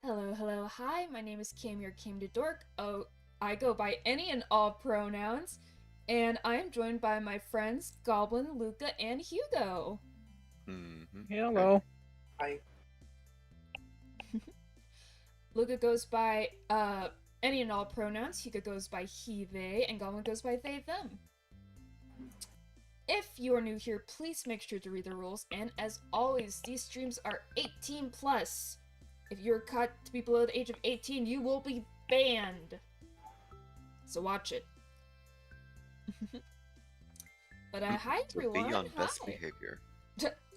Hello, hello, hi, my name is Cam, your Cam to Dork. Oh, I go by any and all pronouns, and I am joined by my friends Goblin, Luca, and Hugo. Hello. Hi. Luca goes by any and all pronouns, Hugo goes by he, they, and Goblin goes by they, them. If you are new here, please make sure to read the rules, and as always, these streams are 18 plus. If you're caught to be below the age of 18, you will be banned. So watch it. But hi everyone. Be on Hi. best behavior.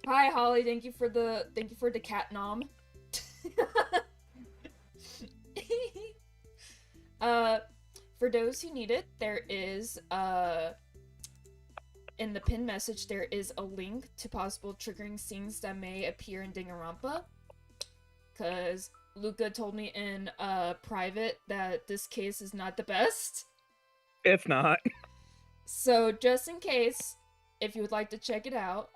Hi Holly, thank you for the cat nom. For those who need it, there is in the pinned message there is a link to possible triggering scenes that may appear in Danganronpa. Cause Luca told me in private that this case is not the best. It's not. So just in case, if you would like to check it out,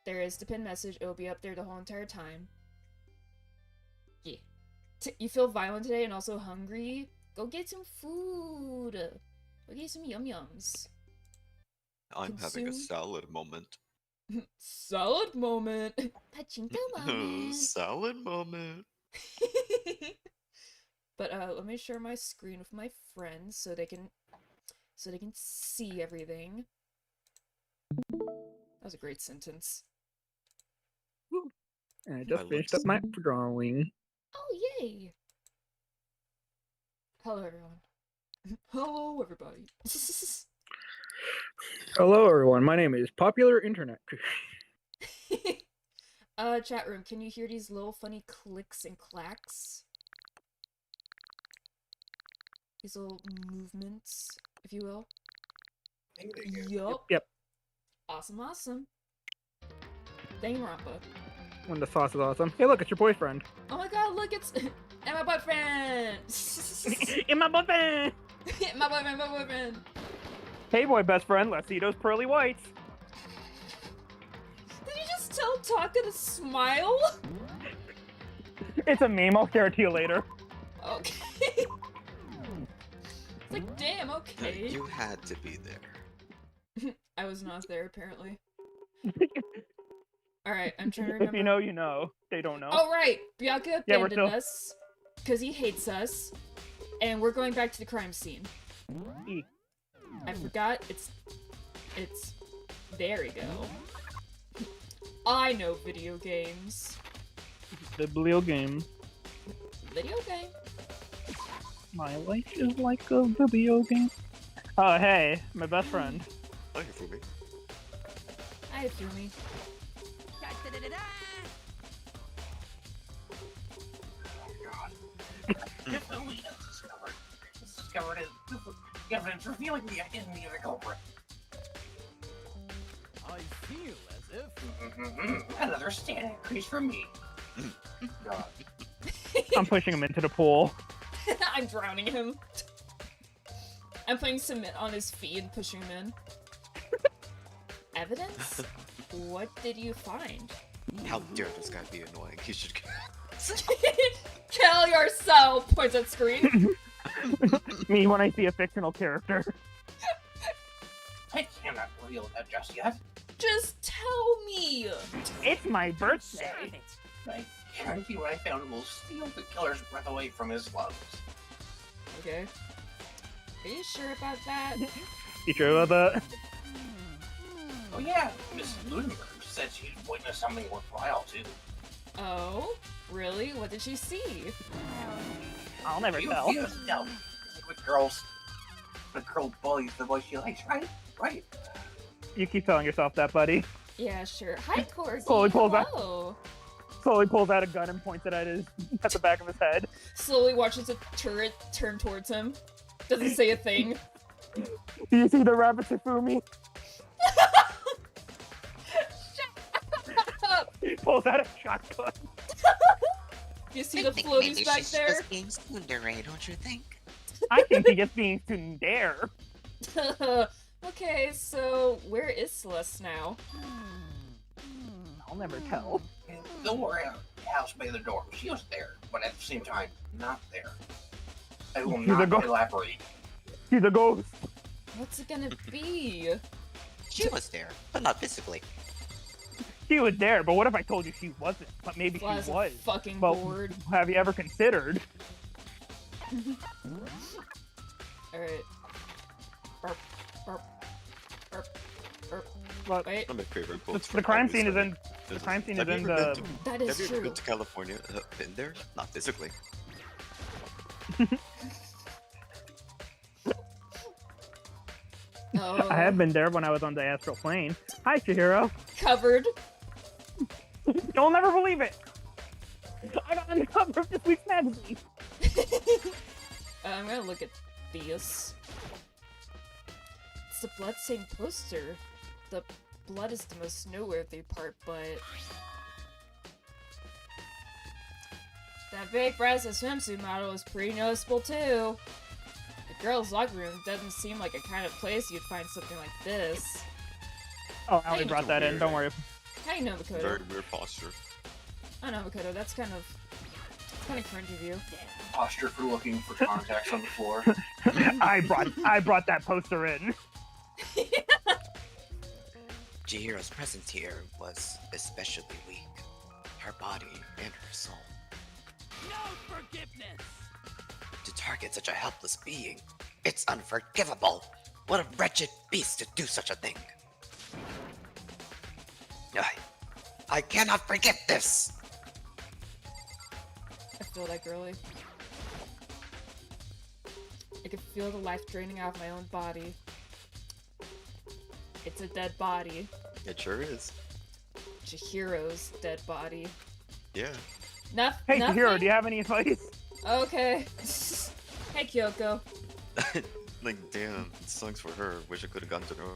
there is the pinned message. It will be up there the whole entire time. Yeah. You feel violent today and also hungry? Go get some food. Go get some yum-yums. I'm having a salad moment. Salad moment. Pachinko moment. Salad moment. But let me share my screen with my friends so they can see everything. That was a great sentence. Woo. And I just finished up my drawing. Oh yay! Hello everyone. Hello everybody. Hello everyone, my name is Popular Internet. Chat room, can you hear these little funny clicks and clacks? These little movements, if you will. Yup. Yep. Awesome, awesome. Danganronpa. When the sauce is awesome. Hey look, it's your boyfriend. Oh my god, look, it's and my boyfriend! In my boyfriend! my boyfriend! Hey boy best friend, let's see those pearly whites. Did you just tell Taka to smile? It's a meme, I'll share it to you later. Okay. It's like, damn, okay. You had to be there. I was not there, apparently. Alright, I'm trying to remember. If you know, you know. They don't know. Oh, right! Byaka abandoned us, because he hates us, and we're going back to the crime scene. I forgot, it's... There we go. I know video games. Video game. Video game? My life is like a video game. Oh, hey, my best friend. Hi, Fumi. Hi, Fumi. evidence revealing the identity of the culprit. I feel as if Another stat increase for me. God. I'm pushing him into the pool. I'm drowning him. I'm putting cement on his feet and pushing him in. Evidence? What did you find? How dare this guy be annoying? He should. Kill yourself! Points at screen. Me when I see a fictional character. I cannot reveal that just yet. Just tell me! It's my birthday. I guarantee what I found will steal the killer's breath away from his lungs. Okay. Are you sure about that? You sure about that? Oh yeah, Miss Lunenburg said she'd witnessed something worthwhile too. Oh? Really? What did she see? I'll never You tell. refuse to tell. With girls, the girl bullies the boy she likes, right? Right. You keep telling yourself that, buddy. Yeah, sure. Hi, Corky. Slowly pulls out- Hello. Slowly pulls out a gun and points it at the back of his head. Slowly watches a turret turn towards him. Doesn't say a thing. Do you see the rabbit Sifumi? He pulls out a shotgun. You see the floaties back there? Just being tsundere, don't you think? I think he just being tsundere. Okay, so where is Celeste now? I'll never tell. And the house by the door. She was there, but at the same time, not there. I will She's a not ghost. elaborate. He's a ghost. What's it gonna be? She was there, but not physically. She was there, but what if I told you she wasn't? But maybe she Fly's was. fucking Well, bored. have you ever considered? Alright. Burp, burp, burp, burp. But Wait, One of my favorite quotes. the crime scene is in. in. The crime scene is Have you in ever the. been to- that Have is you ever true. been to California? Been there? Not physically. Oh, I have been there when I was on the astral plane. Hi, Chihiro. covered. You'll never believe it. I got on the cover of this week's magazine. I'm gonna look at this. It's the bloodstained poster. The blood is the most noteworthy part, but that big brass swimsuit model is pretty noticeable too. The girls' locker room doesn't seem like a kind of place you'd find something like this. Oh, I only Hey, brought that in. Don't worry. How you know, Makoto? Very weird posture. I know, Makoto. That's kind of cringe of you. Posture for looking for contacts on the floor. I brought that poster in. Chihiro's presence here was especially weak. Her body and her soul. no forgiveness. To target such a helpless being, it's unforgivable. What a wretched beast to do such a thing. I cannot forget this. I feel that girly. I can feel the life draining out of my own body. It's a dead body. It sure is. Chihiro's dead body. Yeah. Hey, Nothing? Chihiro, do you have any advice? Okay. Hey, Kyoko. Like, damn, it sucks for her. Wish I could have gotten to know.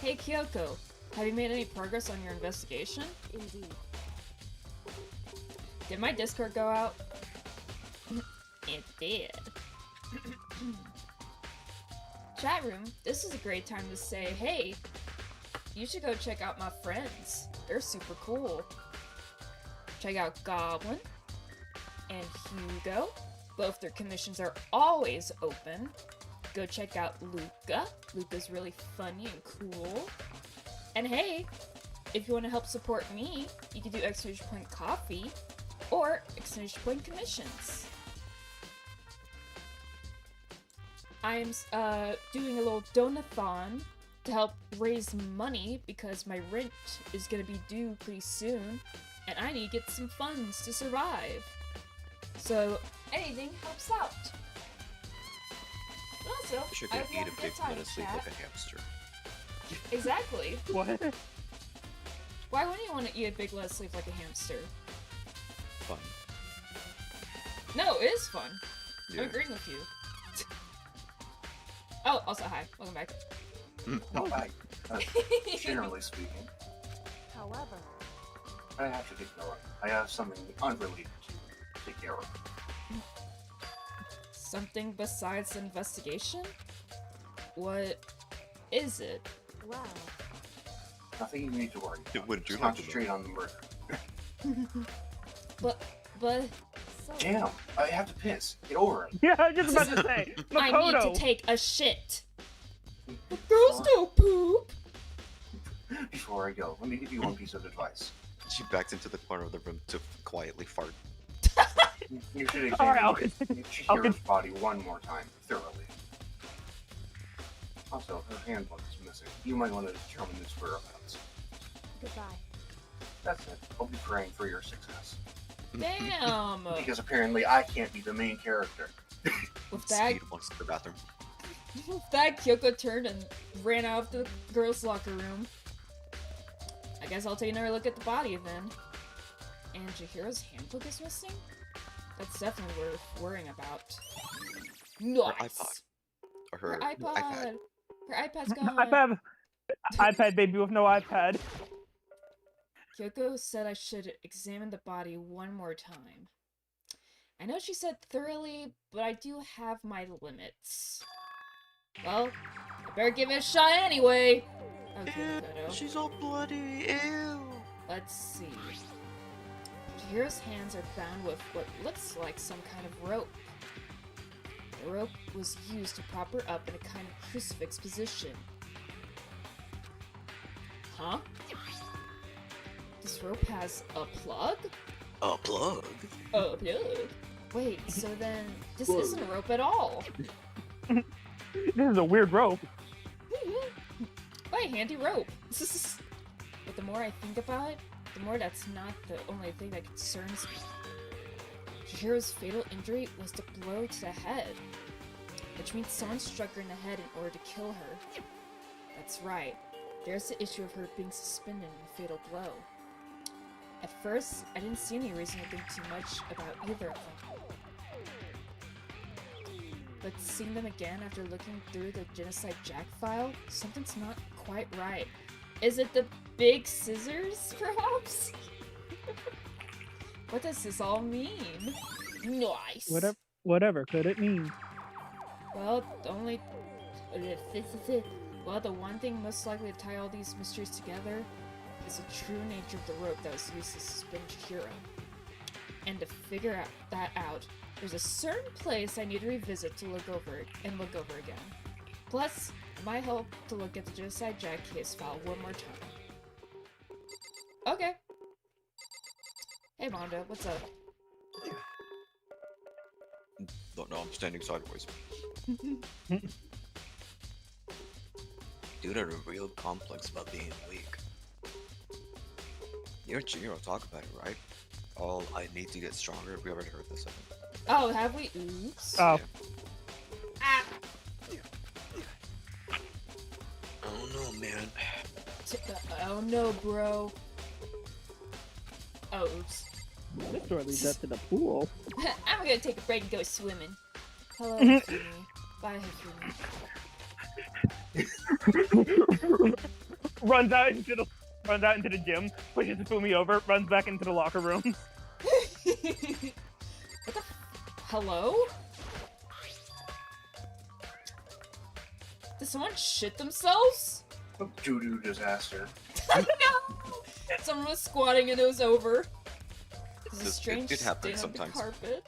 Hey, Kyoko. Have you made any progress on your investigation? Indeed. Did my Discord go out? It did. Chat room, this is a great time to say, hey, you should go check out my friends. They're super cool. Check out Goblin and Hugo. Both their commissions are always open. Go check out Luca. Luca's really funny and cool. And hey, if you want to help support me, you can do exclamation point coffee or exclamation point commissions. I'm doing a little donathon to help raise money because my rent is gonna be due pretty soon, and I need to get some funds to survive. So anything helps out. But also, You should I eat have a a big good time, let sleep chat. like a hamster. Exactly. What? Why wouldn't you want to eat a big let sleep like a hamster? Fun. No, it is fun. Yeah. I'm agreeing with you. Oh, also hi. Welcome back. No, generally speaking, However, I have to get going. I have something unrelated to take care of. Something besides investigation? What is it? well, Nothing you need to worry about. Would you Just like to concentrate on the murder. But so Damn, I have to piss. Get over it. Yeah, I was just about to say. I need Makoto. to take a shit. Girls don't poop. Before I go, let me give you one piece of advice. She backs into the corner of the room to quietly fart. You should All right, examine I'll Chihira's body one more time, thoroughly. Also, her handbook is missing. You might want to determine its whereabouts. goodbye. That's it. I'll be praying for your success. Damn. Because apparently I can't be the main character. With that, Speed walks to the bathroom. Kyoko turned and ran out of the girls' locker room. I guess I'll take another look at the body then. And Chihira's handbook is missing? That's definitely worth worrying about. Nice. Or Her her iPod. iPad. Her iPad's gone. iPad baby with no iPad. Kyoko said I should examine the body one more time. I know she said thoroughly, but I do have my limits. Well, I better give it a shot anyway. Okay, Makoto. She's all bloody. Ew. Let's see. Chihira's hands are bound with what looks like some kind of rope. The rope was used to prop her up in a kind of crucifix position. Huh? This rope has a plug? A plug. A plug? Wait, so then this isn't a rope at all. This is a weird rope. What a handy rope. But the more I think about it, the more that's not the only thing that concerns me. Chihira's fatal injury was the blow to the head, which means someone struck her in the head in order to kill her. That's right. There's the issue of her being suspended in a fatal blow. At first, I didn't see any reason to think too much about either of them. But seeing them again after looking through the Genocide Jack file, something's not quite right. Is it the big scissors, perhaps? What does this all mean? Nice! Whatever could it mean? Well, the one thing most likely to tie all these mysteries together is the true nature of the rope that was used to suspend Chihiro. And to figure that out, there's a certain place I need to revisit to look over again. Plus, it might help to look at the Genocide Jack case file one more time. Okay. Hey Mondo, what's up? Don't know, I'm standing sideways. Dude had a real complex about being weak. You and Chihiro talk about it, right? All I need to get stronger. We already heard this. I think. Oh, have we? Oops. Oh. Ah! Oh no, man. Oh no, bro. Oh, oops. This door leads up to the pool. I'm gonna take a break and go swimming. Hello, Hifumi. Bye, Hifumi. runs out into the gym, pushes Fumi over, runs back into the locker room. What the hello? Did someone shit themselves? Doo-doo disaster. No! Someone was squatting and it was over. There's a It strange did happen stain on the sometimes. carpet.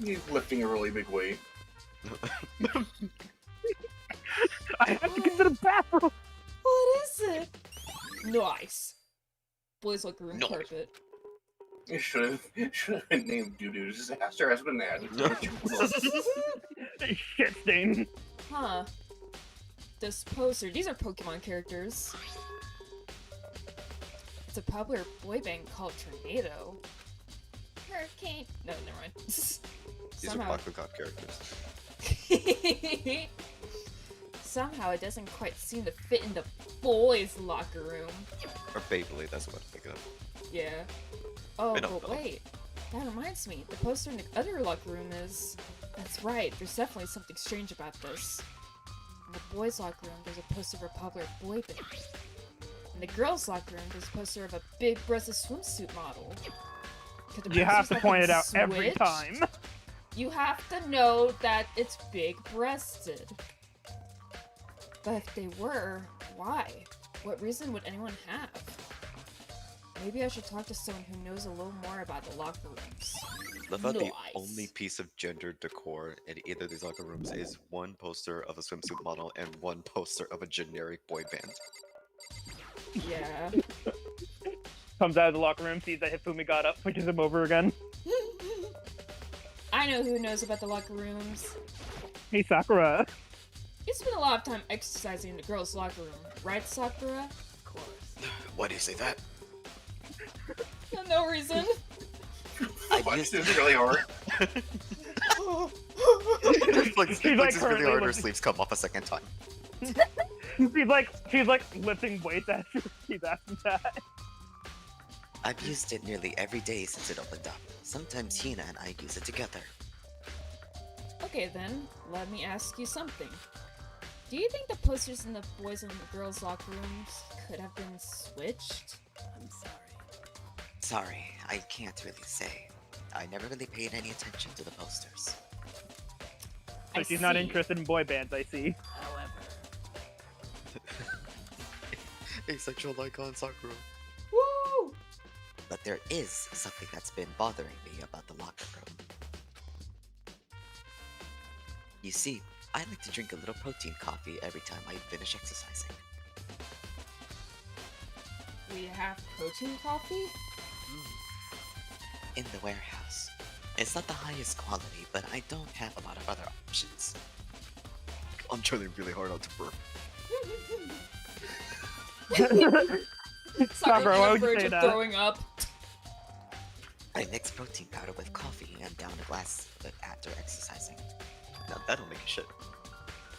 He's lifting a really big weight. I have to get to the bathroom. What is it? Nice. Boys look room Nice. carpet. It should have been named Doo-doo disaster. Has been added. Shit stain. Huh. This poster, these are Pokemon characters. It's a popular boy band called Tornado. Hurricane. No, never mind. These are Somehow. Bakugan characters. Somehow it doesn't quite seem to fit in the boys' locker room. Or Beyblade, that's what I'm thinking of. Yeah. Oh, I know, but but- wait. That reminds me. The poster in the other locker room is... That's right. There's definitely something strange about this. In the boys' locker room, there's a poster of a popular boy band. In the girls' locker room, there's a poster of a big-breasted swimsuit model. Could the You have to posters point been it out every switched? time. You have to know that it's big-breasted. But if they were, why? What reason would anyone have? Maybe I should talk to someone who knows a little more about the locker rooms. Love how the Nice. only piece of gender decor in either of these locker rooms is one poster of a swimsuit model and one poster of a generic boy band. Yeah. Comes out of the locker room, sees that Hifumi got up, pushes him over again. I know who knows about the locker rooms. Hey, Sakura. You spend a lot of time exercising in the girls' locker room, right, Sakura? Of course. Why do you say that? For no reason. What? This is really hard. Flicks She's like really currently hard, her looking- sleeves come off a second time. She's like lifting weights as she's asking that. I've used it nearly every day since it opened up. Sometimes Hina and I use it together. Okay then, let me ask you something. Do you think the posters in the boys' and the girls' locker rooms could have been switched? I'm sorry. Sorry, I can't really say. I never really paid any attention to the posters. So I she's not see. interested in boy bands, I see. However, Asexual icon Sakura. Woo! But there is something that's been bothering me about the locker room. You see, I like to drink a little protein coffee every time I finish exercising. We have protein coffee? In the warehouse. It's not the highest quality, but I don't have a lot of other options. I'm trying really hard not to burp. Sakura, on why the would you verge say of that? throwing up. I mix protein powder with coffee and down a glass of it after exercising. Now that'll make a shit.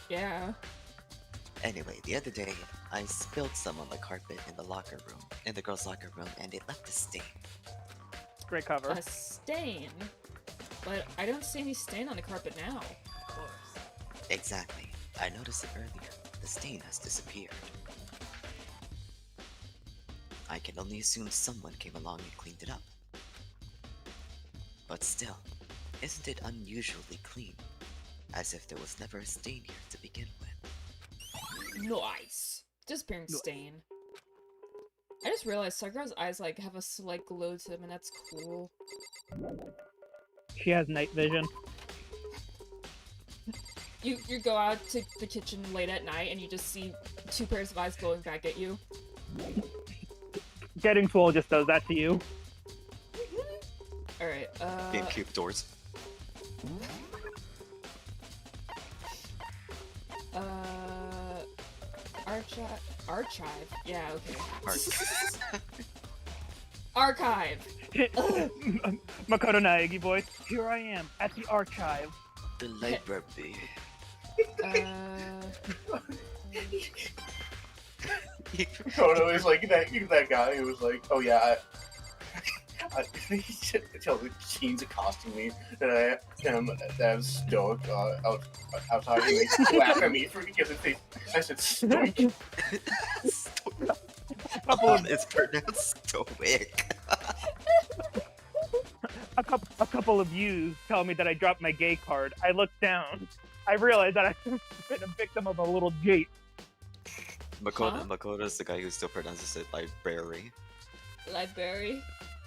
Yeah. Anyway, the other day, I spilled some on the carpet in the locker room, in the girls' locker room, and it left a stain. Great cover. A stain? But I don't see any stain on the carpet now. of course. Exactly. I noticed it earlier. The stain has disappeared. I can only assume someone came along and cleaned it up. But still, isn't it unusually clean? As if there was never a stain here to begin with. Nice. Disappearing stain. I just realized Sakura's eyes like have a slight glow to them, and that's cool. She has night vision. You go out to the kitchen late at night and you just see two pairs of eyes glowing back at you. Getting full just does that to you. Alright, GameCube doors. Archive? Yeah, okay. Archive. Archive! Makoto Naegi voice. Here I am at the archive. The library. Kono is like that guy who was like, oh yeah, he tells the teens accosting me that I was stoic outside, and they laugh at me because I said stoic. It's pronounced stoic. A couple of views tell me that I dropped my gay card. I looked down. I realized that I've been a victim of a little jate. Makoto, Huh? Makoto's the guy who still pronounces it library. Library?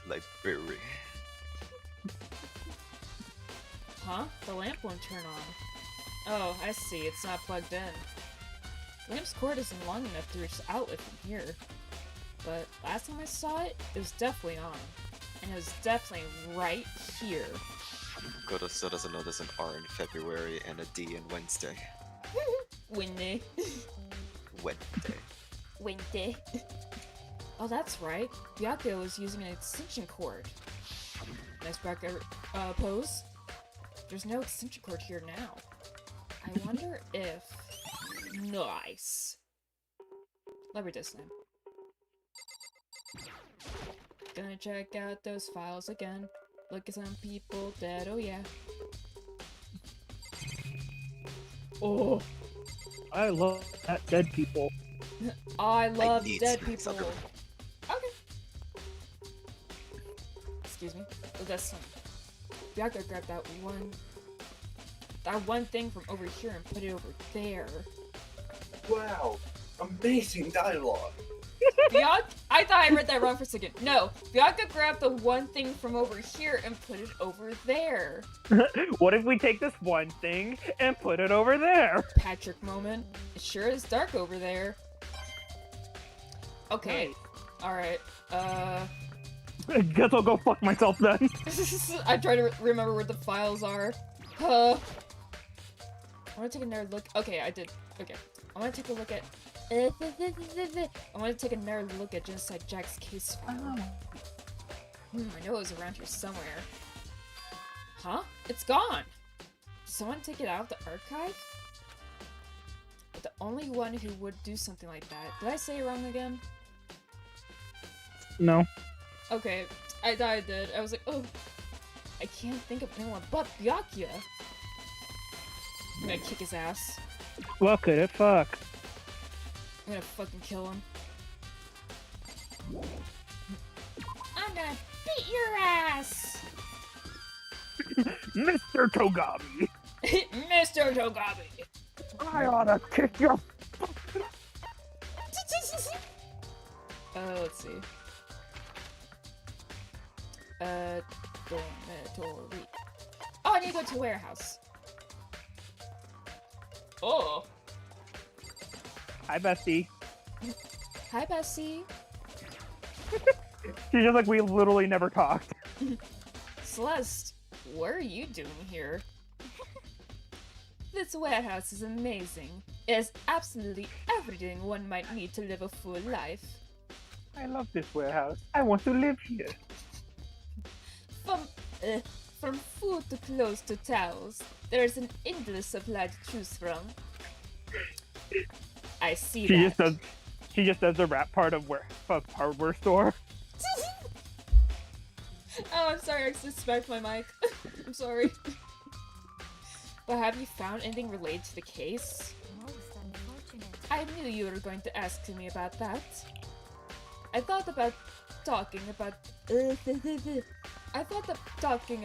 Library. Huh? The lamp won't turn on. Oh, I see. It's not plugged in. The lamp's cord isn't long enough to reach the outlet from here. But last time I saw it, it was definitely on. And it was definitely right here. Makoto still doesn't know there's an R in February and a D in Wednesday. Wednesday. Wednesday. Wednesday. Oh, that's right. Byakuya was using an extension cord. Nice back pose. There's no extension cord here now. I wonder if... Nice. Library disk name. Gonna check out those files again. Look at some people dead, oh yeah. Oh! I love that dead people. I love need dead snacks, people. I'll Okay. Excuse me. Oh, that's some. We have to grab that one thing from over here and put it over there. Wow, amazing dialogue. I thought I read that wrong for a second. No, Bianca grabbed the one thing from over here and put it over there. What if we take this one thing and put it over there? Patrick moment. It sure is dark over there. Okay. Nice. Alright. Guess I'll go fuck myself then. I try to remember where the files are. I want to take another look. Okay, I did. Okay. I want to take a look at. I want to take another look at Genocide Jack's case file. I know it was around here somewhere. Huh? It's gone! Did someone take it out of the archive? But the only one who would do something like that. Did I say it wrong again? No. Okay, I thought I did. I was like, oh, I can't think of anyone but Byakuya. I'm gonna kick his ass. What could it fuck? I'm gonna fucking kill him. I'm gonna beat your ass! Mr. Togabi! Mr. Togabi! I oughta kick your. Let's see. Dormitory. Oh, I need to go to warehouse. Oh. Hi, Bestie. Hi, Bessie. She's just like, we literally never talked. Celeste, what are you doing here? This warehouse is amazing. It has absolutely everything one might need to live a full life. I love this warehouse. I want to live here. From food to clothes to towels, there is an endless supply to choose from. I see that. She just does the rap part of hardware store. Oh, I'm sorry, I suspect my mic. I'm sorry. But have you found anything related to the case? Most unfortunate. I knew you were going to ask me about that. I thought that talking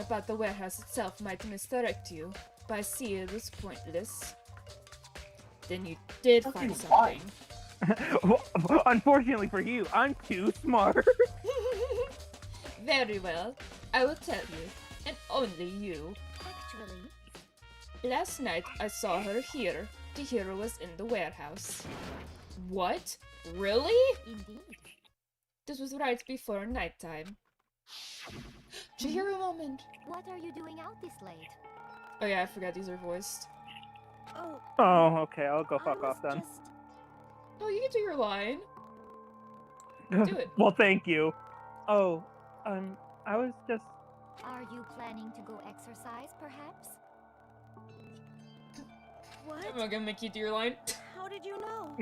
about the warehouse itself might misdirect you, but I see it was pointless. Then you did find something. Unfortunately for you, I'm too smart. Very well. I will tell you, and only you. Actually, Last night I saw her here. The hero was in the warehouse. What? Really? indeed. This was right before nighttime. Chihiro moment! What are you doing out this late? Oh yeah, I forgot these are voiced. Oh, Oh, okay, I'll go I fuck was off then. just- Oh, you can do your line. Do it. Well, thank you. Oh, I was just. Are you planning to go exercise, perhaps? I'm not gonna make you do your line. How did you know?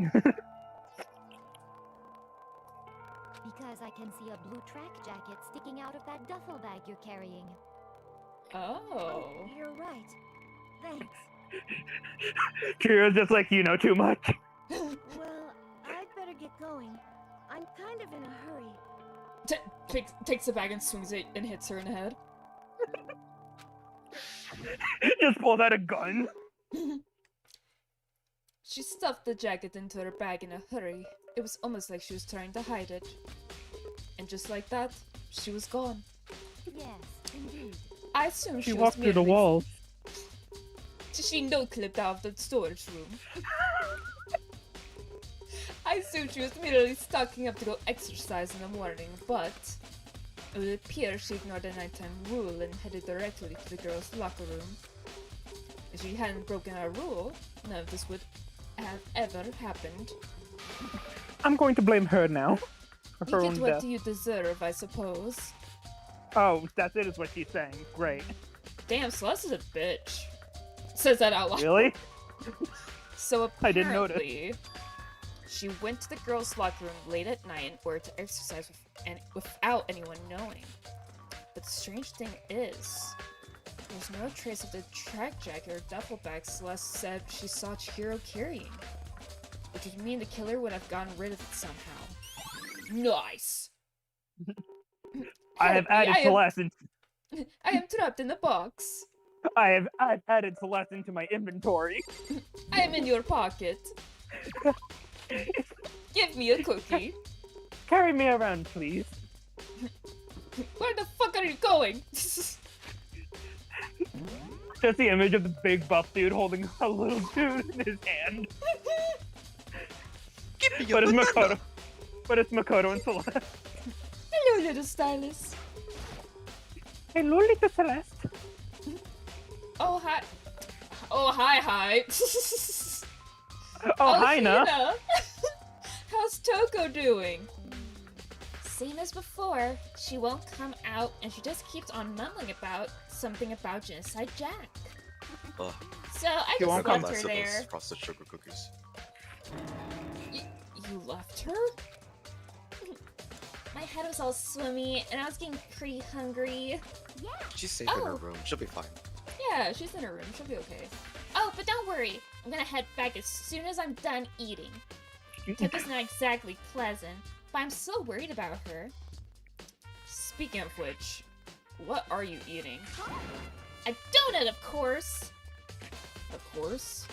Because I can see a blue track jacket sticking out of that duffel bag you're carrying. Oh. You're right. Thanks. Kira's just like, you know too much. Well, I'd better get going. I'm kind of in a hurry. Takes the bag and swings it and hits her in the head. Just pulls out a gun. She stuffed the jacket into her bag in a hurry. It was almost like she was trying to hide it. And just like that, she was gone. Yes, indeed. I assume She was walked through the merely- walls. She no-clipped out of the storage room. I assume she was merely stocking up to go exercise in the morning, but it would appear she ignored the nighttime rule and headed directly to the girls' locker room. If she hadn't broken a rule, none of this would have ever happened. I'm going to blame her now. For You her get own what death. you deserve, I suppose. Oh, that's it, is what she's saying. Great. Damn, Celeste is a bitch. Says that out loud. Really? So I didn't apparently, she went to the girls' locker room late at night in order to exercise without anyone knowing. But the strange thing is, There's no trace of the track jacket or duffel bag Celeste said she saw Chihiro carrying. Which would mean the killer would have gotten rid of it somehow. Nice! I have added Celeste into I am trapped in the box. I've added Celeste into my inventory. I am in your pocket. Give me a cookie. Carry me around, please. Where the fuck are you going? Just the image of the big buff dude holding a little dude in his hand. Give me But a it's banana. Makoto. But it's Makoto and Celeste. Hello, little stylist. Hello, little Celeste. Oh, hi. Oh, hi. Oh, hi, Na. Hina. How's Toko doing? Same as before. She won't come out, and she just keeps on mumbling about something about Genocide Jack. Ugh, So I She just won't forgot left less her of those there. frosted sugar cookies. You left her? My head was all swimmy, and I was getting pretty hungry. She's safe in her Oh. room. She'll be fine. Yeah, she's in her room. She'll be okay. Oh, but don't worry. I'm gonna head back as soon as I'm done eating. Toko's not exactly pleasant, but I'm so worried about her. Speaking of which, what are you eating? A donut, of course! Of course?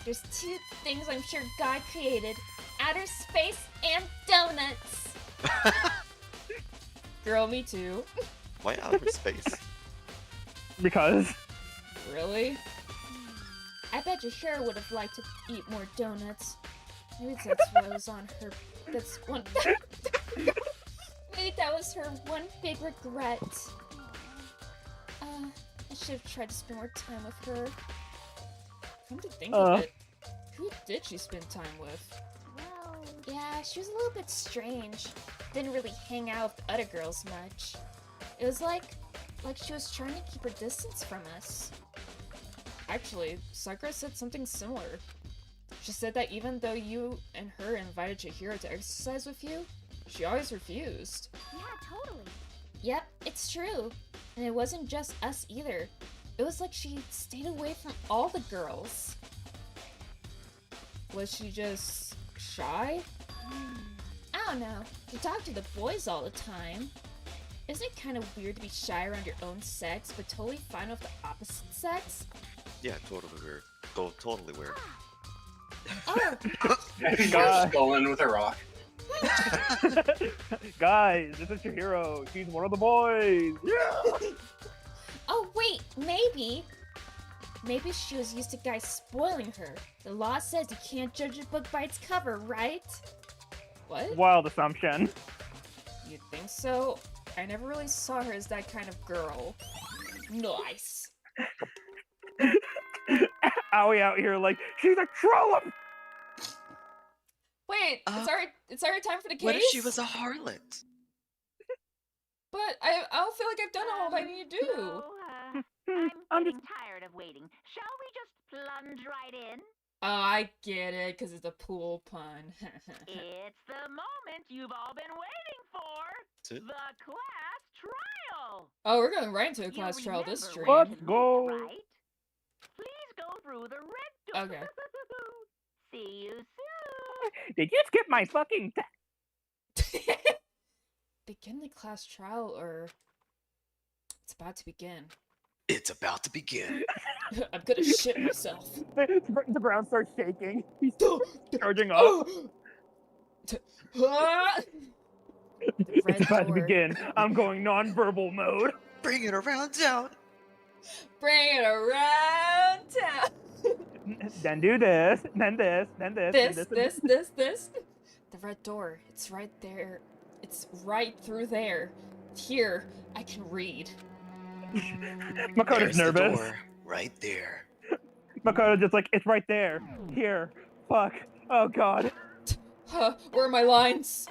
There's two things I'm sure God created. Outer space and donuts! Girl, me too. Why outer space? Because Really? I bet you sure would have liked to eat more donuts. Maybe that's what was on her. That's one. Maybe that was her one big regret. I should have tried to spend more time with her. Come to think of it, who did she spend time with? Well, Yeah, she was a little bit strange. Didn't really hang out with the other girls much. It was like she was trying to keep her distance from us. Actually, Sakura said something similar. She said that even though you and her invited Chihiro to exercise with you, she always refused. yeah, totally. Yep, it's true. And it wasn't just us either. It was like she stayed away from all the girls. Was she just shy? I don't know. She talked to the boys all the time. Isn't it kind of weird to be shy around your own sex, but totally fine with the opposite sex? Yeah, totally weird. Totally weird. Oh, You're God. stolen with a rock. Guys, this is Chihiro. She's one of the boys. Yeah. oh wait, maybe. Maybe she was used to guys spoiling her. The law says you can't judge a book by its cover, right? What? Wild assumption. You think so? I never really saw her as that kind of girl. Nice. Owie out here like she's a trollop. Wait, it's already time for the case? What if she was a harlot? But I don't feel like I've done all I need to do. So, I'm I'm just getting tired of waiting. Shall we just plunge right in? Oh, I get it, because it's a pool pun. It's the moment you've all been waiting for. It? The class trial. Oh, we're going right into a You class trial this remember stream. where Let's to go. look, right? Please go through the red door. Okay. See you soon. Did you skip my fucking Begin the class trial, or it's about to begin. It's about to begin. I'm gonna shit myself. The ground starts shaking. He's charging up. Oh! Ah! The red It's about to door. begin. I'm going non-verbal mode. Bring it around town. Bring it around town. Then do this. Then this. Then this. This. The red door. It's right there. It's right through there. Here, I can read. Makoto's There's the nervous. door, right there. Makoto's just like, it's right there. Here. Fuck. Oh god. Huh, where are my lines?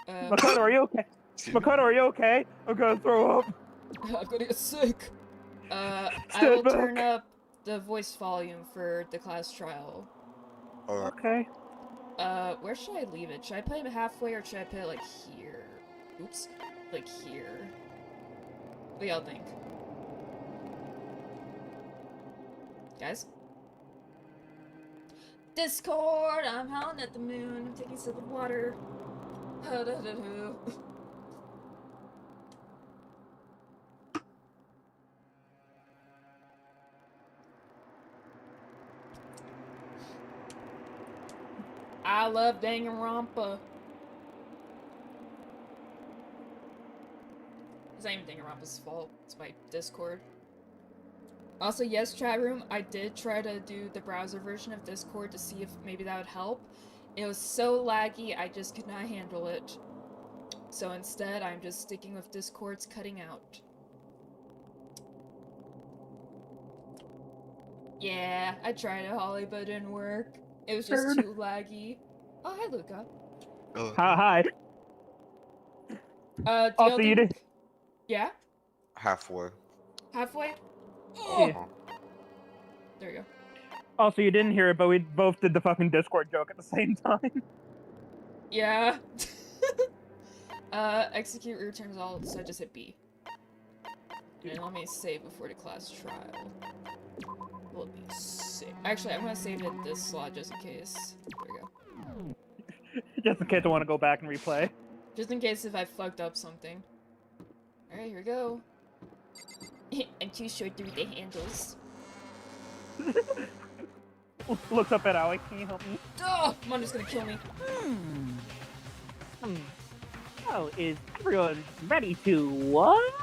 Makoto, are you okay? Makoto, are you okay? I'm gonna throw up. I'm gonna get sick. I Stand will turn back. up the voice volume for the class trial. Or Okay. Where should I leave it? Should I put it halfway or should I put it like here? Oops. Like here. What do y'all think? Guys? Discord! I'm howling at the moon. I'm taking a sip of water. I love Danganronpa. It's not even Danganronpa's fault. It's my Discord. Also, yes, chat room, I did try to do the browser version of Discord to see if maybe that would help. It was so laggy, I just could not handle it. So instead, I'm just sticking with Discord's cutting out. Yeah, I tried it, Holly, but it didn't work. It was just too laggy. Oh, hi, Luca. Oh, Hi. Do y'all Also, you think... did. Yeah? halfway. Halfway? Yeah. Uh-huh. There you go. Also, you didn't hear it, but we both did the fucking Discord joke at the same time. Yeah. Execute return results, so I just hit B. And let me save before the class trial. Will it be saved? Actually, I'm gonna save it this slot just in case. There we go. Just in case I want to go back and replay. Just in case if I fucked up something. Alright, here we go. I'm too short to read the handles. Looks up at Alex. Can you help me? Oh! Munda's gonna kill me. Oh, is everyone ready to what?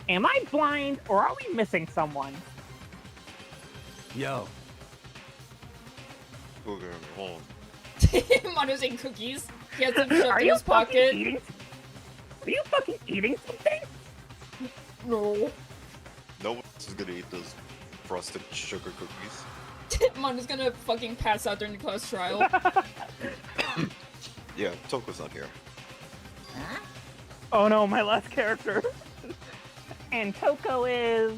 Am I blind, or are we missing someone? Yo, Okay, hold on. Munda's eating cookies. He has them shoved Are in you his fucking pocket. eating? Are you fucking eating something? No. No one's gonna eat those frosted sugar cookies. Munda's gonna fucking pass out during the class trial. Yeah, Toko's not here. Oh no, my last character. And Toko is...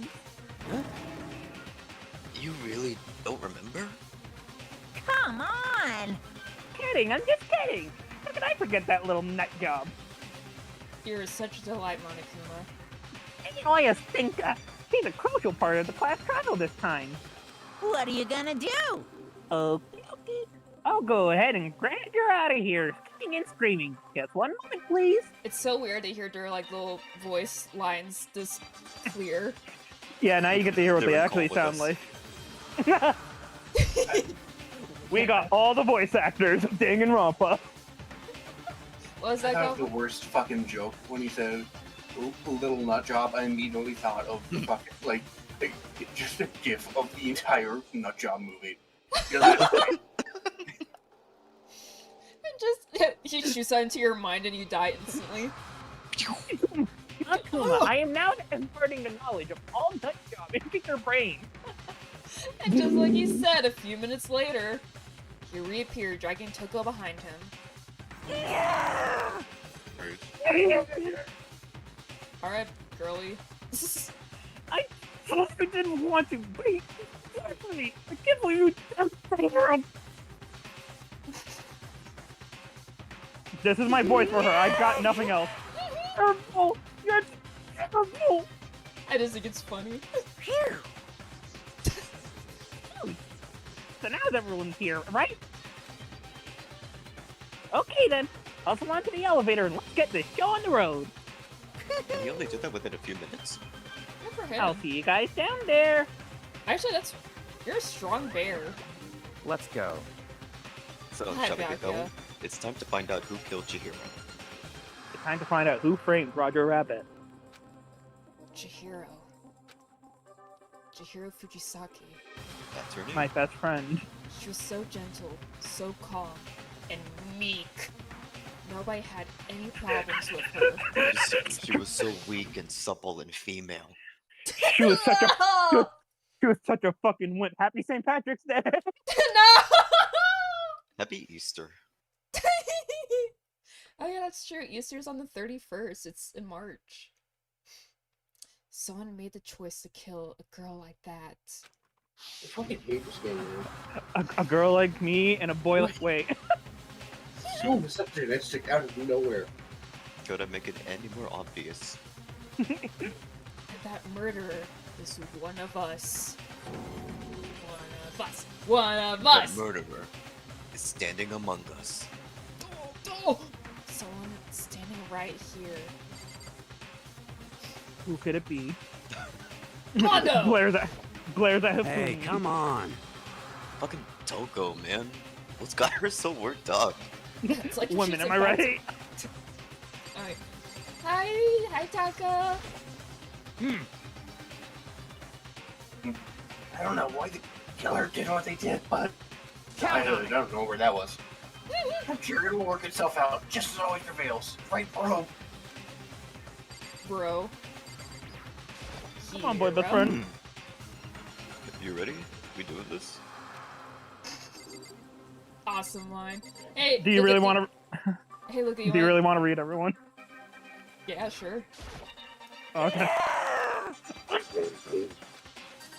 You really don't remember? Come on! Kidding, I'm just kidding. How could I forget that little nut job? You're such a delight, Monokuma. And you know, I just think he's a crucial part of the class trial this time. What are you gonna do? Okay. I'll go ahead and grant you're out of here, kicking and screaming. Just one moment, please. It's so weird to hear their like little voice lines this clear. Yeah, now you get to hear what They're they in actually call sound with like. We got all the voice actors of Danganronpa. What was I that thought the called? worst fucking joke when he said little nut job. I immediately thought of the fucking like just a gif of the entire nut job movie. You know, that- Just he shoots that into your mind and you die instantly. Akuma, I am now imparting the knowledge of all nut job into your brain. And just like he said, a few minutes later, he reappeared, dragging Toko behind him. Right? Alright, girly. I totally didn't want to, but he me. I can't believe you done that, girl. This is my voice for her. I've got nothing else. Terrible. You're terrible. I just think it's funny. Phew! So now everyone's here, right? Okay then. Hustle onto the elevator and let's get this show on the road. And he only did that within a few minutes. Good for him. I'll see you guys down there. Actually, you're a strong bear. let's go. So, Hi, shall we get Byakuya. going? It's time to find out who killed Chihiro. It's time to find out who framed Roger Rabbit. Chihiro. Chihiro Fujisaki. That's her name. My best friend. She was so gentle, so calm, and meek. Nobody had any problems with her. She was so weak and supple and female. She was such a she was such a fucking wimp. Happy St. Patrick's Day. No! Happy Easter. Oh yeah, that's true. Easter's on the 31st. It's in March. Someone made the choice to kill a girl like that. I fucking hate this game, man. A girl like me and a boy like wait. So misogynistic out of nowhere. Gotta make it any more obvious. And that murderer This is one of us. One of us. One of us! The murderer is standing among us. Oh! Someone standing right here. Who could it be? Mondo! Glares at Hifumi. Hey, come on. Fucking Toko, man. What's got her so worked up? It's like Women, she's am I about to- right? Alright. Hi, Taka. I don't know why the killer did what they did, but I don't know where that was. I'm sure it'll work itself out, just as it always prevails. Right, bro? Bro. Come on, boy, best Hero. friend. You ready? We doing this? Awesome line. Hey, Do you really want to? Hey, look at Do you really want to read everyone? Yeah, sure. Okay.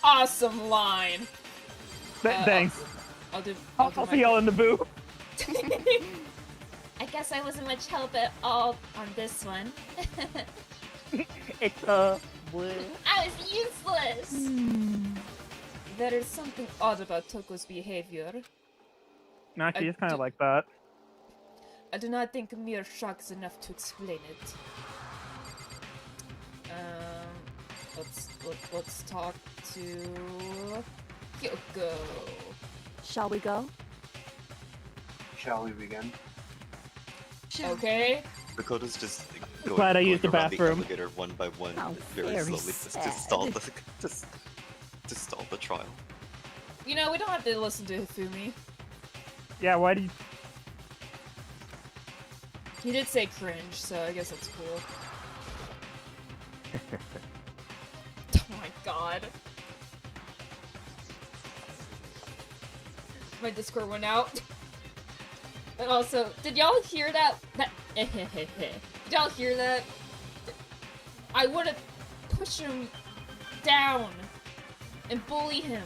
Awesome line. Thanks. I'll do I'll my see y'all in the booth. I guess I wasn't much help at all on this one. It's I was useless! There is something odd about Toko's behavior. Actually, I it's kind of do- like that. I do not think mere shock is enough to explain it. Let's talk to Kyoko. Shall we go? Shall we begin? Okay. Dakota's just going, Glad I going used the around bathroom. elevator one by one, How very very slowly, to stall the to stall the trial. You know, we don't have to listen to Hifumi. Yeah, why do you? He did say cringe, so I guess that's cool. Oh my god. My Discord went out. And also, did y'all hear that? Did y'all hear that? I wanna push him down and bully him.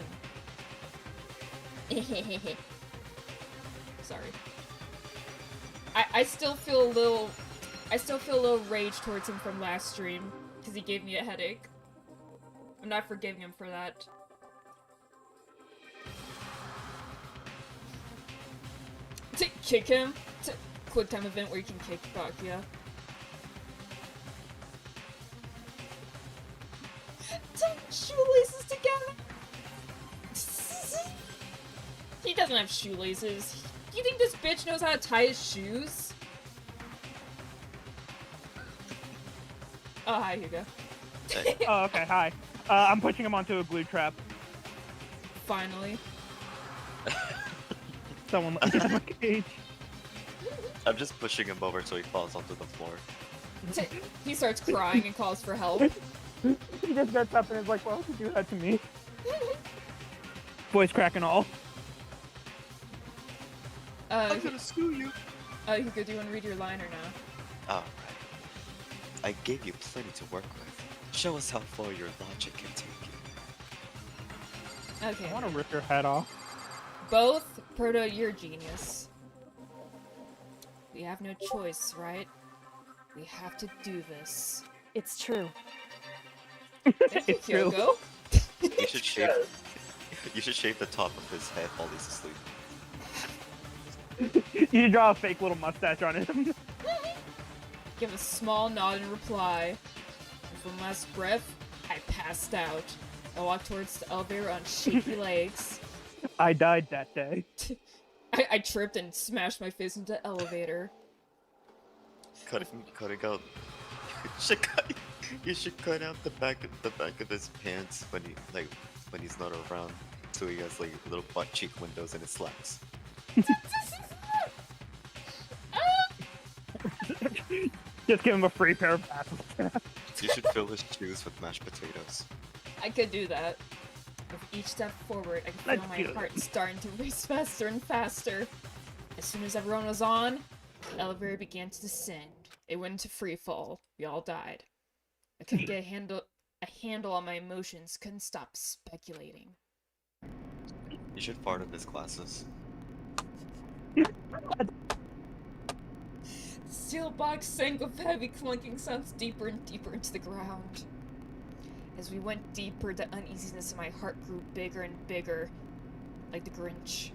Sorry. I still feel a little rage towards him from last stream because he gave me a headache. I'm not forgiving him for that. To kick him? To quick time event where you can kick Bakia. Tie shoelaces together! He doesn't have shoelaces. Do you think this bitch knows how to tie his shoes? Oh, hi, Hugo. Oh, okay. Hi. I'm pushing him onto a glue trap. Finally. Someone let me out of my cage. I'm just pushing him over so he falls onto the floor. He starts crying and calls for help. He just gets up and is like, "Why would you do that to me?" Voice crack and all. I'm gonna sue you. Hugo, do you want to read your line or no? Alright. I gave you plenty to work with. Show us how far your logic can take you. Okay. I want to rip your head off. Both, Proto, you're genius. We have no choice, right? We have to do this. It's true. It's true. Kyoko? You should shave. You should shave the top of his head while he's asleep. You draw a fake little mustache on him. Give a small nod in reply. And from last breath, I passed out. I walked towards the elevator on shaky legs. I died that day. I tripped and smashed my face into the elevator. Cutting out. You should cut out the back of his pants when he's not around, so he has like little butt cheek windows in his slacks. Just give him a free pair of glasses. You should fill his shoes with mashed potatoes. I could do that. With each step forward, I could feel Let's my do it. heart starting to race faster and faster. As soon as everyone was on, the elevator began to descend. It went into free fall. We all died. I couldn't get a handle on my emotions, couldn't stop speculating. You should fart in his glasses. The steel box sank with heavy clunking sounds deeper and deeper into the ground. As we went deeper, the uneasiness in my heart grew bigger and bigger, like the Grinch.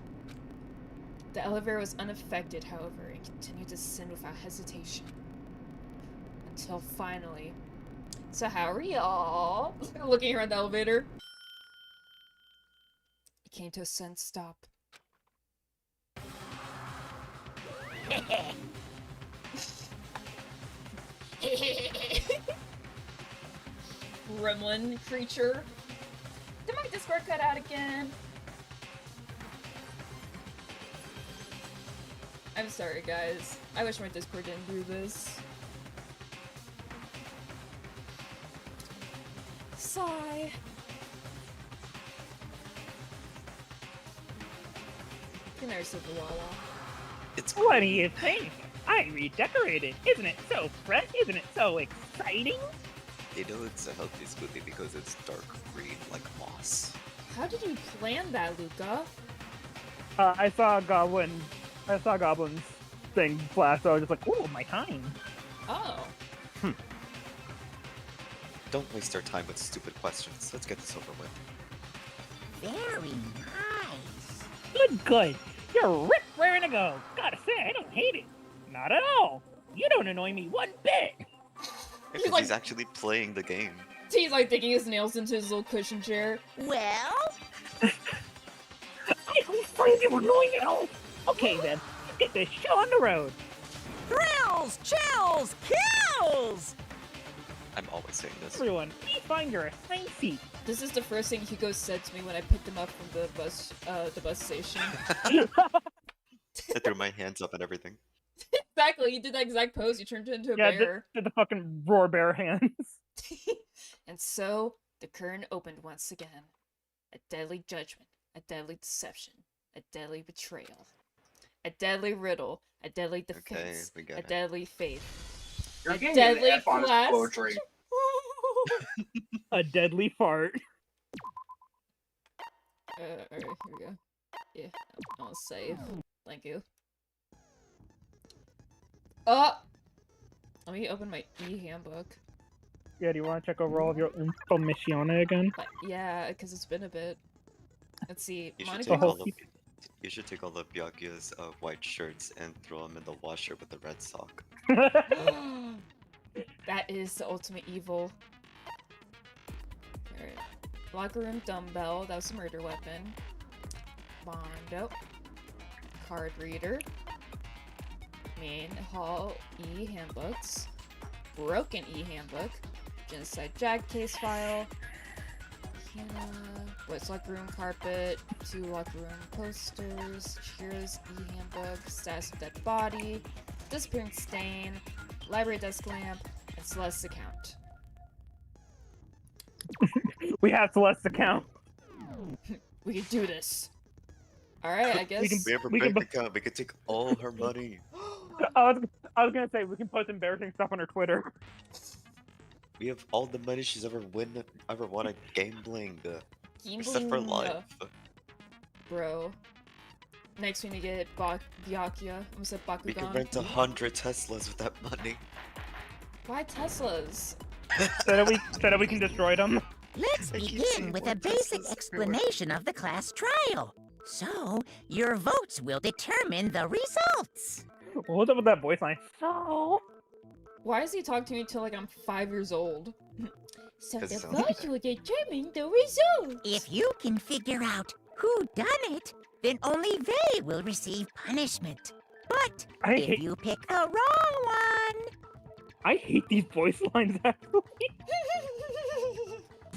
The elevator was unaffected, however, and continued to ascend without hesitation. Until finally... So how are y'all? Looking around the elevator. It came to a sudden stop. Gremlin creature. Did my Discord cut out again? I'm sorry, guys. I wish my Discord didn't do this. Sigh. Good night, Silverwalla. It's What do you think? I redecorated. Isn't it so fresh? Isn't it so exciting? You know it's a healthy smoothie because it's dark green like moss. How did you plan that, Luca? I saw Goblin's thing flash, so I was just like, ooh, my time. Oh. Don't waste our time with stupid questions. Let's get this over with. Very nice. Good. You're raring to go. Gotta say, I don't hate it. Not at all. You don't annoy me one bit. Because like- he's actually playing the game. He's like digging his nails into his little cushion chair. Well, I don't find you annoying at all. Okay then, let's get this show on the road. thrills, chills, kills! I'm always saying this. Everyone, please find your assigned seat. This is the first thing Hugo said to me when I picked him up from the bus station. I threw my hands up and everything. Exactly, you did that exact pose. You turned into a Yeah, bear. did the fucking roar bear hands. And so the curtain opened once again. A deadly judgment, a deadly deception, a deadly betrayal, a deadly riddle, a deadly defense, we got a it. deadly faith, You're a getting deadly an F on his class. poetry. A deadly fart. Alright, here we go. Yeah, I'll save. Thank you. Oh! Let me open my e-handbook. Yeah, do you want to check over all of your information again? But yeah, because it's been a bit. Let's see. You should Monica. take whole all of you should take all of Byakuya's white shirts and throw them in the washer with the red sock. That is the ultimate evil. Alright. Locker room dumbbell. That was a murder weapon. Bondo. Card reader. Main hall e-handbooks. Broken e-handbook. Genocide Jag case file. What's locker room carpet? 2 locker room posters. Shira's e-handbook. Status of dead body. Disappearing stain. Library desk lamp. And Celeste's account. We have Celeste's account. We can do this. Alright, I guess. We can- We have her We can bank account. We could take all her money. I was gonna say we can post embarrassing stuff on her Twitter. We have all the money she's ever won at gambling. Except for Gambling, life. Bro. Next we need to get Byakuya. I almost said We could Bakugan. rent 100 Teslas with that money. Why Teslas? so that we can destroy them. Let's I keep begin seeing with more a basic Teslas everywhere. explanation of the class trial. So, your votes will determine the results. What's up with that voice line? So Why does he talk to me till like I'm 5 years old? So 'Cause the it sounds like vote will determine the results. If you can figure out who done it, then only they will receive punishment. But I if hate you pick the wrong one, these voice lines actually.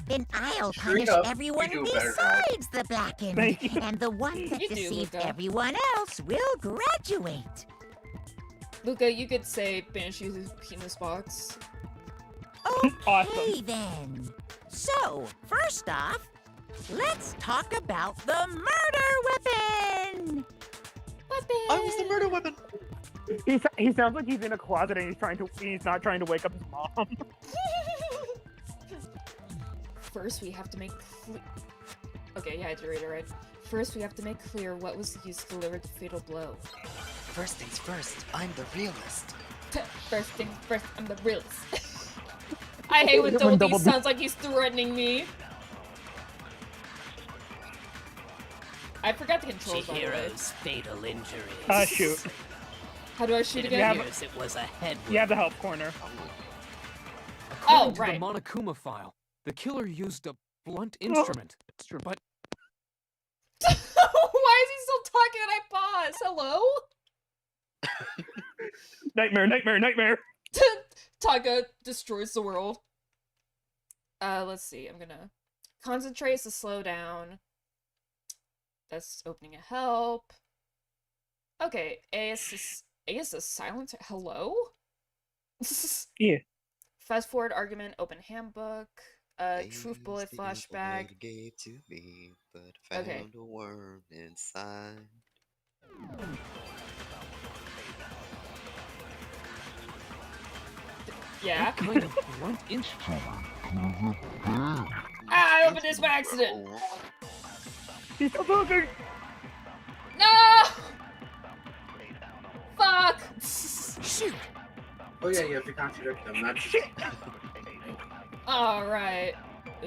then I'll Straight punish up, you everyone do a better job. besides the blackened. Thank you. And the one that You do, deceived Luca. everyone else will graduate. Luca, you could say Banshee's penis box. Okay Awesome. then. So, first off, let's talk about the murder weapon. I was the murder weapon. He sounds like he's in a closet and he's not trying to wake up his mom. First, we have to make Okay, yeah, I did read it right. First, we have to make clear what was used to deliver the fatal blow. First things first, I'm the realist. First things first, I'm the realist. I hate when Double D Double D- sounds like he's threatening me. I forgot the controls, by the way. Chihiro's fatal injuries. Shoot. How do I shoot It again? appears it was a head wound. You have the help corner. Oh, According to right. the Monokuma file, the killer used a blunt instrument. But Why is he still talking and I pause? Hello? Nightmare, nightmare, nightmare. Taga destroys the world. Let's see. I'm gonna concentrate to slow down. That's opening a help. Okay, A is a silent hello? Yeah. Fast forward argument, open handbook, truth bullet Days the evil flashback. lady gave to me, but found Okay. a worm inside. Yeah. kind of blunt instrument. I opened this by accident! He's still talking. No! Fuck! Shoot! Oh yeah, you have to contradict them. That's Alright.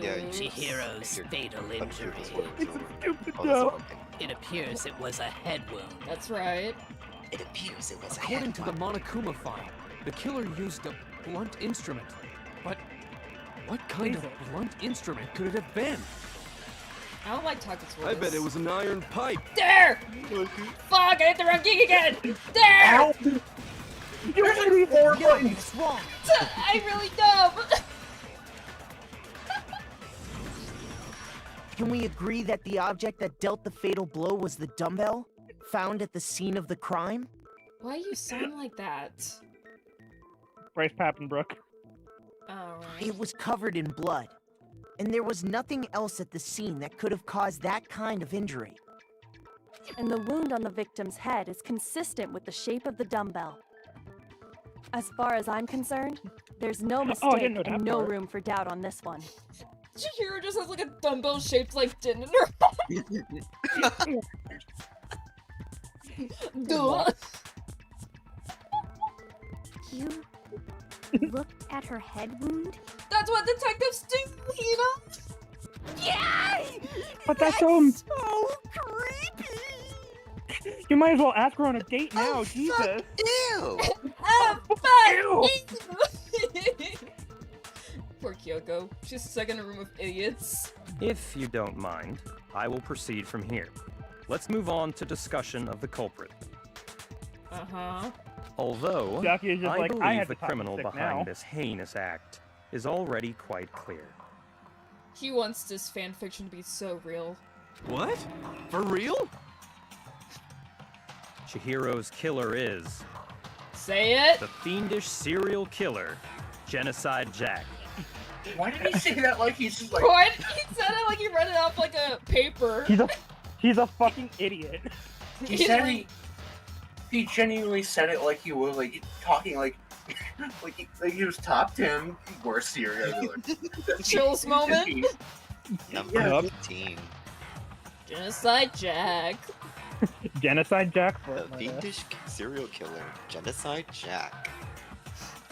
Yeah, Oops. Chihiro's fatal injuries. Stupid Oh, no. that's okay. It appears it was a head wound. That's right. It appears it was a According head to the wound. Monokuma file, the killer used a blunt instrument. But what kind of blunt instrument could it have been? I don't like Taka's voice. I bet it was an iron pipe. There! Fuck, I hit the wrong gig again! There! Ow! There's like 4 buttons. What's wrong? I'm really dumb! Can we agree that the object that dealt the fatal blow was the dumbbell found at the scene of the crime? Why you sound like that? Bryce Pappenbrook. Alright. It was covered in blood, and there was nothing else at the scene that could have caused that kind of injury. And the wound on the victim's head is consistent with the shape of the dumbbell. As far as I'm concerned, there's no mistake Oh, I didn't know that and no part. room for doubt on this one. Chihiro just has like a dumbbell shaped like din in her head. Duh. You looked at her head wound? That's what detectives do, you know? Yay! But that's so creepy! You might as well ask her on a date now, Jesus. Ew! Ah, Ew. fuck! Poor Kyoko. She's stuck in a room of idiots. If you don't mind, I will proceed from here. Let's move on to discussion of the culprit. Uh-huh. Although, Jackie is just I like, believe I have the to talk criminal sick behind now. this heinous act is already quite clear. He wants this fanfiction to be so real. What? For real? Chihiro's killer is Say it! the fiendish serial killer, Genocide Jack. Why did he say that like he's just like... What? He said it like he read it off like a paper. He's a fucking idiot. He said he genuinely said it like he was like talking like like he was top 10 worst serial killer. Chills moment. Number 15. Genocide Jack. Genocide Jack The for fiendish serial killer, Genocide Jack.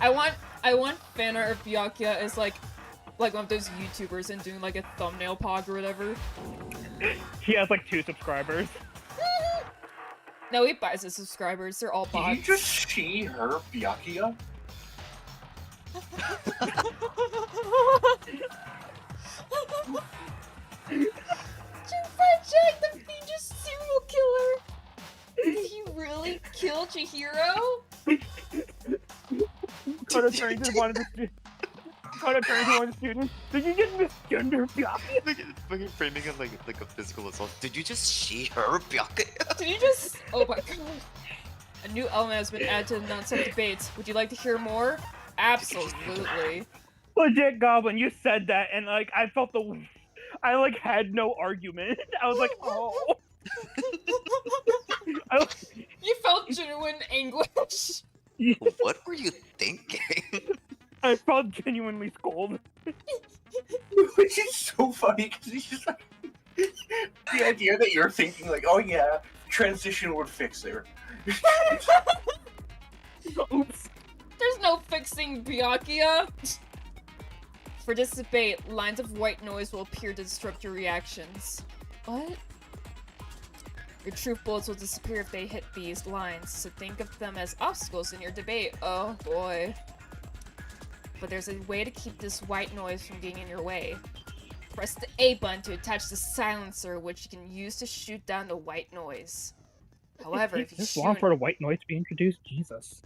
I want fan art of Byakuya as like one of those YouTubers and doing like a thumbnail pog or whatever. He has like 2 subscribers. No, he buys his subscribers. They're all Did bots. you just she her Byakuya? Genocide Jack, the fiendish serial killer. Did he really kill Chihiro? Koda turns to one of the students. Did you just misgender Byakuya? Look at framing it like a physical assault. Did you just she her Byakuya? Did you just? Oh my god. A new element has been added to the non-stop debates. Would you like to hear more? Absolutely. Legit, Goblin, you said that, and like I felt I like had no argument. I was like, oh. You felt genuine anguish. What were you thinking? I felt genuinely scolded. Which is so funny because he's just like the idea that you're thinking like, oh yeah, transition would fix her. Oops. There's no fixing Byakuya. For this debate, lines of white noise will appear to disrupt your reactions. What? Your truth bullets will disappear if they hit these lines, so think of them as obstacles in your debate. Oh boy. But there's a way to keep this white noise from getting in your way. Press the A button to attach the silencer, which you can use to shoot down the white noise. However, if you this shoot long for the white noise to be introduced, Jesus.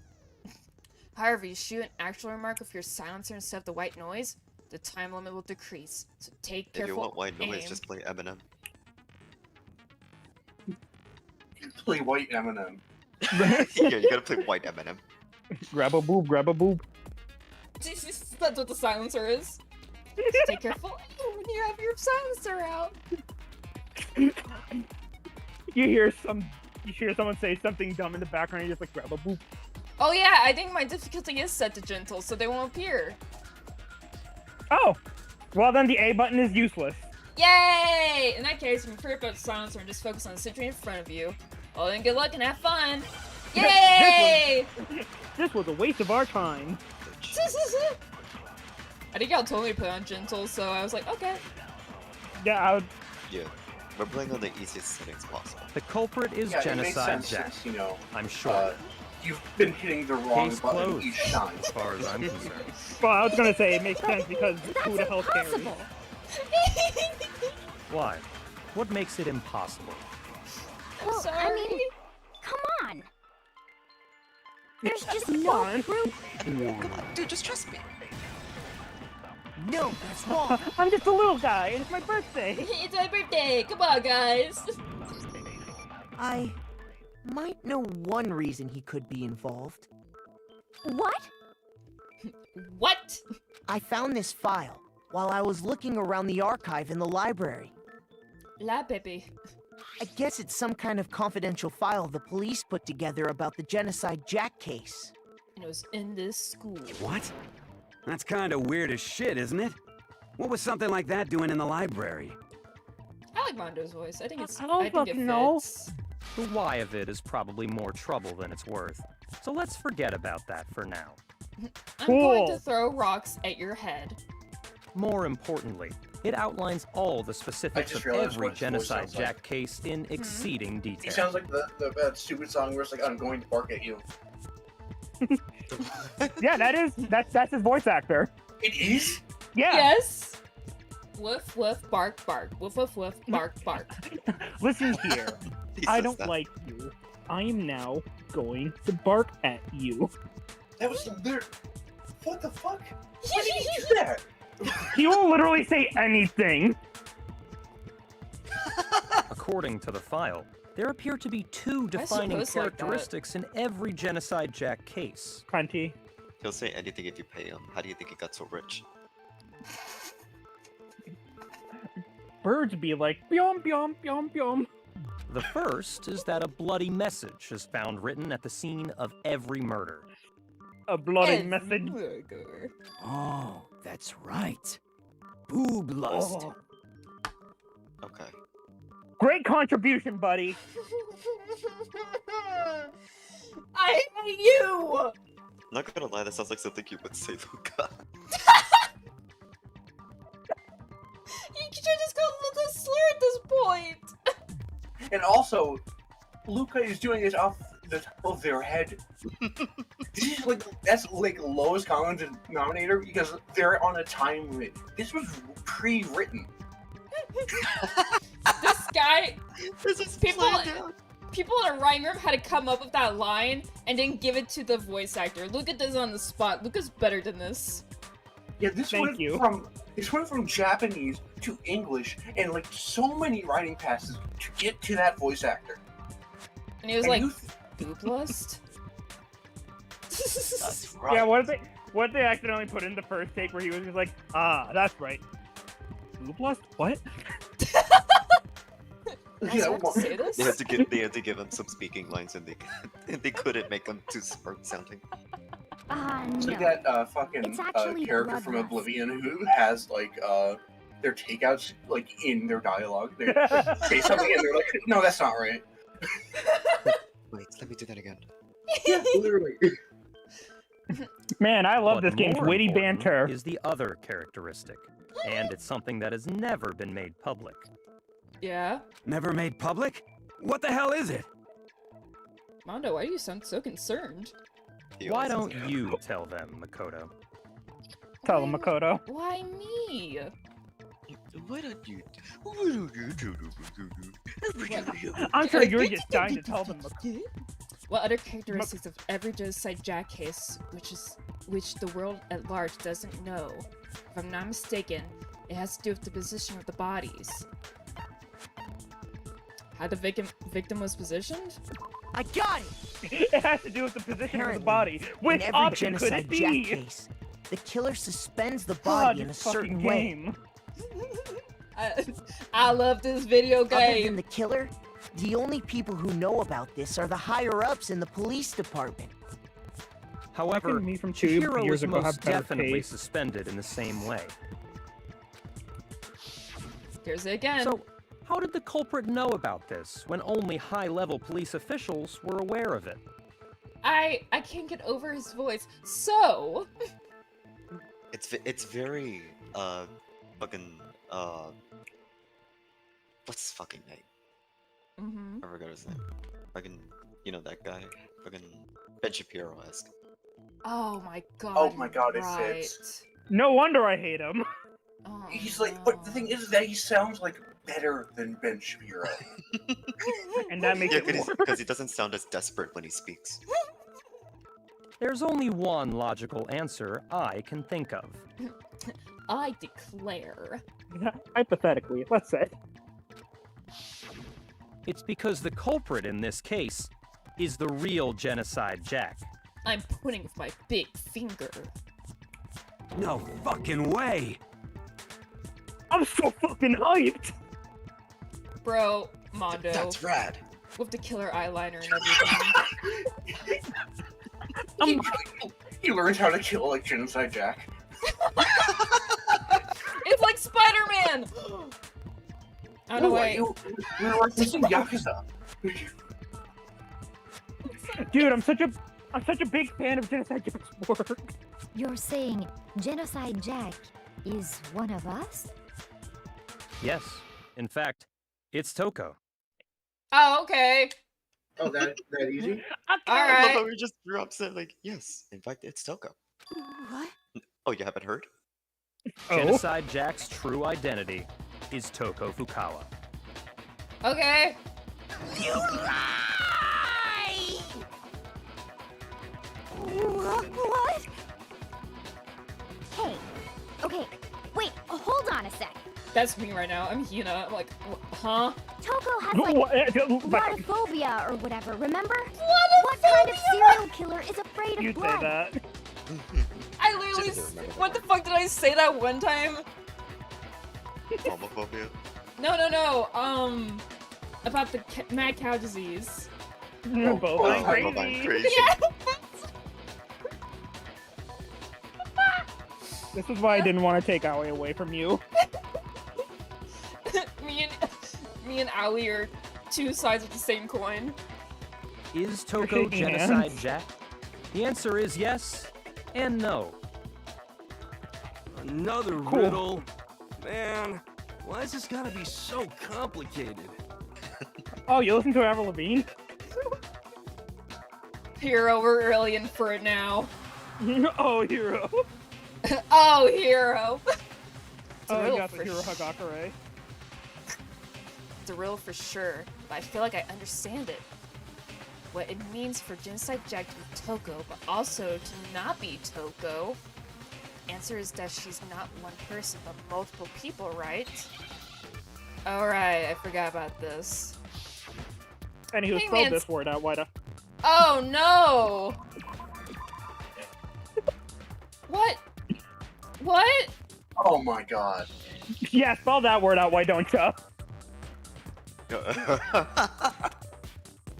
However, you shoot an actual remark with your silencer instead of the white noise, the time limit will decrease. So take careful If you want white noise, aim. just play Eminem. Play white Eminem. Yeah, you gotta play white Eminem. Grab a boob, grab a boob. That's what the silencer is. So take careful aim when you have your silencer out. You hear someone say something dumb in the background, you just like grab a boob. Oh yeah, I think my difficulty is set to gentle, so they won't appear. Oh! Well then the A button is useless. Yay! In that case, you can free up the silencer and just focus on the situation in front of you. Well then, good luck and have fun! Yay! This was a waste of our time. I think I'll totally put on gentle, so I was like, okay. Yeah, I would... Yeah, we're playing on the easiest settings possible. The culprit is Yeah, it makes Genocide sense Jack. since, you know, I'm sure. you've been hitting the wrong Case button closed, each time. as far as I'm concerned. Well, I was gonna say it makes sense because who the hell cares? Why? What makes it impossible? Well, Sorry. I mean, come on. There's just Come no on. proof. Come on, dude, just trust me. No, that's wrong. I'm just a little guy, and it's my birthday. It's my birthday! Come on, guys! I might know one reason he could be involved. What? What? I found this file while I was looking around the archive in the library. La baby. I guess it's some kind of confidential file the police put together about the Genocide Jack case. And it was in this school. What? That's kind of weird as shit, isn't it? What was something like that doing in the library? I like Mondo's voice. I think it's. I don't think it fucking know. fits. The why of it is probably more trouble than it's worth. So let's forget about that for now. I'm going to Cool. throw rocks at your head. More importantly, it outlines all the specifics just of realized every what his voice Genocide sounds like. Jack case in exceeding He detail. sounds like that stupid song where it's like, I'm going to bark at you. Yeah, that's his voice actor. It is? Yeah. Yes. Woof woof bark bark. Woof woof woof bark bark. Listen here. He I says don't that. like you. I am now going to bark at you. That was there. What the fuck? Why did he do that? He will literally say anything. According to the file, there appear to be two defining suppose like that. characteristics in every Genocide Jack case. Cunty. He'll say anything if you pay him. How do you think he got so rich? Birds be like, byom, byom, byom, byom. The first is that a bloody message is found written at the scene of every murder. A bloody message. Oh, that's right. Boob lust. Oh. Okay. Great contribution, buddy. I hate you. Not gonna lie, that sounds like something you would say, Luca. You should just go with a slur at this point. And also, Luca is doing this off the top of their head. This is that's lowest common denominator because they're on a time limit. This was pre-written. This guy. This is People in a writing room had to come up with that line and then give it to the voice actor. Luca does it on the spot. Luca's better than this. Yeah, this Thank you. went from Japanese to English and so many writing passes to get to that voice actor. And he was And like, you boob lust? That's right. Yeah, what if they accidentally put in the first take where he was just like, ah, that's right. Boob lust? What? Am I supposed to say this? They had to give him some speaking lines, and they couldn't make them too smart sounding. It's No. like that fucking It's actually character from bloodlust. Oblivion who has their takeouts in their dialogue. They say something and they're like, no, that's not right. Wait, let me do that again. Yeah, literally. Man, I love But this game's more witty important banter. is the other characteristic, and it's something that has never been made public. Yeah? Never made public? What the hell is it? Mondo, why do you sound so concerned? Why don't you tell them, Makoto? Tell them, Makoto. Why me? Why don't you? I'm sure you're just dying to tell them, Makoto. What other characteristics of every genocide Jack case, which the world at large doesn't know? If I'm not mistaken, it has to do with the position of the bodies. How the victim was positioned? I got it! It has to do with the position of the Apparently, body. Which in every option could genocide it Jack be? case, the killer suspends the God, body in a this fucking certain way. game. I love this video Other than game. the killer, the only people who know about this are the higher-ups in the police department. However, Me from the 2 hero years was ago had most better definitely taste. suspended in the same way. Here's it again. So, how did the culprit know about this when only high-level police officials were aware of it? I can't get over his voice. So, It's very fucking what's his fucking name? I forgot his name. Fucking, you know that guy? Fucking Ben Shapiro-esque. oh my god. Oh my god, it right. fits. No wonder I hate him. Oh, He's like, but the thing is that he sounds like better than Ben Shapiro. And that makes Yeah, it worse. because he doesn't sound as desperate when he speaks. There's only one logical answer I can think of. I declare. Hypothetically, let's say. It's because the culprit in this case is the real Genocide Jack. I'm pointing with my big finger. No fucking way! I'm so fucking hyped! Bro, Mondo. That's rad. With the killer eyeliner and everything. He learned how to kill like Genocide Jack. It's like Spider-Man! Oh no, wait. You were like this in Yakuza. Dude, I'm such a big fan of Genocide Jack's work. You're saying Genocide Jack is one of us? Yes, in fact, it's Toko. Oh, okay. Oh, that easy? I love Alright. how he just drops it like, yes, in fact, it's Toko. What? Oh, you haven't heard? Genocide Jack's true identity is Toko Fukawa. Okay. You lie! What? Hey. Okay. Wait. Hold on a sec. That's me right now. I'm Hina. I'm like, huh? Toko has like Lotophobia or whatever. Remember? What kind of serial killer is afraid of You blood? say that. I literally. What the fuck did I say that one time? Homophobia? No. About the mad cow disease. Bovine Bovine crazy. Yeah. This is why I didn't want to take Aoi away from you. me and Aoi are two sides of the same coin. Is Toko shaking Genocide hands. Jack? The answer is yes and no. Another riddle? Man, why is this gotta be so complicated? Oh, you listen to Avril Lavigne? Hero, we're really in for it now. Oh, Hero. Oh, Hero. It's a Oh, riddle you got for the Hero Hagakure. It's a riddle for sure, but I feel like I understand it. What it means for Genocide Jack to be Toko, but also to not be Toko. Answer is that she's not one person, but multiple people, right? Alright, I forgot about this. And he was Hey, spelled man, this word out, Wida. Oh no! What? What? Oh my god. Yeah, spell that word out, why don't ya?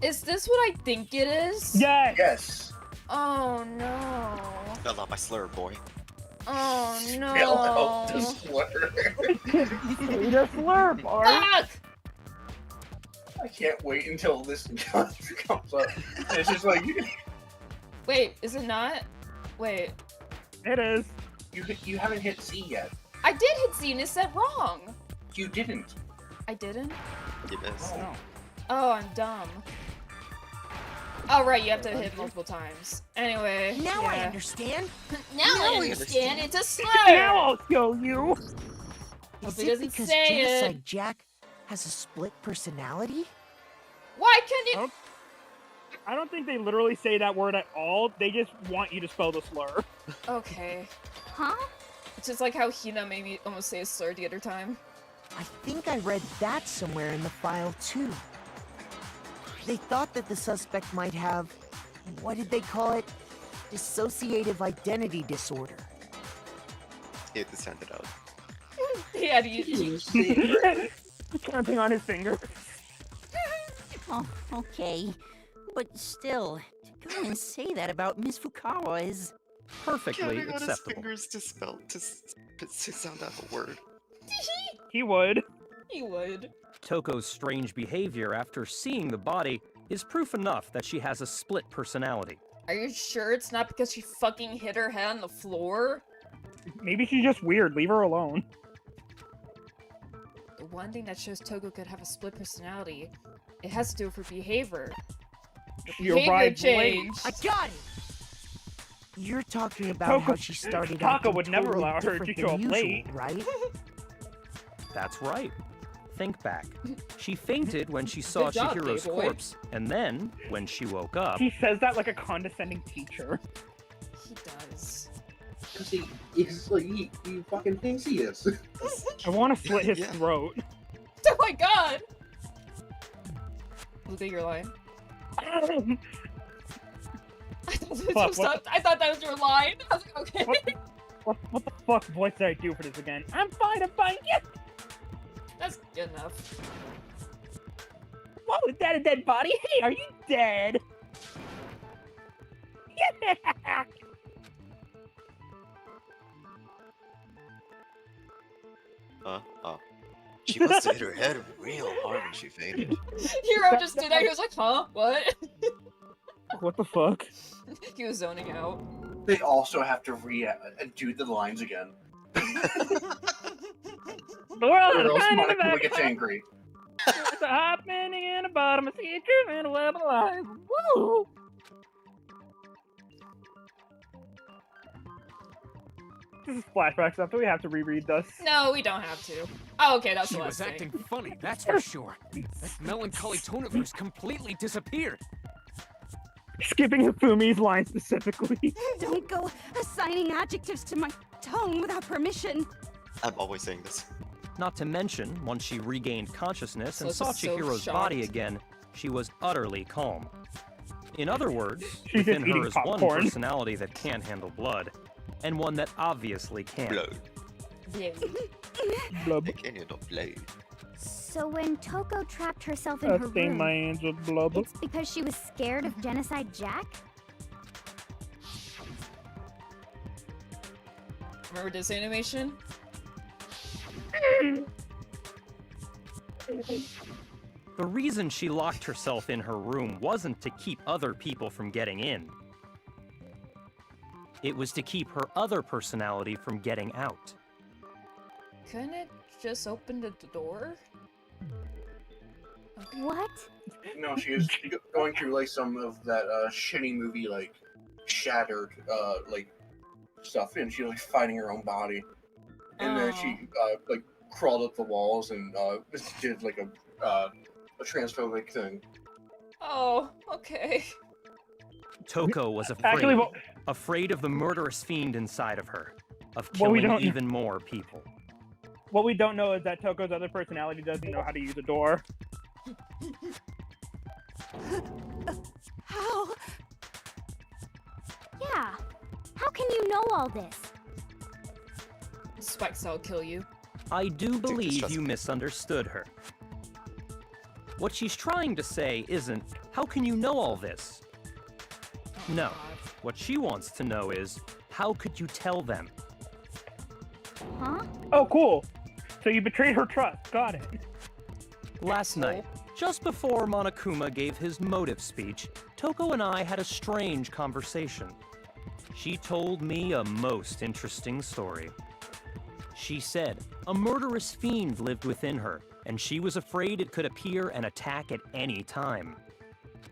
Is this what I think it is? Yes! Yes. Oh no. Fell out my slur, boy. Oh no. Spell out the slur. Say the slur, Bart. Fuck! I can't wait until this comes up. And it's just like, Wait, is it not? Wait. It is. You haven't hit C yet. I did hit C and it said wrong. You didn't. I didn't? You missed. No. Oh, I'm dumb. Oh, right, you have to hit multiple times. Anyway. Now I yeah. understand. Now I understand. It's a slur. Now I'll show you. Hope Is he it doesn't because say Genocide it. Jack has a split personality? Why can you? I don't think they literally say that word at all. They just want you to spell the slur. Okay. Huh? It's just like how Hina made me almost say a slur the other time. I think I read that somewhere in the file, too. They thought that the suspect might have, what did they call it? Dissociative identity disorder. He had to send it out. He had to use Counting on his finger. Oh, okay. But still, to go and say that about Miss Fukawa is... Perfectly Counting on his acceptable. fingers to spell to sound out a word. He would. He would. Toko's strange behavior after seeing the body is proof enough that she has a split personality. Are you sure it's not because she fucking hit her head on the floor? Maybe she's just weird. Leave her alone. The one thing that shows Toko could have a split personality, it has to do with her behavior. The She behavior arrived late. changed. I got it! You're talking about Taka- how she started Taka acting would never totally allow her to different show than up usual, late. right? That's right. Think back. She fainted when she saw Good job, Chihiro's Day Boy. corpse, and then, when she woke up, He says that like a condescending teacher. He does. Because he fucking thinks he is. I want to slit his Yeah. throat. Oh my god! Was that your line? I thought that was your line. I was like, okay. What the fuck voice did I do for this again? I'm fine, yeah! That's good enough. What, was that a dead body? Hey, are you dead? Yeah! Oh. She must have hit her head real hard when she fainted. Hero just did that. He was like, huh? What? What the fuck? He was zoning out. They also have to do the lines again. The world Or is else kind of Monica a gets angry. There's a hot bending and a bottom, a sea truth and a web alive. Woo! This is flashback stuff. Do we have to reread this? No, we don't have to. Oh, okay, that's She the was last acting thing. funny, that's for sure. That melancholy tone of hers completely disappeared. Skipping Fumi's line specifically. Don't go assigning adjectives to my tongue without permission. I'm always saying this. not to mention, once she regained consciousness and This saw is so Chihiro's body shocked. again, she was utterly calm. In other words, She's within just eating her is one popcorn. personality that can't handle blood, and one that obviously can. Blood. Blub. They can't handle blood. So when Toko trapped herself in I her stained room, my hands with blub. it's because she was scared of Genocide Jack? Remember this animation? The reason she locked herself in her room wasn't to keep other people from getting in. It was to keep her other personality from getting out. Couldn't it just open the door? What? No, she was going through like some of that shitty movie like Shattered like stuff, and she was like fighting her own body, and then she like crawled up the walls and did like a transphobic thing. Oh, okay. Toko was afraid. Actually, what- Afraid of the murderous fiend inside of her. Of What we killing don't- even more people. What we don't know is that Toko's other personality doesn't know how to use a door. How? Yeah. How can you know all this? Spike cell kill you. I do believe trust you me. misunderstood her. What she's trying to say isn't, how can you know all this? No. What she wants to know is, how could you tell them? Huh? Oh, cool. So you betrayed her trust. Got it. Last night, just before Monokuma gave his motive speech, Toko and I had a strange conversation. She told me a most interesting story. She said a murderous fiend lived within her, and she was afraid it could appear and attack at any time.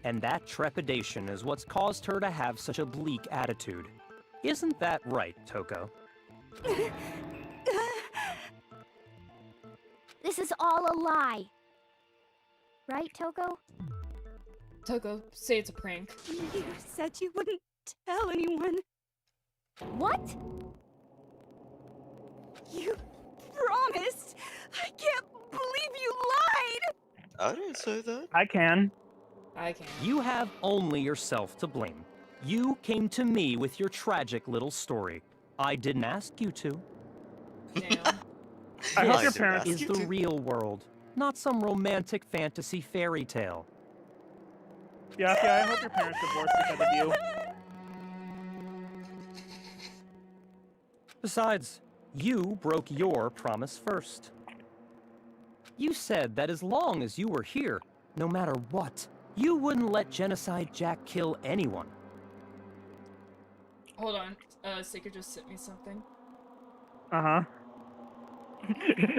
And that trepidation is what's caused her to have such a bleak attitude. Isn't that right, Toko? This is all a lie. Right, Toko? Toko, say it's a prank. You said you wouldn't tell anyone. What? You promised! I can't believe you lied! I didn't say that. I can. I can. You have only yourself to blame. You came to me with your tragic little story. I didn't ask you to. Damn. I hope This your parents is the real world, not some romantic fantasy fairy tale. Yeah, I hope your parents divorced because of you. Besides, you broke your promise first. You said that as long as you were here, no matter what, you wouldn't let Genocide Jack kill anyone. Hold on. Seeker just sent me something. Uh-huh.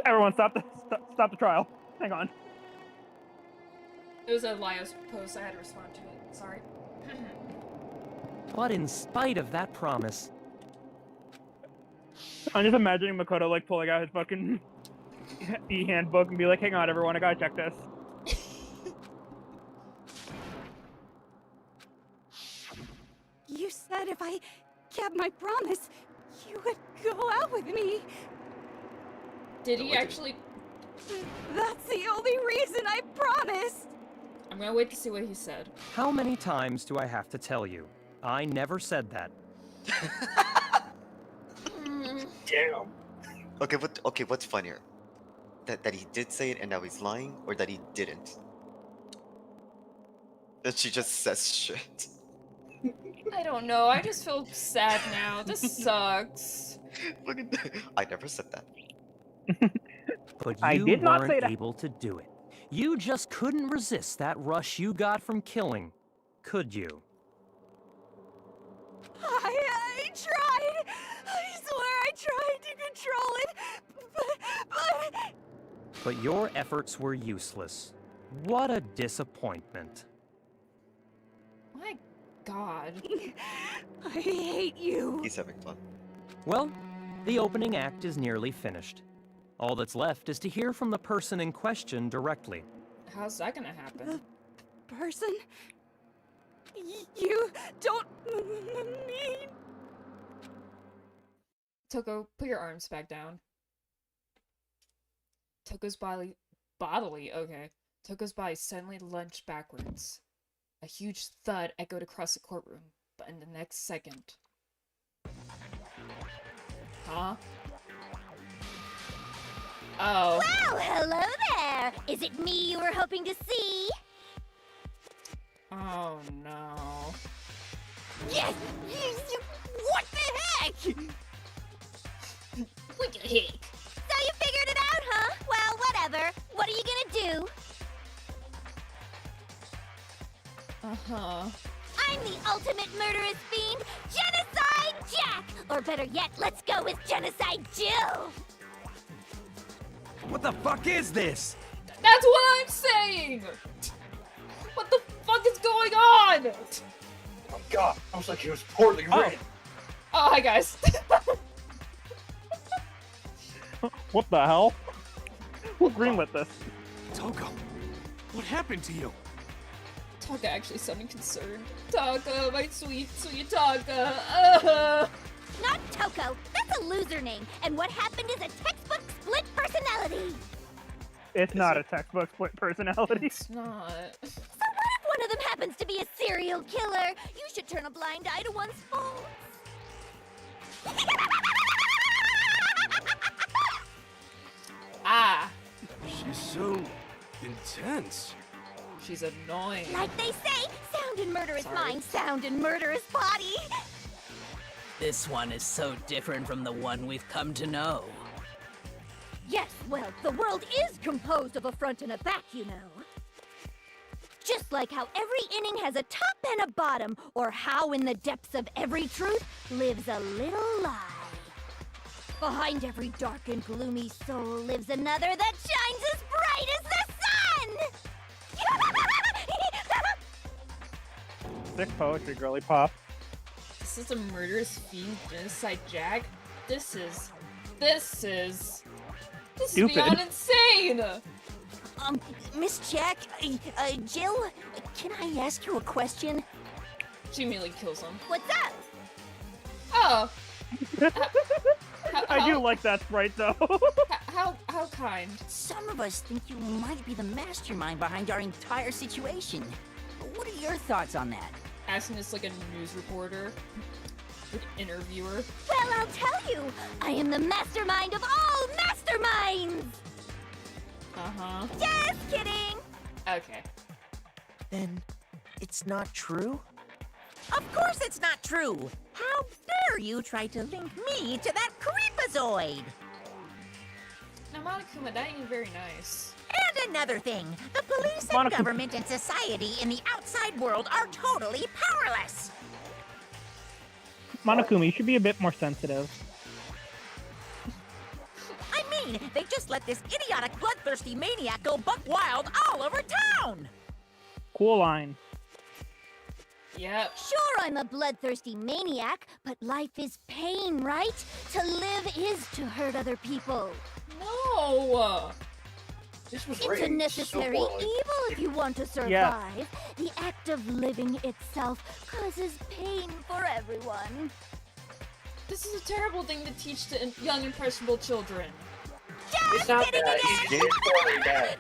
Everyone, stop the trial. Hang on. It was a Laios post. I had to respond to it. Sorry. But in spite of that promise, I'm just imagining Makoto like pulling out his fucking e-handbook and be like, hang on everyone, I gotta check this. You said if I kept my promise, you would go out with me. Did he actually? That's the only reason I promised. I'm gonna wait to see what he said. how many times do I have to tell you? I never said that. Damn. Okay, what's funnier? That he did say it and now he's lying, or that he didn't? That she just says shit. I don't know. I just feel sad now. This sucks. I never said that. But I you did not say weren't that. able to do it. You just couldn't resist that rush you got from killing, could you? I tried. I swear I tried to control it, but... But your efforts were useless. What a disappointment. My God. I hate you. He's having fun. Well, the opening act is nearly finished. All that's left is to hear from the person in question directly. How's that gonna happen? Person? You don't mean... Toko, put your arms back down. Toko's body, okay. Toko's body suddenly lunged backwards. A huge thud echoed across the courtroom, but in the next second... Huh? Oh. Well, hello there! Is it me you were hoping to see? Oh no. Yes! What the heck? What the heck? So you figured it out, huh? Well, whatever. What are you gonna do? Uh-huh. I'm the ultimate murderous fiend, Genocide Jack! Or better yet, let's go with Genocide Jill! What the fuck is this? That's what I'm saying! What the fuck is going on? Oh my god, I was like he was poorly written. Oh, hi guys. What the hell? Who greenlit this? Toko, what happened to you? Taka actually sounding concerned. Taka, my sweet, sweet Taka. Not Toko. That's a loser name. And what happened is a textbook split personality. It's not a textbook split personality. It's not. So what if one of them happens to be a serial killer? You should turn a blind eye to one's faults. Ah. She's so intense. She's annoying. Like they say, sound in murderous Sorry. mind, sound in murderous body. This one is so different from the one we've come to know. Yes, well, the world is composed of a front and a back, you know. Just like how every inning has a top and a bottom, or how in the depths of every truth lives a little lie. Behind every dark and gloomy soul lives another that shines as bright as the sun! Sick poetry, girly pop. This is a murderous fiend genocide jag? This is Stupid. beyond insane! Miss Jack, Jill, can I ask you a question? She immediately kills him. What's up? Oh! I do like that sprite, though. How kind. Some of us think you might be the mastermind behind our entire situation. What are your thoughts on that? Asking this like a news reporter. Like interviewer. Well, I'll tell you, I am the mastermind of all masterminds! Uh-huh. Just kidding! Okay. Then it's not true? Of course it's not true! How dare you try to link me to that creepazoid? Now, Monokuma, that ain't very nice. And another thing, the police and government and society in the outside world are totally powerless! Monokuma, you should be a bit more sensitive. I mean, they just let this idiotic, bloodthirsty maniac go buck wild all over town! Cool line. Yep. Sure, I'm a bloodthirsty maniac, but life is pain, right? To live is to hurt other people. No! This was It's a written necessary so poorly. evil if you want to survive. Yeah. The act of living itself causes pain for everyone. This is a terrible thing to teach to young, impressionable children. It's not bad. It's poorly bad.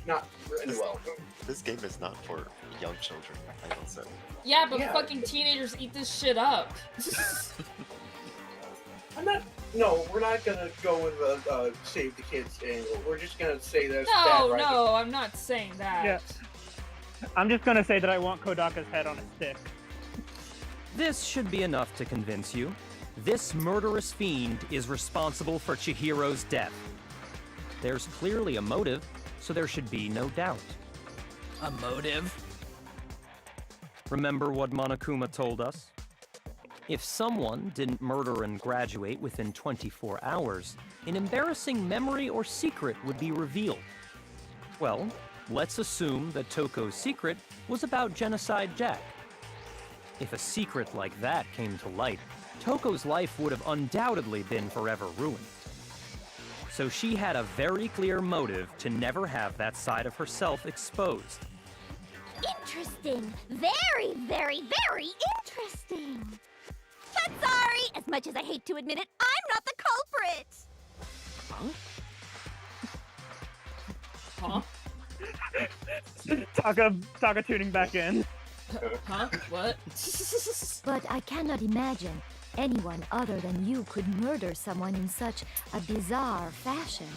Not written well. This game is not for young children, I will say. Yeah, but Yeah. fucking teenagers eat this shit up. I'm not. No, we're not gonna go with save the kids angle. We're just gonna say that's No, bad writing. no, I'm not saying that. Yeah. I'm just gonna say that I want Kodaka's head on a stick. This should be enough to convince you. This murderous fiend is responsible for Chihiro's death. There's clearly a motive, so there should be no doubt. A motive? Remember what Monokuma told us? If someone didn't murder and graduate within 24 hours, an embarrassing memory or secret would be revealed. Well, let's assume that Toko's secret was about Genocide Jack. If a secret like that came to light, Toko's life would have undoubtedly been forever ruined. So she had a very clear motive to never have that side of herself exposed. Interesting. Very, very, very interesting. But sorry, as much as I hate to admit it, I'm not the culprit. Huh? Taka tuning back in. Huh? What? But I cannot imagine anyone other than you could murder someone in such a bizarre fashion.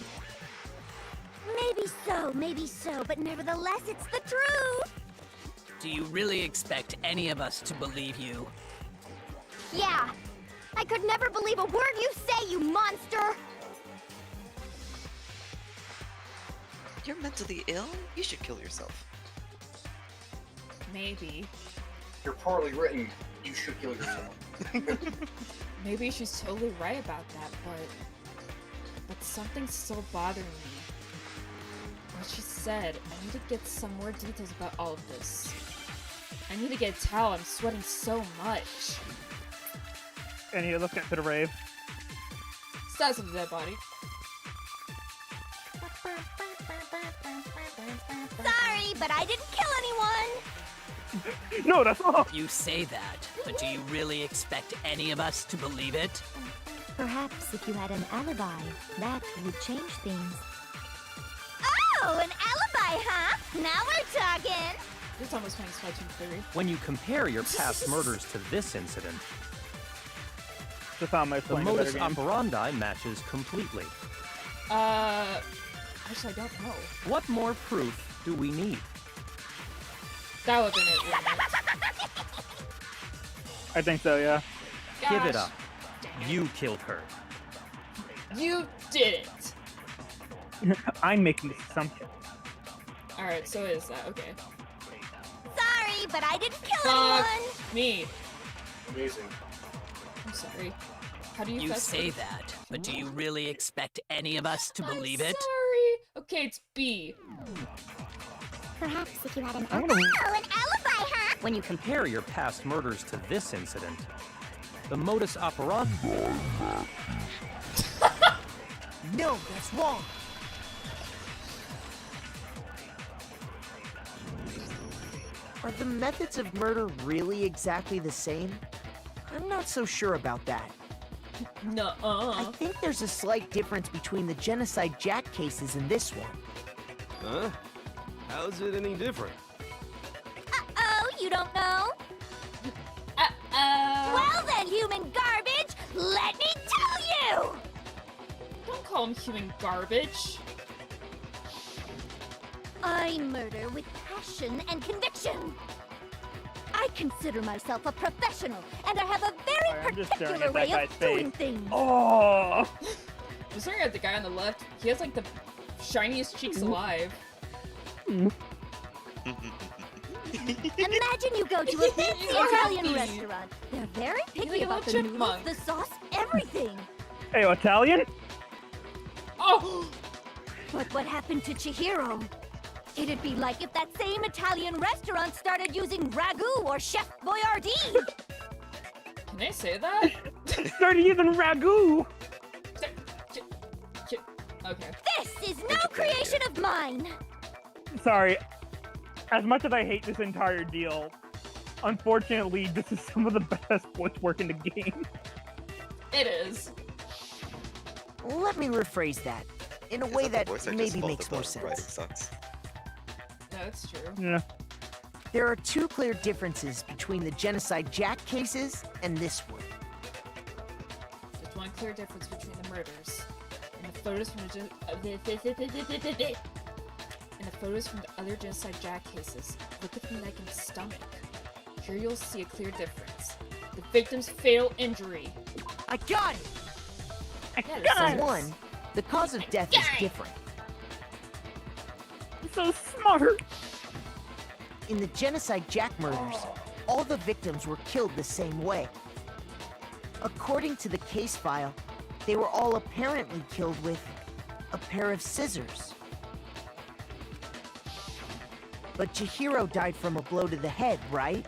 Maybe so, but nevertheless, it's the truth. Do you really expect any of us to believe you? Yeah, I could never believe a word you say, you monster! You're mentally ill? You should kill yourself. Maybe. You're poorly written. You should kill yourself. Maybe she's totally right about that, but something's still bothering me. What she said, I need to get some more details about all of this. I need to get a towel, I'm sweating so much. And he looked into the rave. Status of the dead body. Sorry, but I didn't kill anyone! No, that's all! You say that, but do you really expect any of us to believe it? Perhaps if you had an alibi, that would change things. Oh, an alibi, huh? Now we're talking! This time I was playing Splatoon 3. When you compare your past murders to this incident, Just how am I the playing a better modus game? operandi matches completely. Actually, I don't know. What more proof do we need? That would've been it, wouldn't I think so, yeah. it? Give it Gosh, up. You killed her. You did it! I'm making the assumption. Alright, so it is that, okay. sorry, but I didn't kill Fuck anyone. me. Amazing. I'm sorry. How do you You fess say it? that, but do you really expect any of us to believe it? Sorry. Okay, it's B. Perhaps if you had an I'm gonna- an alibi, huh? When you compare your past murders to this incident, the modus operandi. No, that's wrong. Are the methods of murder really exactly the same? I'm not so sure about that. Nuh-uh. I think there's a slight difference between the Genocide Jack cases and this one. Huh? How's it any different? Oh, you don't know? Well then, human garbage, let me tell you! Don't call him human garbage. I murder with passion and conviction. I consider myself a professional, and I have a very Sorry, I'm just staring particular at that way guy's of doing face. things. Oh! I'm staring at the guy on the left. He has like the shiniest cheeks alive. Imagine you go to a fancy So Italian happy. restaurant. They're very picky like a about the little noodles, chipmunk. the sauce, everything. Hey, Italian? Oh! But what happened to Chihiro? It'd be like if that same Italian restaurant started using ragu or Chef Boyardee. Can I say that? Started using ragu! Okay. This is no creation of mine. Sorry. As much as I hate this entire deal, unfortunately, this is some of the best voice work in the game. It is. Let me rephrase that in a It's way not the that voice actor's maybe fault makes that more the writing sense. sucks. No, it's true. Yeah. There are two clear differences between the Genocide Jack cases and this one. There's one clear difference between the murders and the photos from the and the photos from the other Genocide Jack cases. Look at the neck and stomach. Here you'll see a clear difference. The victim's fatal injury. I got it! Yeah, For one, the cause of death is different. So smart! In the Genocide Jack murders, all the victims were killed the same way. According to the case file, they were all apparently killed with a pair of scissors. But Chihiro died from a blow to the head, right?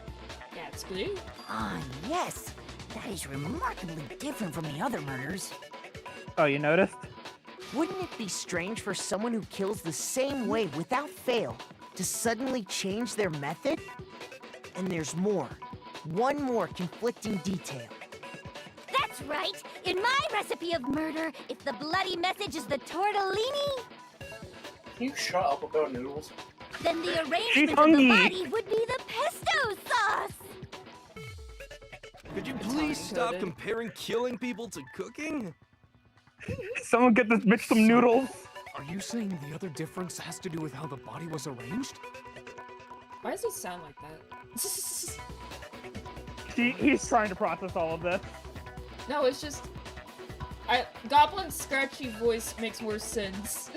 That's blue. Ah, yes. That is remarkably different from the other murders. Oh, you noticed? Wouldn't it be strange for someone who kills the same way without fail to suddenly change their method? And there's more. One more conflicting detail. That's right. In my recipe of murder, if the bloody message is the tortellini, Can you shut up about noodles? then the She's arrangement of the hungry. body would be the pesto sauce. Could you please stop comparing killing people to cooking? Someone get this bitch some noodles. Are you saying the other difference has to do with how the body was arranged? Why does he sound like that? He's trying to process all of this. No, it's just... Goblin's scratchy voice makes more sense.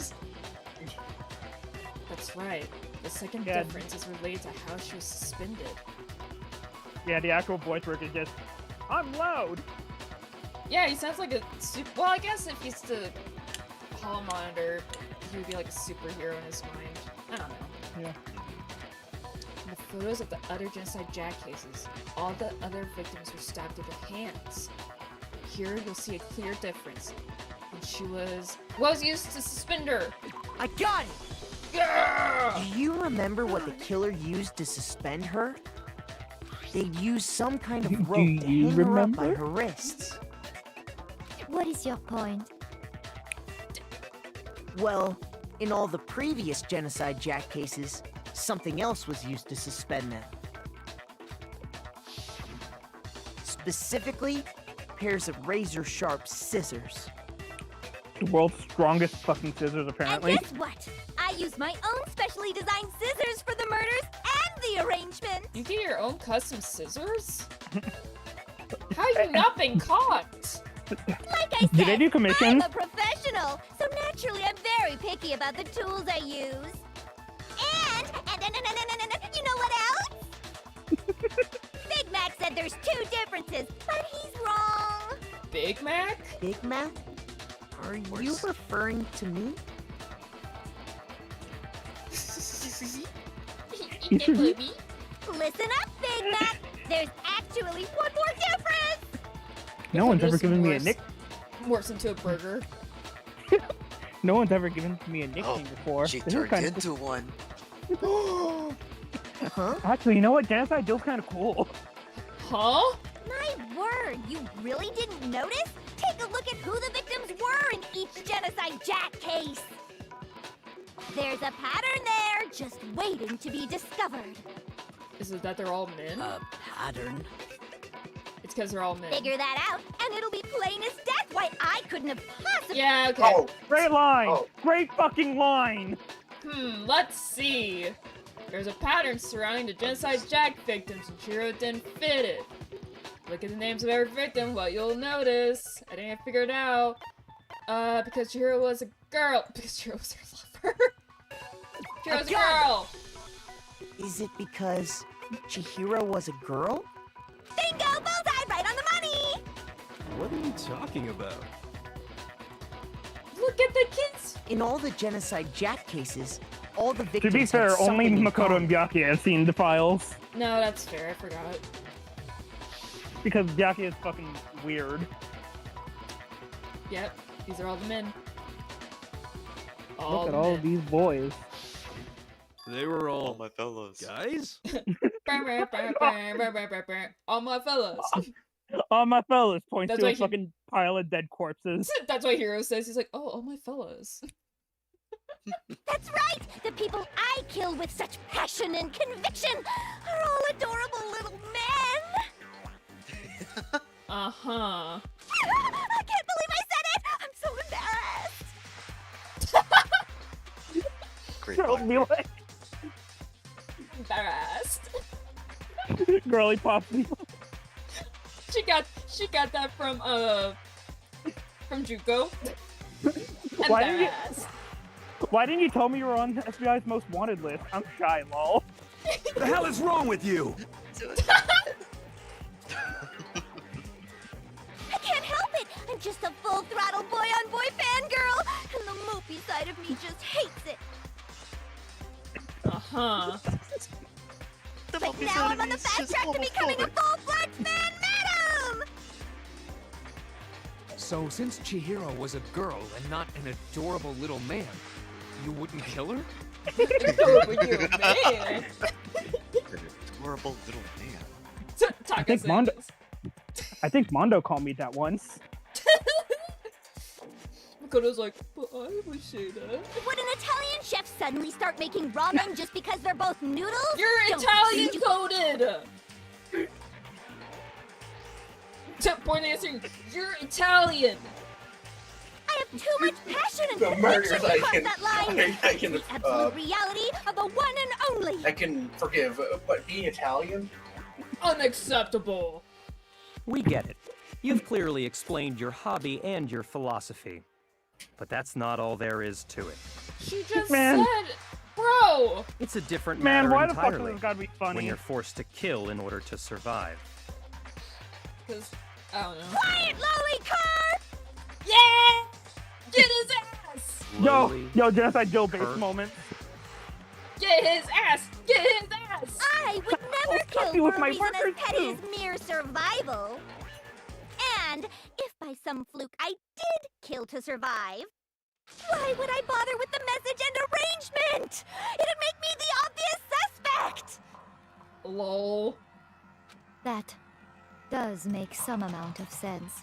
That's right. The second Yeah. difference is related to how she was suspended. Yeah, the actual voice work is just, I'm loud. Yeah, he sounds like a super... Well, I guess if he's the hall monitor, he would be like a superhero in his mind. I don't know. Yeah. In the photos of the other Genocide Jack cases, all the other victims were stabbed with their hands. Here, you'll see a clear difference. And she was used to suspend her. I got it! Yeah! Do you remember what the killer used to suspend her? They'd use some kind of rope to hang her up by her wrists. What is your point? Well, in all the previous Genocide Jack cases, something else was used to suspend them. Specifically, pairs of razor-sharp scissors. The world's strongest fucking scissors, apparently. And guess what? I use my own specially designed scissors for the murders and the arrangement. You get your own custom scissors? How have you not been caught? Like I said, Do they do commissions? I'm a professional, so naturally I'm very picky about the tools I use. And you know what else? said there's two differences, but he's wrong. Big Mac? Big Mac? Are you referring to me? Listen up, Big Mac. There's actually one more difference. No one's ever Just given me a morphs- nick. Morphs into a burger. No one's ever given me a nickname before. She This is turned kinda into one. Huh? Actually, you know what? Genocide Joe's kind of cool. Huh? My word, you really didn't notice? Take a look at who the victims were in each Genocide Jack case. There's a pattern there, just waiting to be discovered. Is it that they're all men? A pattern? It's because they're all men. Figure that out, and it'll be plain as death why I couldn't have possibly. Yeah, okay. Oh, Great line! Oh. Great fucking line! Let's see. There's a pattern surrounding the Genocide Jack victims, and Chihiro didn't fit it. Look at the names of every victim, what you'll notice. I didn't figure it out. Because Chihiro was a girl. Because Chihiro was her lover. Chihiro's a girl! Is it because Chihiro was a girl? Bingo! Bullseye! Right on the money! What are you talking about? Look at the kids! In all the Genocide Jack cases, all the To victims be fair, had only something in Makoto common. and Byakuya have seen the files. No, that's fair, I forgot. Because Byakuya is fucking weird. Yep, these are all the men. Look at all of these boys. They were All all my fellows. guys? All my fellas. All my fellas points That's to why a he- fucking pile of dead corpses. That's why Hiro says, he's like, oh, all my fellas. That's right! The people I kill with such passion and conviction are all adorable little men! Uh-huh. I can't believe I said it! I'm so embarrassed! Great Girl line. be like, Embarrassed. girly pop. She got that from Juko. Why didn't you- Embarrassed. Why didn't you tell me you were on the FBI's most wanted list? I'm shy, lol. What the hell is wrong with you? I can't help it! I'm just a full-throttle boy-on-boy fangirl, and the mopey side of me just hates it. Uh-huh. But now I'm on the fast track to becoming a full-fledged fan madam! So since Chihiro was a girl and not an adorable little man, you wouldn't kill her? Adorable little man. An adorable little man. I think Mondo called me that once. Makoto's like, but I would say that. Would an Italian chef suddenly start making ramen just because they're both noodles? You're Don't Italian you- coded! Point answering, you're Italian! I have too much passion and The murders conviction to I cross can- that line. I can, The absolute reality of the one and only. I can forgive, but being Italian? Unacceptable! We get it. You've clearly explained your hobby and your philosophy. But that's not all there is to it. She just Man. said, bro! It's a different Man, matter why the fuck does entirely this gotta be funny? when you're forced to kill in order to survive. Cause, I don't know. Quiet, lolly car! Yeah! Get his ass! Yo, Genocide Joe base Her. moment. Get his ass! Get his ass! I would never fuck you kill with for my a reason as workers, petty too. as mere survival. And if by some fluke I did kill to survive, why would I bother with the message and arrangement? It'd make me the obvious suspect! Lol. That does make some amount of sense.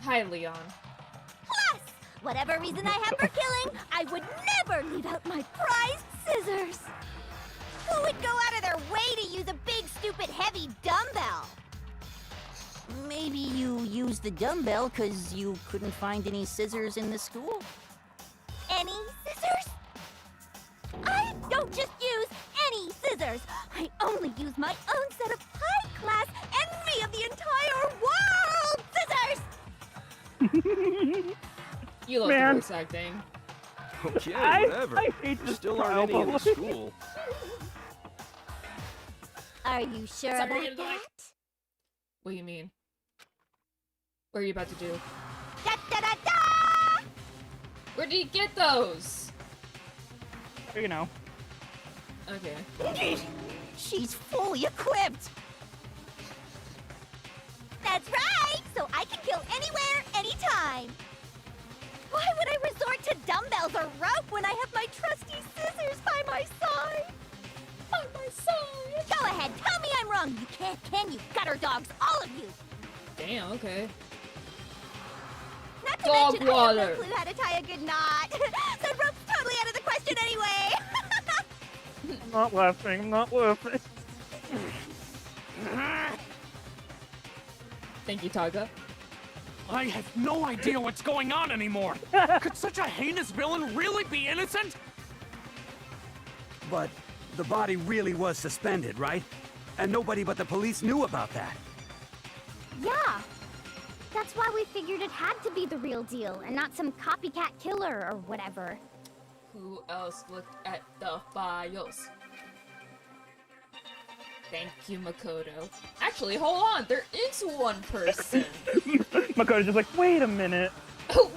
Hi, Leon. Plus, whatever reason I have for killing, I would never leave out my prized scissors. Who would go out of their way to use a big, stupid, heavy dumbbell? Maybe you used the dumbbell because you couldn't find any scissors in the school? Any scissors? I don't just use any scissors. I only use my own set of high-class envy of the entire world scissors! You love Man. the voice acting. Okay, I whatever. hate You this still trial, aren't any in the but- school. Are you sure Sorry, about you're like- that? What do you mean? What are you about to do? Da, da, da, da! Where did you get those? You know. Okay. She's fully equipped! That's right! So I can kill anywhere, anytime! Why would I resort to dumbbells or rope when I have my trusty scissors by my side? By my side! Go ahead, tell me I'm wrong! You can't, can you? Gutter dogs, all of you! Damn, okay. Not to Dog mention, water. I have no clue how to tie a good knot. So rope's totally out of the question anyway! I'm not laughing. I'm not laughing. Thank you, Taga. I have no idea what's going on anymore. Could such a heinous villain really be innocent? But the body really was suspended, right? And nobody but the police knew about that. Yeah. That's why we figured it had to be the real deal and not some copycat killer or whatever. Who else looked at the files? Thank you, Makoto. Actually, hold on. There is one person. Makoto's just like, wait a minute.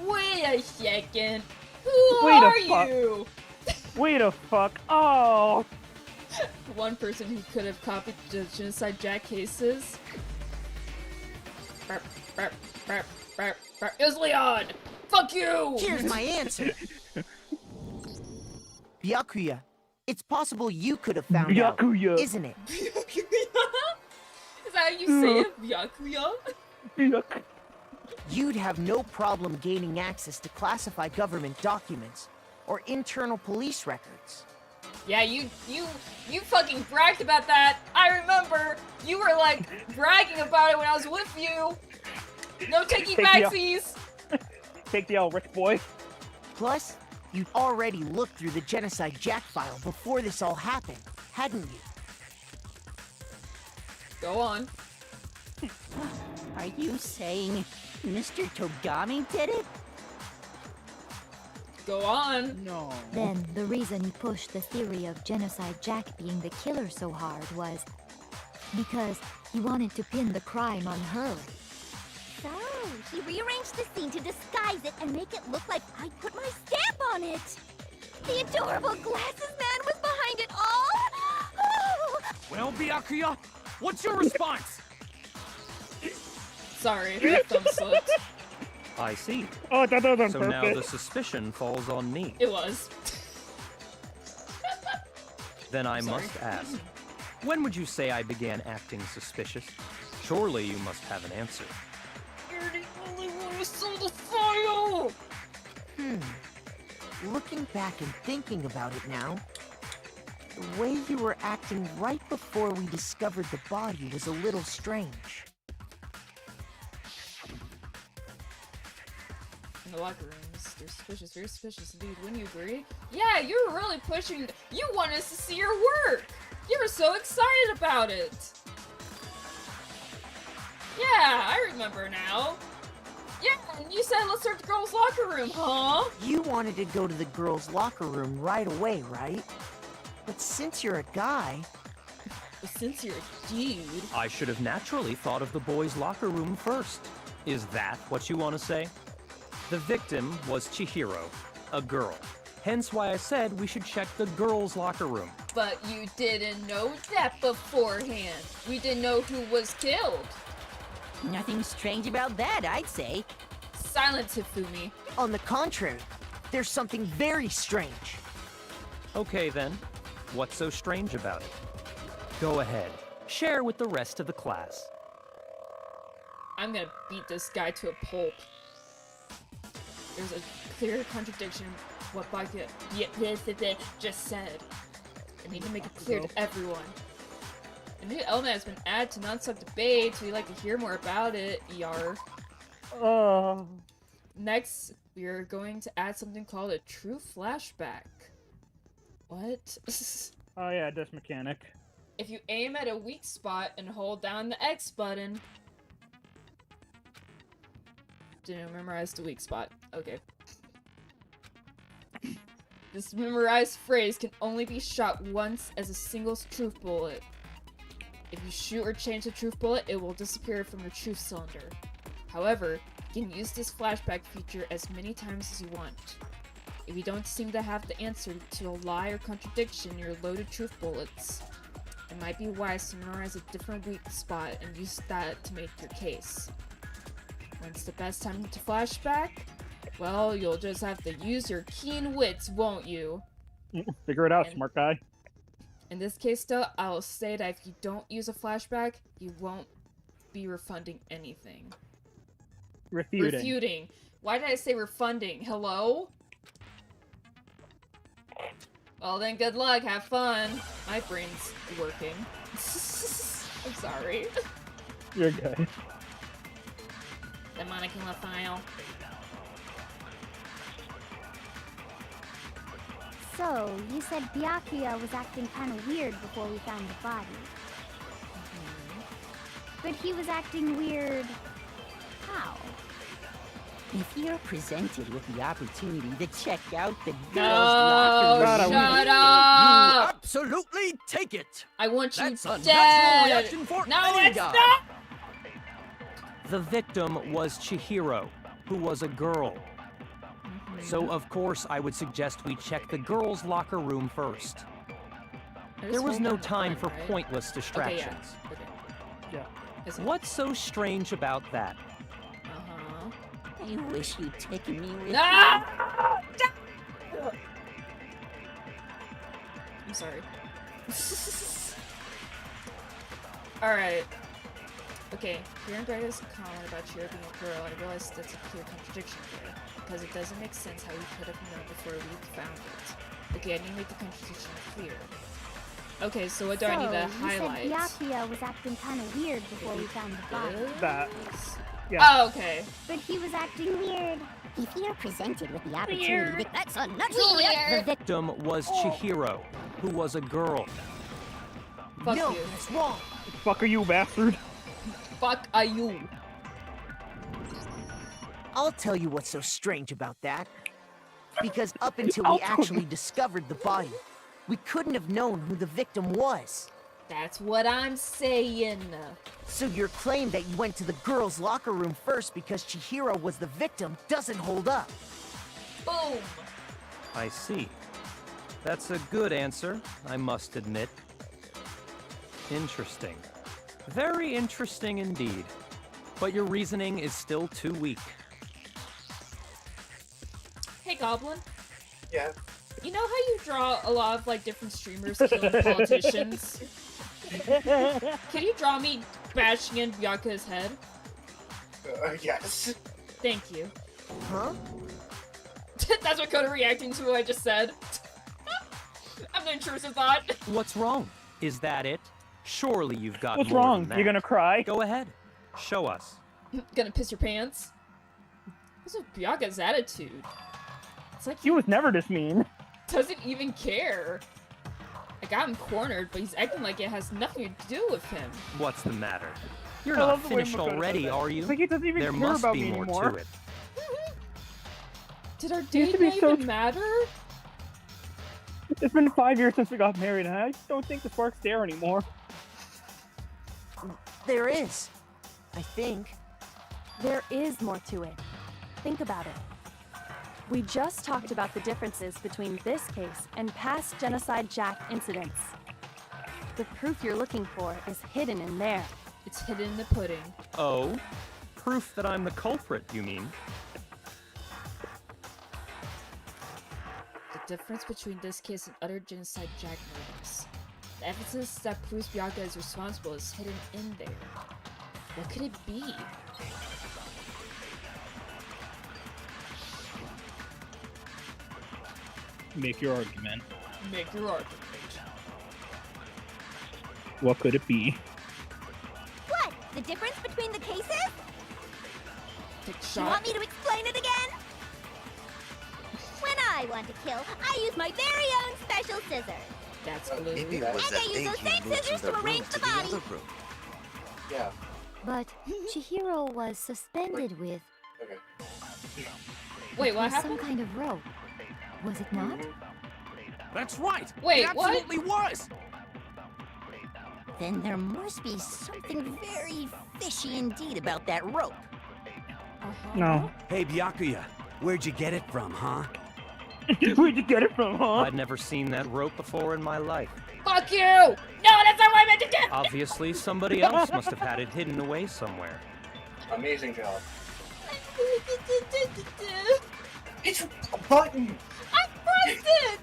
Wait a second. Who Wait a are fuck. you? Wait a fuck. Oh. One person who could have copied the Genocide Jack cases. Burp, burp, burp, burp, burp. It was Leon! Fuck you! Here's my answer. Byakuya. It's possible you could have found out, Byakuya. isn't it? Is that how you say it? Byakuya? You'd have no problem gaining access to classified government documents or internal police records. Yeah, you fucking bragged about that. I remember. You were like bragging about it when I was with you. No taking backsies. Take the L, rich boy. Plus, you'd already looked through the Genocide Jack file before this all happened, hadn't you? Go on. Are you saying Mr. Togami did it? Go on. No. Then the reason he pushed the theory of Genocide Jack being the killer so hard was because he wanted to pin the crime on her. So, he rearranged the scene to disguise it and make it look like I put my stamp on it. The adorable glasses man was behind it all. Oh. Well, Byakuya, what's your response? Sorry, my thumb slipped. I see. Oh, I thought that was on So purpose. now the suspicion falls on me. It was. Then I Sorry. must ask, when would you say I began acting suspicious? Surely you must have an answer. You're the only one who saw the file! Looking back and thinking about it now, the way you were acting right before we discovered the body was a little strange. In the locker rooms, they're suspicious, very suspicious indeed. Wouldn't you agree? Yeah, you were really pushing. You wanted us to see your work. You were so excited about it. Yeah, I remember now. Yeah, and you said let's search the girls' locker room, huh? You wanted to go to the girls' locker room right away, right? But since you're a guy... But since you're a dude... I should have naturally thought of the boys' locker room first. Is that what you want to say? The victim was Chihiro, a girl. Hence why I said we should check the girls' locker room. But you didn't know that beforehand. We didn't know who was killed. Nothing strange about that, I'd say. Silence, Hifumi. On the contrary, there's something very strange. Okay then, what's so strange about it? Go ahead, share with the rest of the class. I'm gonna beat this guy to a pulp. There's a clear contradiction what Bakia just said. I need to make it clear to everyone. A new element has been added to non-stop debate, so we'd like to hear more about it, ER. Next, we are going to add something called a true flashback. What? Oh yeah, this mechanic. If you aim at a weak spot and hold down the X button... Didn't memorize the weak spot. Okay. This memorized phrase can only be shot once as a single truth bullet. If you shoot or change the truth bullet, it will disappear from your truth cylinder. However, you can use this flashback feature as many times as you want. If you don't seem to have the answer to a lie or contradiction in your loaded truth bullets, it might be wise to memorize a different weak spot and use that to make your case. When's the best time to flashback? Well, you'll just have to use your keen wits, won't you? Figure it out, smart guy. In this case, though, I'll say that if you don't use a flashback, you won't be refunding anything. Refuting. Why did I say refunding? Hello? Well then, good luck. Have fun. My brain's working. I'm sorry. You're good. The Monocular file. So, you said Byakuya was acting kind of weird before we found the body. But he was acting weird... how? If you're presented with the opportunity to check out the girls' No, locker room, shut up! You absolutely take it! I want you That's a dead! natural reaction for No, any it's guy. not! The victim was Chihiro, who was a girl. So, of course, I would suggest we check the girls' locker room first. There was no time for pointless distractions. Yeah. What's so strange about that? You wish you'd taken me with No! you. I'm sorry. Alright. Okay, hearing Greta's comment about Chihiro being a girl, I realized that's a clear contradiction there, because it doesn't make sense how we could have known before we found it. Okay, I need to make the contradiction clear. Okay, so what do I need to highlight? You said Byakuya was acting kind of weird before we found the body. That. Yeah. Oh, okay. But he was acting weird. If you're presented with the opportunity, Weird. that's a natural reaction. The victim was Chihiro, who was a girl. Fuck no, you. that's wrong. Fuck are you, bastard? Fuck are you? I'll tell you what's so strange about that. Because up until we actually discovered the body, we couldn't have known who the victim was. That's what I'm saying. So your claim that you went to the girls' locker room first because Chihiro was the victim doesn't hold up. Boom! I see. That's a good answer, I must admit. Interesting. Very interesting indeed. But your reasoning is still too weak. Hey, Goblin. Yeah. You know how you draw a lot of, like, different streamers killing politicians? Can you draw me bashing in Byakuya's head? Yes. Thank you. Huh? That's what Coda reacting to what I just said. I'm the intrusive thought. What's wrong? Is that it? Surely you've got What's more wrong? than that. You gonna cry? Go ahead. Show us. Gonna piss your pants? What's with Byakuya's attitude? It's like He was never this mean. doesn't even care. I got him cornered, but he's acting like it has nothing to do with him. What's the matter? You're I not love the way finished Makoto already, said that. are you? It's like he doesn't even there care must about be me more anymore. to it. Did our He used date to be not so even matter? It's been 5 years since we got married, and I just don't think the spark's there anymore. There is. I think. There is more to it. Think about it. We just talked about the differences between this case and past Genocide Jack incidents. The proof you're looking for is hidden in there. It's hidden in the pudding. Oh? Proof that I'm the culprit, you mean? The difference between this case and other Genocide Jack murders. The evidence that proves Byakuya is responsible is hidden in there. What could it be? Make your argument. Make your argument. What could it be? What? The difference between the cases? Take a You shot. want me to explain it again? When I want to kill, I use my very own special scissors. That's blue. Maybe it was And that I use thing those you same moved scissors from the to arrange room the to the body. other room. Yeah. But Chihiro was suspended with Okay. Wait, what with happened? some kind of rope. Was it not? That's right! Wait, it what? absolutely was! Then there must be something very fishy indeed about that rope. No. Hey, Byakuya, where'd you get it from, huh? Where'd you get it from, huh? I'd never seen that rope before in my life. Fuck you! No, that's not what I meant to do! Obviously, somebody else must have had it hidden away somewhere. Amazing job. It's a button! I pressed it!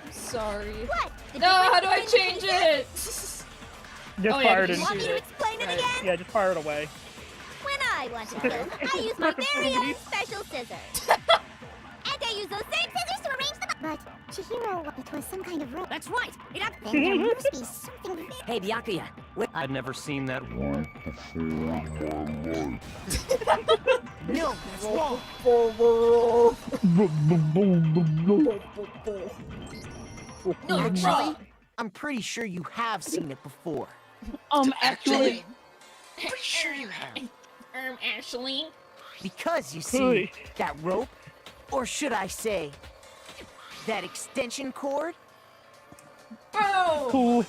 I'm sorry. What? No, how do I change it? Just Oh, fire yeah, it. you Want me shoot to it. explain it Right. again? Yeah, just fire it away. When I want to kill, I use my very own special scissors. And I use those same scissors to arrange them. But Chihiro, it was some kind of rope. That's right. Then there must be something. Hey, Byakuya, I'd never seen that. No, that's wrong. Actually, I'm pretty sure you have seen it before. Actually. Pretty sure you have. Ashley. Because you see, Hey. that rope, or should I say, that extension cord, Boom!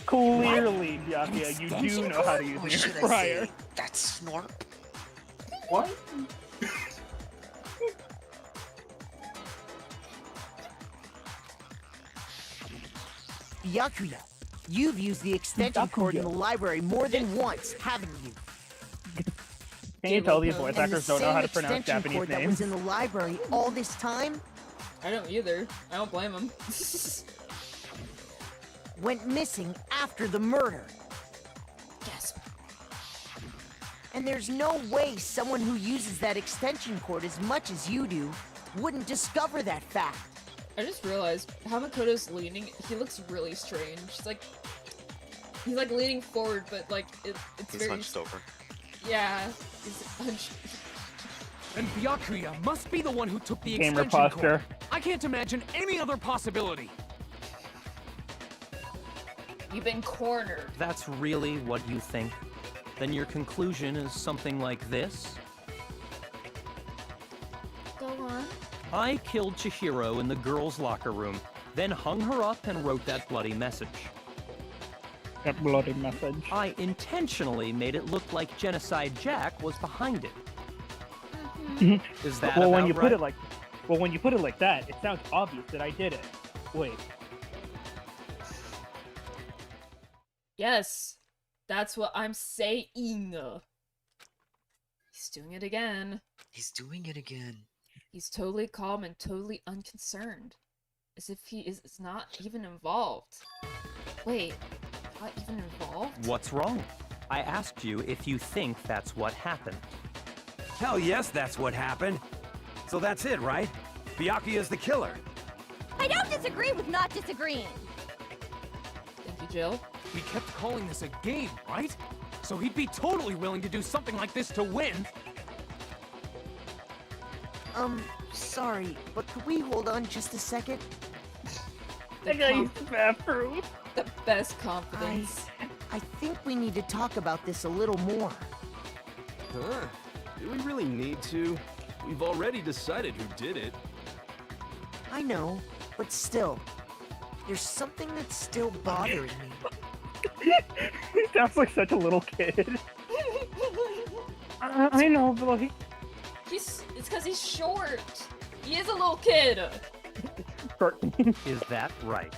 Clearly, Byakuya, you do extension know how to cord? use Or an should air I fryer. say, that's Snorp? What? Byakuya, you've used the extension cord in the library more than once, haven't you? Can you tell these voice And the actors don't know how to same pronounce extension Japanese cord that names? was in the library all this time I don't either. I don't blame him. went missing after the murder. Yes. And there's no way someone who uses that extension cord as much as you do wouldn't discover that fact. I just realized how Makoto's leaning. He looks really strange. He's like leaning forward, but like it's He's very hunched over. Yeah, he's hunched. And Byakuya must be the one who took the Gamer extension posture. cord. I can't imagine any other possibility. You've been cornered. That's really what you think? Then your conclusion is something like this? Go on. I killed Chihiro in the girls' locker room, then hung her up and wrote that bloody message. That bloody message. I intentionally made it look like Genocide Jack was behind it. Is that Well, when about you right? put it like, that, it sounds obvious that I did it. Wait. Yes, that's what I'm saying. He's doing it again. He's doing it again. He's totally calm and totally unconcerned. As if he is not even involved. Wait, not even involved? What's wrong? I asked you if you think that's what happened. Hell yes, that's what happened. So that's it, right? Byakuya's the killer. I don't disagree with not disagreeing. Thank you, Jill. We kept calling this a game, right? So he'd be totally willing to do something like this to win. Sorry, but could we hold on just a second? The, bathroom. The best confidence. I think we need to talk about this a little more. Huh? Do we really need to? We've already decided who did it. I know, but still, there's something that's still bothering me. He sounds like such a little kid. I know, but like... It's because he's short. He is a little kid. Is that right?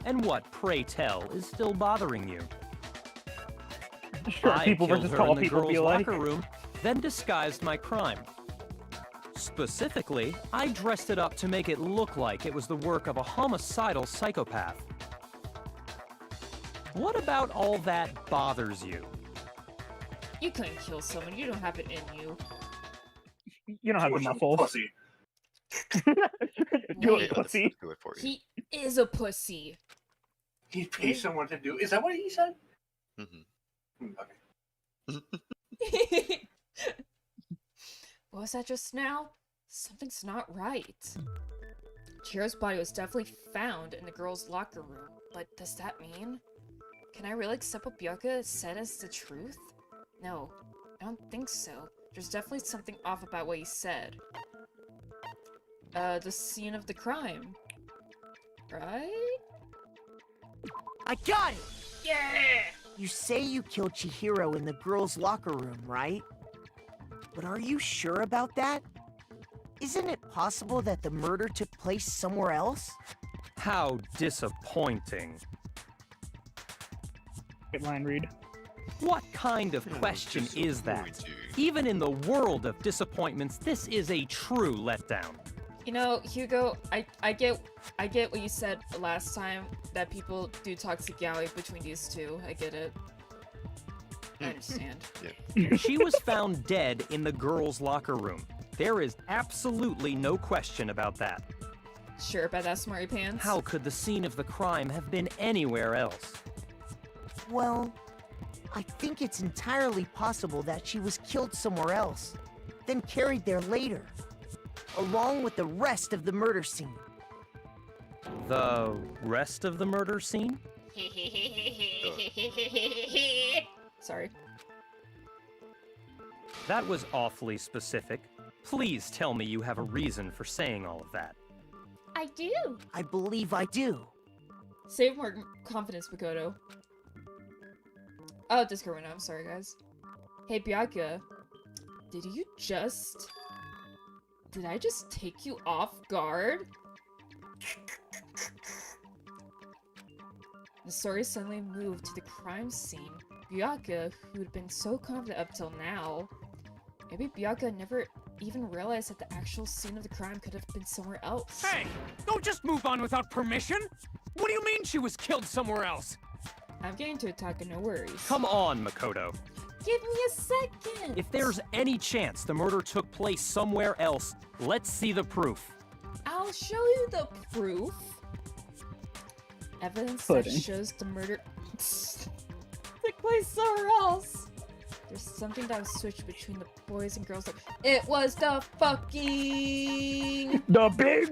And what, pray tell, is still bothering you? Short I people killed versus her tall in the people girls' be like. locker room, then disguised my crime. Specifically, I dressed it up to make it look like it was the work of a homicidal psychopath. What about all that bothers you? You couldn't kill someone. You don't have it in you. You don't have the muscles. Pussy. Do Wait. it, pussy. Do it for you. He is a pussy. He pays someone to do. Is that what he said? Mm-hmm. Okay. What was that just now? Something's not right. Chihiro's body was definitely found in the girls' locker room, but does that mean? Can I really accept what Byakuya said as the truth? No, I don't think so. There's definitely something off about what he said. The scene of the crime. right? I got it! Yeah! You say you killed Chihiro in the girls' locker room, right? But are you sure about that? Isn't it possible that the murder took place somewhere else? How disappointing. Good line read. What kind of question is that? Even in the world of disappointments, this is a true letdown. You know, Hugo, I get what you said last time, that people do toxic yaoi between these two. I get it. I understand. She was found dead in the girls' locker room. There is absolutely no question about that. Sure about that, Smarty Pants? How could the scene of the crime have been anywhere else? Well, I think it's entirely possible that she was killed somewhere else, then carried there later, along with the rest of the murder scene. The rest of the murder scene? Sorry. That was awfully specific. Please tell me you have a reason for saying all of that. I do. I believe I do. Save more confidence, Makoto. Oh, Discord went out. I'm sorry, guys. Hey, Byakuya. Did I just take you off guard? The story suddenly moved to the crime scene. Byakuya, who had been so confident up till now, maybe Byakuya never even realized that the actual scene of the crime could have been somewhere else. Hey! Don't just move on without permission! What do you mean she was killed somewhere else? I'm getting to attack and no worries. Come on, Makoto. Give me a second! If there's any chance the murder took place somewhere else, let's see the proof. I'll show you the proof. Evidence that shows the murder took place somewhere else. There's something that was switched between the boys and girls. It was the fucking... The big...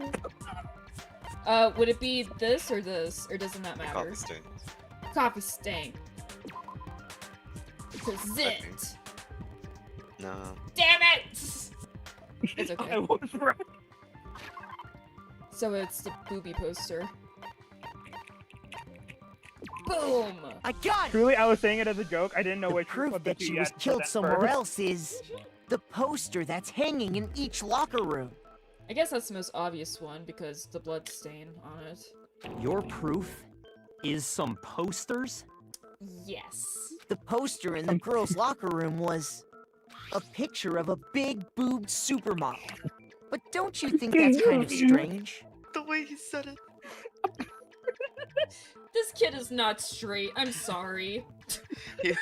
would it be this? Or does it not matter? Coffee stain. Coffee stain. Because it. No. Damn it! It's okay. I was right. So it's the booby poster. Boom! I got it! Truly, I was saying it as a joke. I didn't know which Proof clip that you she was had killed said somewhere first. else is the poster that's hanging in each locker room. I guess that's the most obvious one because the blood stain on it. Your proof is some posters? Yes. The poster in the girls' locker room was a picture of a big boobed supermodel. But don't you think that's kind of strange? The way he said it. This kid is not straight. I'm sorry. He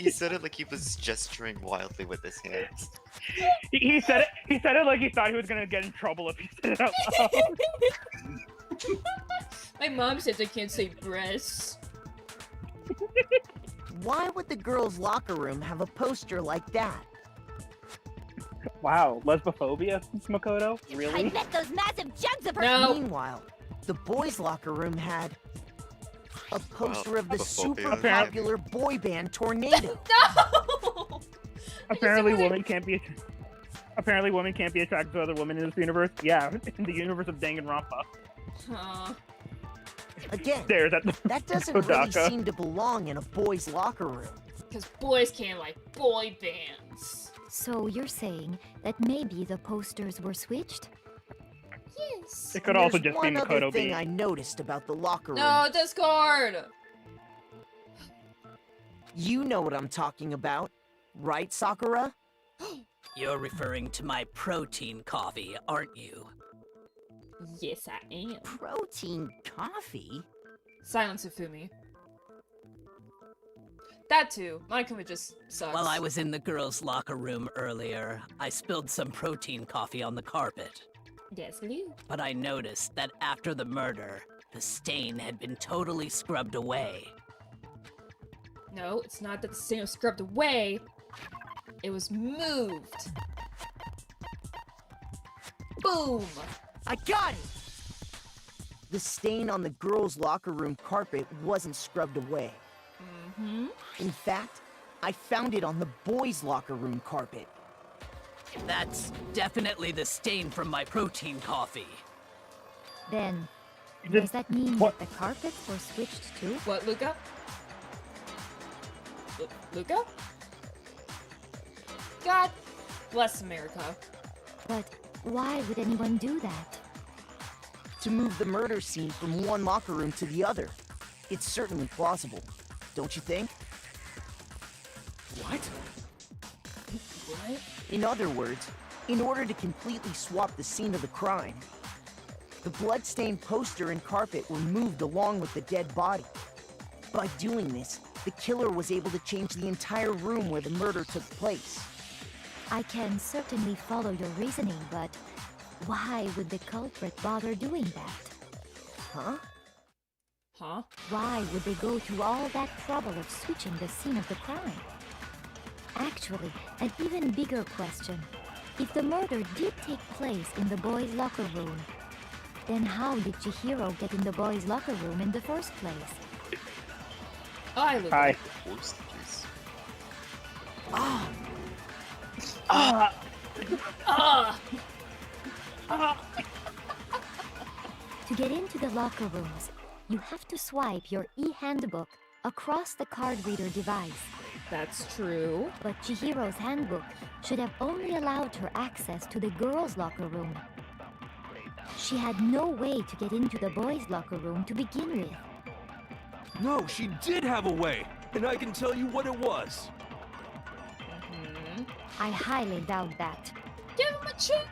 said it like he was gesturing wildly with his hands. He said it. He said it like he thought he was gonna get in trouble if he said it out loud. My mom says I can't say breasts. Why would the girls' locker room have a poster like that? Wow, lesbophobia, Makoto? I Really? bet those massive jugs of her. No. Meanwhile, the boys' locker room had a poster of the super homophobia. popular boy band Tornado. No! Apparently, women can't be. Apparently, women can't be attracted to other women in this universe. Yeah, in the universe of Danganronpa. Again, There's that. that doesn't really Kodaka. seem to belong in a boys' locker room. Because boys can't like boy bands. So you're saying that maybe the posters were switched? Yes. It could And also there's just be one other Makoto thing being. I noticed about the locker room. No, Discord! You know what I'm talking about, right, Sakura? You're referring to my protein coffee, aren't you? Yes, I am. Protein coffee? Silence Ifumi. That too. Monokuma just sucks. While I was in the girls' locker room earlier, I spilled some protein coffee on the carpet. Yes, Lou. But I noticed that after the murder, the stain had been totally scrubbed away. No, it's not that the stain was scrubbed away. It was moved. Boom! I got it! The stain on the girls' locker room carpet wasn't scrubbed away. Mm-hmm. In fact, I found it on the boys' locker room carpet. That's definitely the stain from my protein coffee. Then, does that mean that the carpets were switched too? What, Luca? Luca? God bless America. But why would anyone do that? To move the murder scene from one locker room to the other. It's certainly plausible, don't you think? What? What? In other words, in order to completely swap the scene of the crime, the blood-stained poster and carpet were moved along with the dead body. By doing this, the killer was able to change the entire room where the murder took place. I can certainly follow your reasoning, but why would the culprit bother doing that? Huh? Huh? Why would they go through all that trouble of switching the scene of the crime? Actually, an even bigger question. If the murder did take place in the boys' locker room, then how did Chihiro get in the boys' locker room in the first place? Hi, Luca. Hi. Ah. To get into the locker rooms, you have to swipe your e-handbook across the card reader device. That's true. But Chihiro's handbook should have only allowed her access to the girls' locker room. She had no way to get into the boys' locker room to begin with. No, she did have a way, and I can tell you what it was. I highly doubt that. Give him a chance!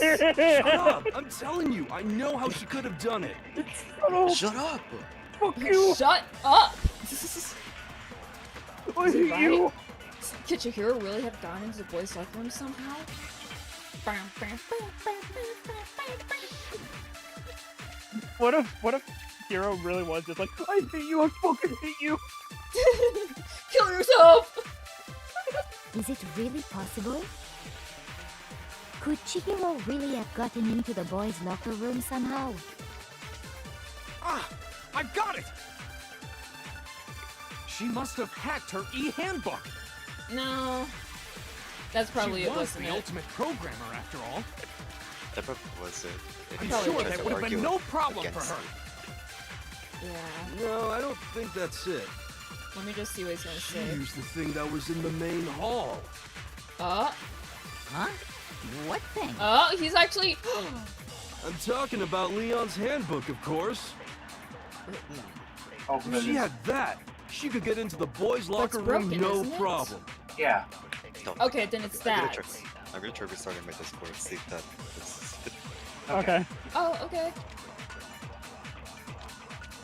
Shut up! I'm telling you, I know how she could have done it. Shut up! Fuck you! Shut up! I Is it hate right? you! Could Chihiro really have gone into the boys' locker room somehow? What if Hero really was just like, I hate you, I fucking hate you! Kill yourself! Is it really possible? Could Chihiro really have gotten into the boys' locker room somehow? Ah! I got it! She must have hacked her e-handbook. No. That's probably she it, was wasn't the it? ultimate programmer, after all. That probably was it. I'm If you sure tried that to would have been argue no problem for against her. it. Yeah. No, I don't think that's it. Let me just see what he's gonna She say. used the thing that was in the main hall. Oh. Huh? What thing? Oh, he's actually... I'm talking about Leon's handbook, of course. Oh, If she goodness. had that, she could get into the boys' locker room broken, no isn't it? problem. Yeah. No. Okay, then it's that. I'm gonna try restarting my Discord, see if that is... Okay. Oh, okay.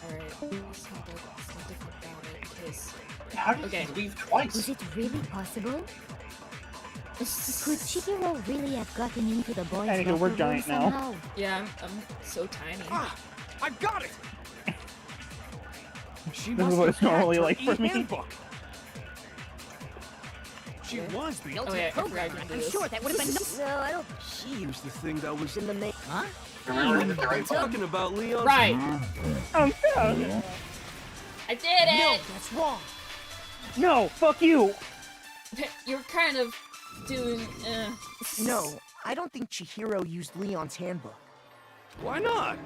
Alright, let's have a different about it, because... How did Okay. he leave twice? Was it really possible? Could Chihiro really have gotten into the boys' I locker think we're room giant now. somehow? Yeah, I'm so tiny. Ah! I got it! She This must is what have it's normally hacked her like for me. e-handbook. She was the Oh, ultimate yeah, I forgot programmer. to do I'm this. sure that would have been no... No, I don't. She used the thing that was in In the main. Huh? Remember the I'm right button? talking about Leon's... Right. Yeah. I did No, it! that's wrong. No, fuck you! You're kind of doing... No, I don't think Chihiro used Leon's handbook. Why not?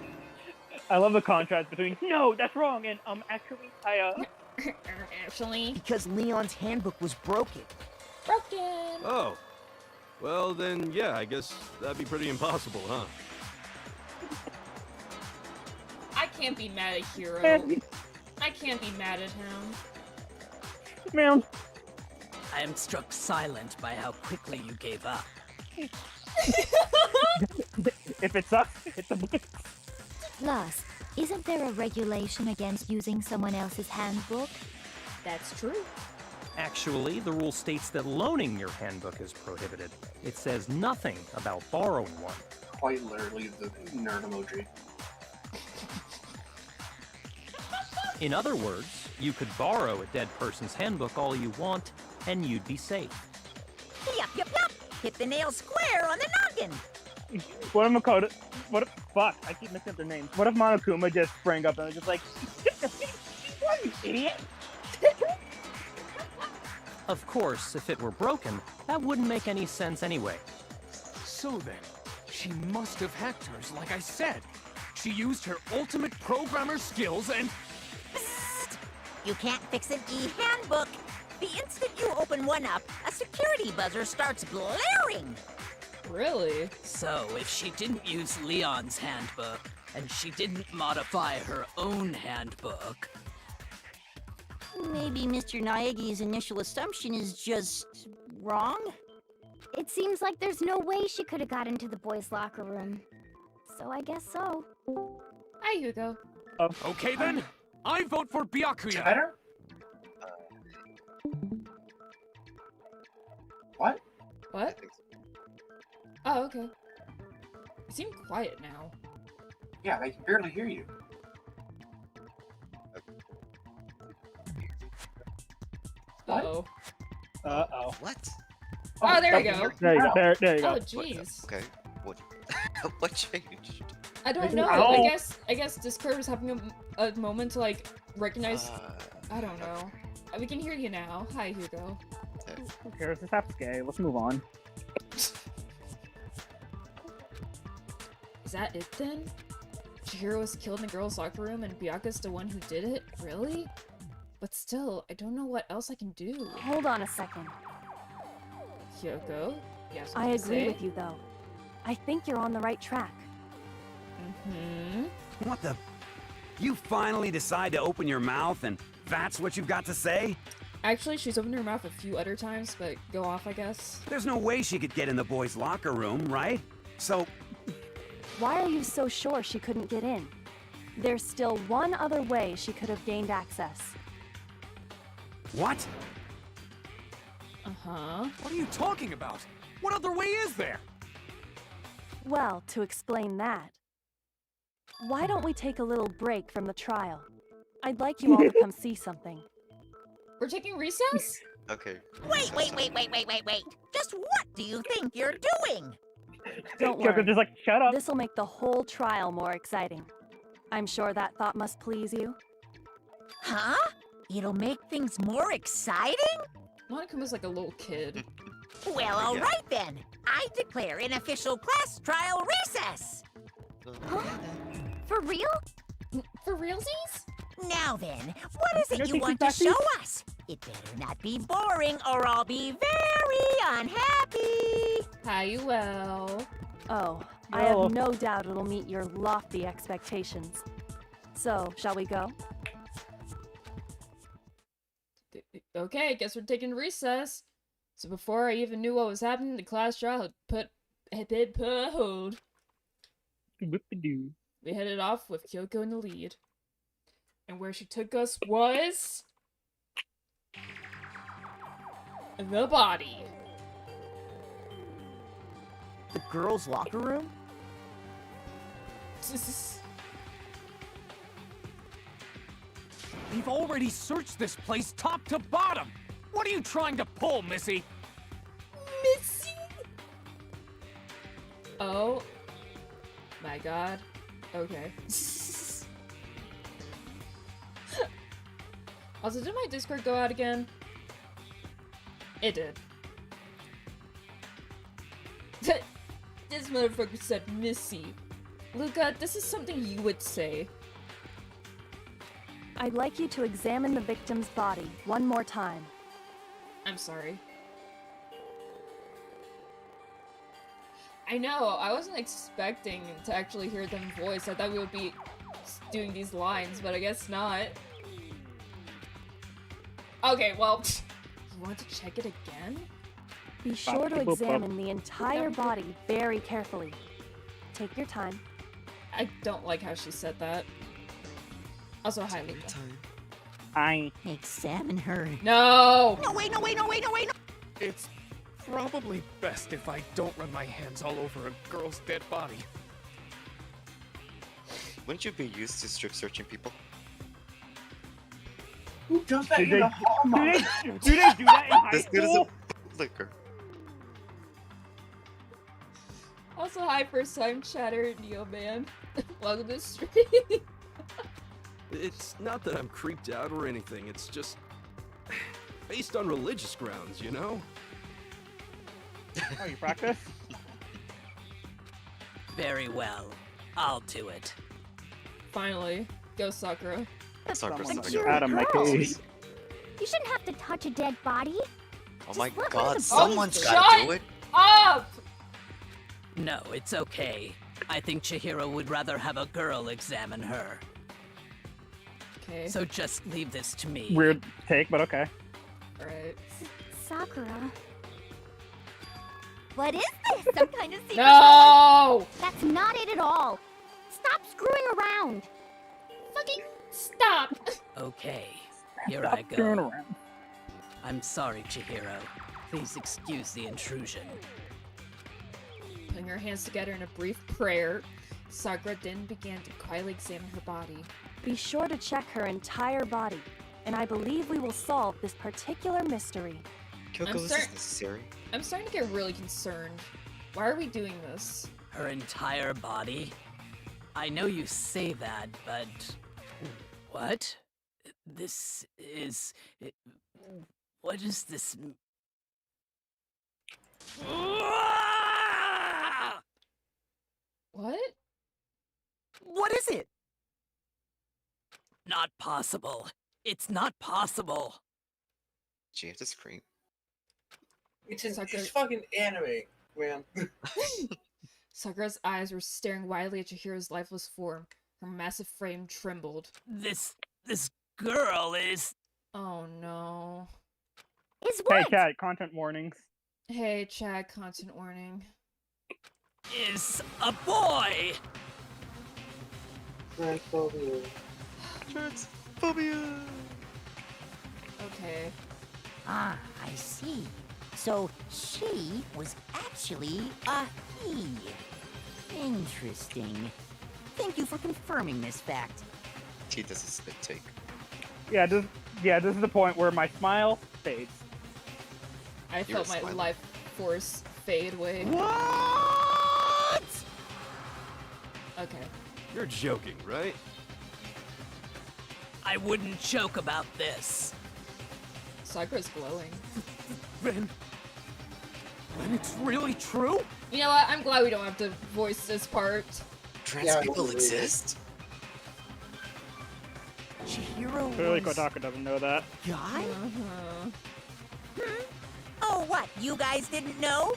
I love the contrast between, no, that's wrong, and, actually, Actually... Because Leon's handbook was broken. Broken! Oh. Well, then, yeah, I guess that'd be pretty impossible, huh? I can't be mad at Hero. I can't be mad at him. Ma'am. I am struck silent by how quickly you gave up. If it sucks, it's a book. Plus, isn't there a regulation against using someone else's handbook? That's true. Actually, the rule states that loaning your handbook is prohibited. It says nothing about borrowing one. Quite literally the nerd emoji. In other words, you could borrow a dead person's handbook all you want, and you'd be safe. Yup, yup, yup. Hit the nail square on the noggin. What if Makoto... What if... Fuck, I keep mixing up their names. What if Monokuma just sprang up and was just like, what, you idiot? Of course, if it were broken, that wouldn't make any sense anyway. So then, she must have hacked hers like I said. She used her ultimate programmer skills and... Psst! You can't fix an e-handbook. The instant you open one up, a security buzzer starts blaring. Really? So, if she didn't use Leon's handbook, and she didn't modify her own handbook... Maybe Mr. Naegi's initial assumption is just wrong? It seems like there's no way she could have got into the boys' locker room. So I guess so. Hi, Hugo. Okay then, I vote for Byakuya. Better? What? What? Oh, okay. You seem quiet now. Yeah, I can barely hear you. Uh-oh. Uh-oh. What? Oh, there we go. There you go. There you go. Oh, jeez. Okay. What? What changed? I don't know. Ow. I guess Discord was having a moment to like recognize. I don't know. We can hear you now. Hi, Hugo. Who cares? This app's gay. Let's move on. Is that it then? Chihiro was killed in the girls' locker room and Byakuya's the one who did it? Really? But still, I don't know what else I can do. Hold on a second. Kyoko? Yes. I agree with you, though. I think you're on the right track. Mm-hmm. What the? You finally decide to open your mouth and that's what you've got to say? Actually, she's opened her mouth a few other times, but go off, I guess. There's no way she could get in the boys' locker room, right? So... Why are you so sure she couldn't get in? There's still one other way she could have gained access. What? Uh-huh. What are you talking about? What other way is there? Well, to explain that, why don't we take a little break from the trial? I'd like you all to come see something. We're taking recess? Okay. Wait. Just what do you think you're doing? Don't Kyoko's worry. just like, shut up. This'll make the whole trial more exciting. I'm sure that thought must please you. Huh? It'll make things more exciting? Monikuma's like a little kid. Well, all right then. I declare an official class trial recess. Huh? For real? For realsies? Now then, what is it you taking want to backseat? show us? It better not be boring or I'll be very unhappy. Hi, well. Oh, I have no doubt it'll meet your lofty expectations. So, shall we go? Okay, guess we're taking recess. So before I even knew what was happening, the class trial had been put on hold. We headed off with Kyoko in the lead. And where she took us was... the body. The girls' locker room? We've already searched this place top to bottom. What are you trying to pull, Missy? Missy? Oh. My god. Okay. Also, did my Discord go out again? It did. This motherfucker said Missy. Luca, this is something you would say. I'd like you to examine the victim's body one more time. I'm sorry. I know, I wasn't expecting to actually hear them voice. I thought we would be doing these lines, but I guess not. Okay, well, you want to check it again? Be sure to examine the entire body very carefully. Take your time. I don't like how she said that. Also, hi, Luca. Hi. Examine her. No! No, wait. It's probably best if I don't run my hands all over a girl's dead body. Wouldn't you be used to strip searching people? Who does that Do in they the Hallmark? do they do that in high This dude is school? a liquor. Also, hi, first time chatter, Neo Man. Welcome to the stream. It's not that I'm creeped out or anything, it's just based on religious grounds, you know? Oh, you practice? Very well. I'll do it. Finally. Go, Sakura. Sakura's Someone having a out of my Girls. case. You shouldn't have to touch a dead body. Oh my Just let god, the someone's bodies gotta shut do it. Up! No, it's okay. I think Chihiro would rather have a girl examine her. Okay. So just leave this to me. Weird take, but okay. Alright. Sakura. What is this? Some kind of secret? No! That's not it at all. Stop screwing around. Fucking stop! Okay, here Stop I screwing go. around. I'm sorry, Chihiro. Please excuse the intrusion. Putting her hands together in a brief prayer, Sakura then began to quietly examine her body. Be sure to check her entire body, and I believe we will solve this particular mystery. Kyoko, this is necessary. I'm starting to get really concerned. Why are we doing this? Her entire body? I know you say that, but... What? This is... What is this... What? What is it? Not possible. It's not possible. Do you have to scream? It's fucking anime, man. Sakura's eyes were staring wildly at Chihiro's lifeless form. Her massive frame trembled. This girl is... Oh no. Is Hey, what? chat, content warnings. Hey, Chad, content warning. Is a boy! Transphobia. Transphobia! Okay. Ah, I see. So she was actually a he. Interesting. Thank you for confirming this fact. He does a spit take. Yeah, this is the point where my smile fades. I You're felt my smiling. life force fade away. What? Okay. You're joking, right? I wouldn't joke about this. Sakura's glowing. Then it's really true? You know what? I'm glad we don't have to voice this part. Trans people exist? Chihiro Clearly was Kotaka doesn't know that. guy? Oh, what? You guys didn't know?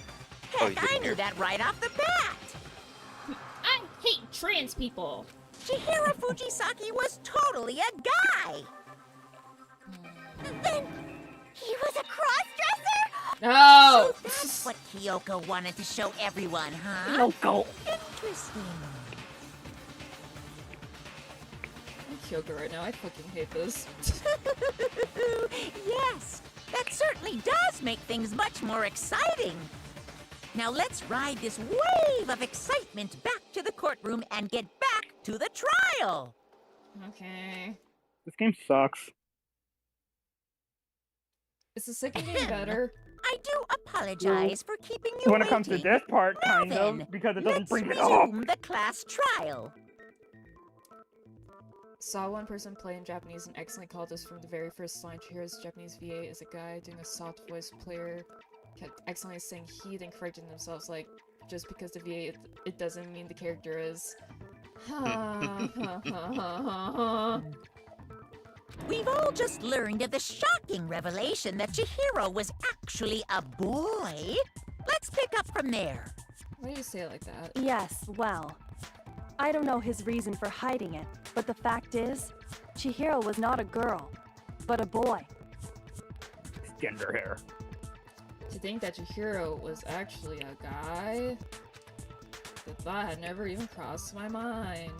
Oh, you Heck, I didn't knew hear. that right off the bat. I hate trans people. Chihiro Fujisaki was totally a guy. Then he was a cross-dresser? No! So that's what Kyoko wanted to show everyone, huh? Kyoko. Interesting. I'm Kyoko right now. I fucking hate this. Yes, that certainly does make things much more exciting. Now let's ride this wave of excitement back to the courtroom and get back to the trial. Okay. This game sucks. Is the second game better? I do apologize for keeping you When it comes to waiting. this part, Now kind then, of, because it doesn't let's bring it up. resume the class trial. Saw one person play in Japanese and excellently called us from the very first line. Chihiro's Japanese VA is a guy doing a soft voice player. Kept excellently saying he, then correcting themselves like, just because the VA, it doesn't mean the character is. We've all just learned of the shocking revelation that Chihiro was actually a boy. Let's pick up from there. Why do you say it like that? Yes, well, I don't know his reason for hiding it, but the fact is, Chihiro was not a girl, but a boy. Gender hair. To think that Chihiro was actually a guy? The thought had never even crossed my mind.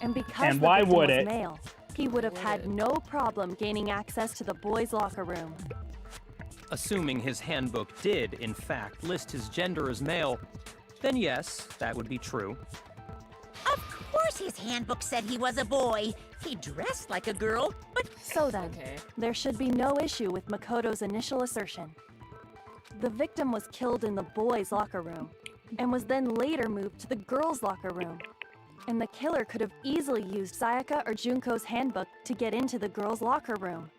And because And the why victim would was it? male, he would have Would had it? no problem gaining access to the boys' locker room. Assuming his handbook did, in fact, list his gender as male, then yes, that would be true. Of course his handbook said he was a boy. He dressed like a girl, but So then, Okay. there should be no issue with Makoto's initial assertion. The victim was killed in the boys' locker room, and was then later moved to the girls' locker room. And the killer could have easily used Sayaka or Junko's handbook to get into the girls' locker room.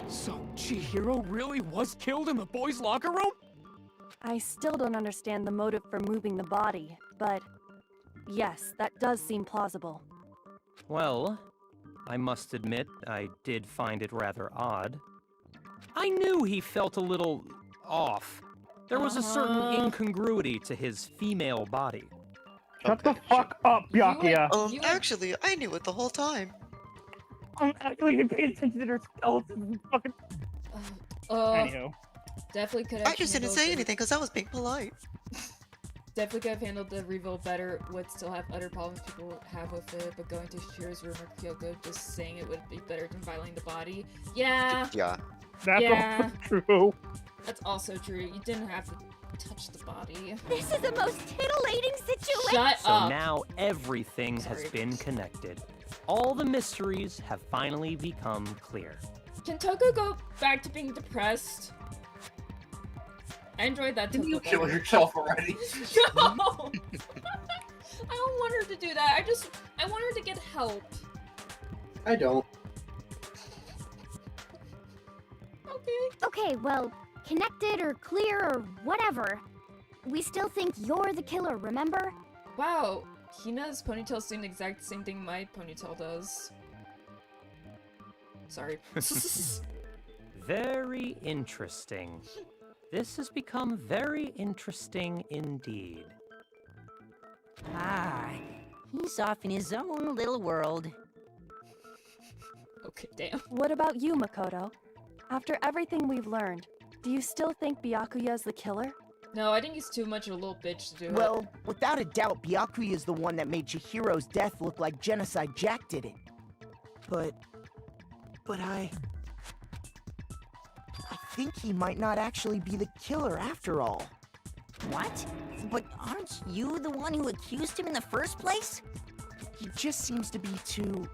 So Chihiro really was killed in the boys' locker room? I still don't understand the motive for moving the body, but Yes, that does seem plausible. Well, I must admit, I did find it rather odd. I knew he felt a little off. There was a certain incongruity to his female body. Shut the fuck up, Byakuya. Actually, I knew it the whole time. Actually, you paid attention to their skeletons. Fucking. Anywho. Definitely could have. I just didn't say anything because I was being polite. Definitely could have handled the reveal better. Would still have other problems people have with it, but going to Shiro's room or Kyoko, just saying it would be better than violating the body. Yeah. Yeah. That's also true. That's also true. You didn't have to touch the body. This is the most titillating situation! Shut So up! now everything has been connected. All the mysteries have finally become clear. Can Toko go back to being depressed? I enjoyed that. Didn't you kill yourself already? No! I don't want her to do that. I want her to get help. I don't. Okay, well, connected or clear or whatever. We still think you're the killer, remember? Wow, Hina's ponytail's doing the exact same thing my ponytail does. Sorry. Very interesting. This has become very interesting indeed. Ah, he's off in his own little world. Okay, damn. What about you, Makoto? After everything we've learned, do you still think Byakuya's the killer? No, I think he's too much of a little bitch to do it. Well, without a doubt, Byakuya is the one that made Chihiro's death look like Genocide Jack did it. But I think he might not actually be the killer after all. What? But aren't you the one who accused him in the first place? He just seems to be too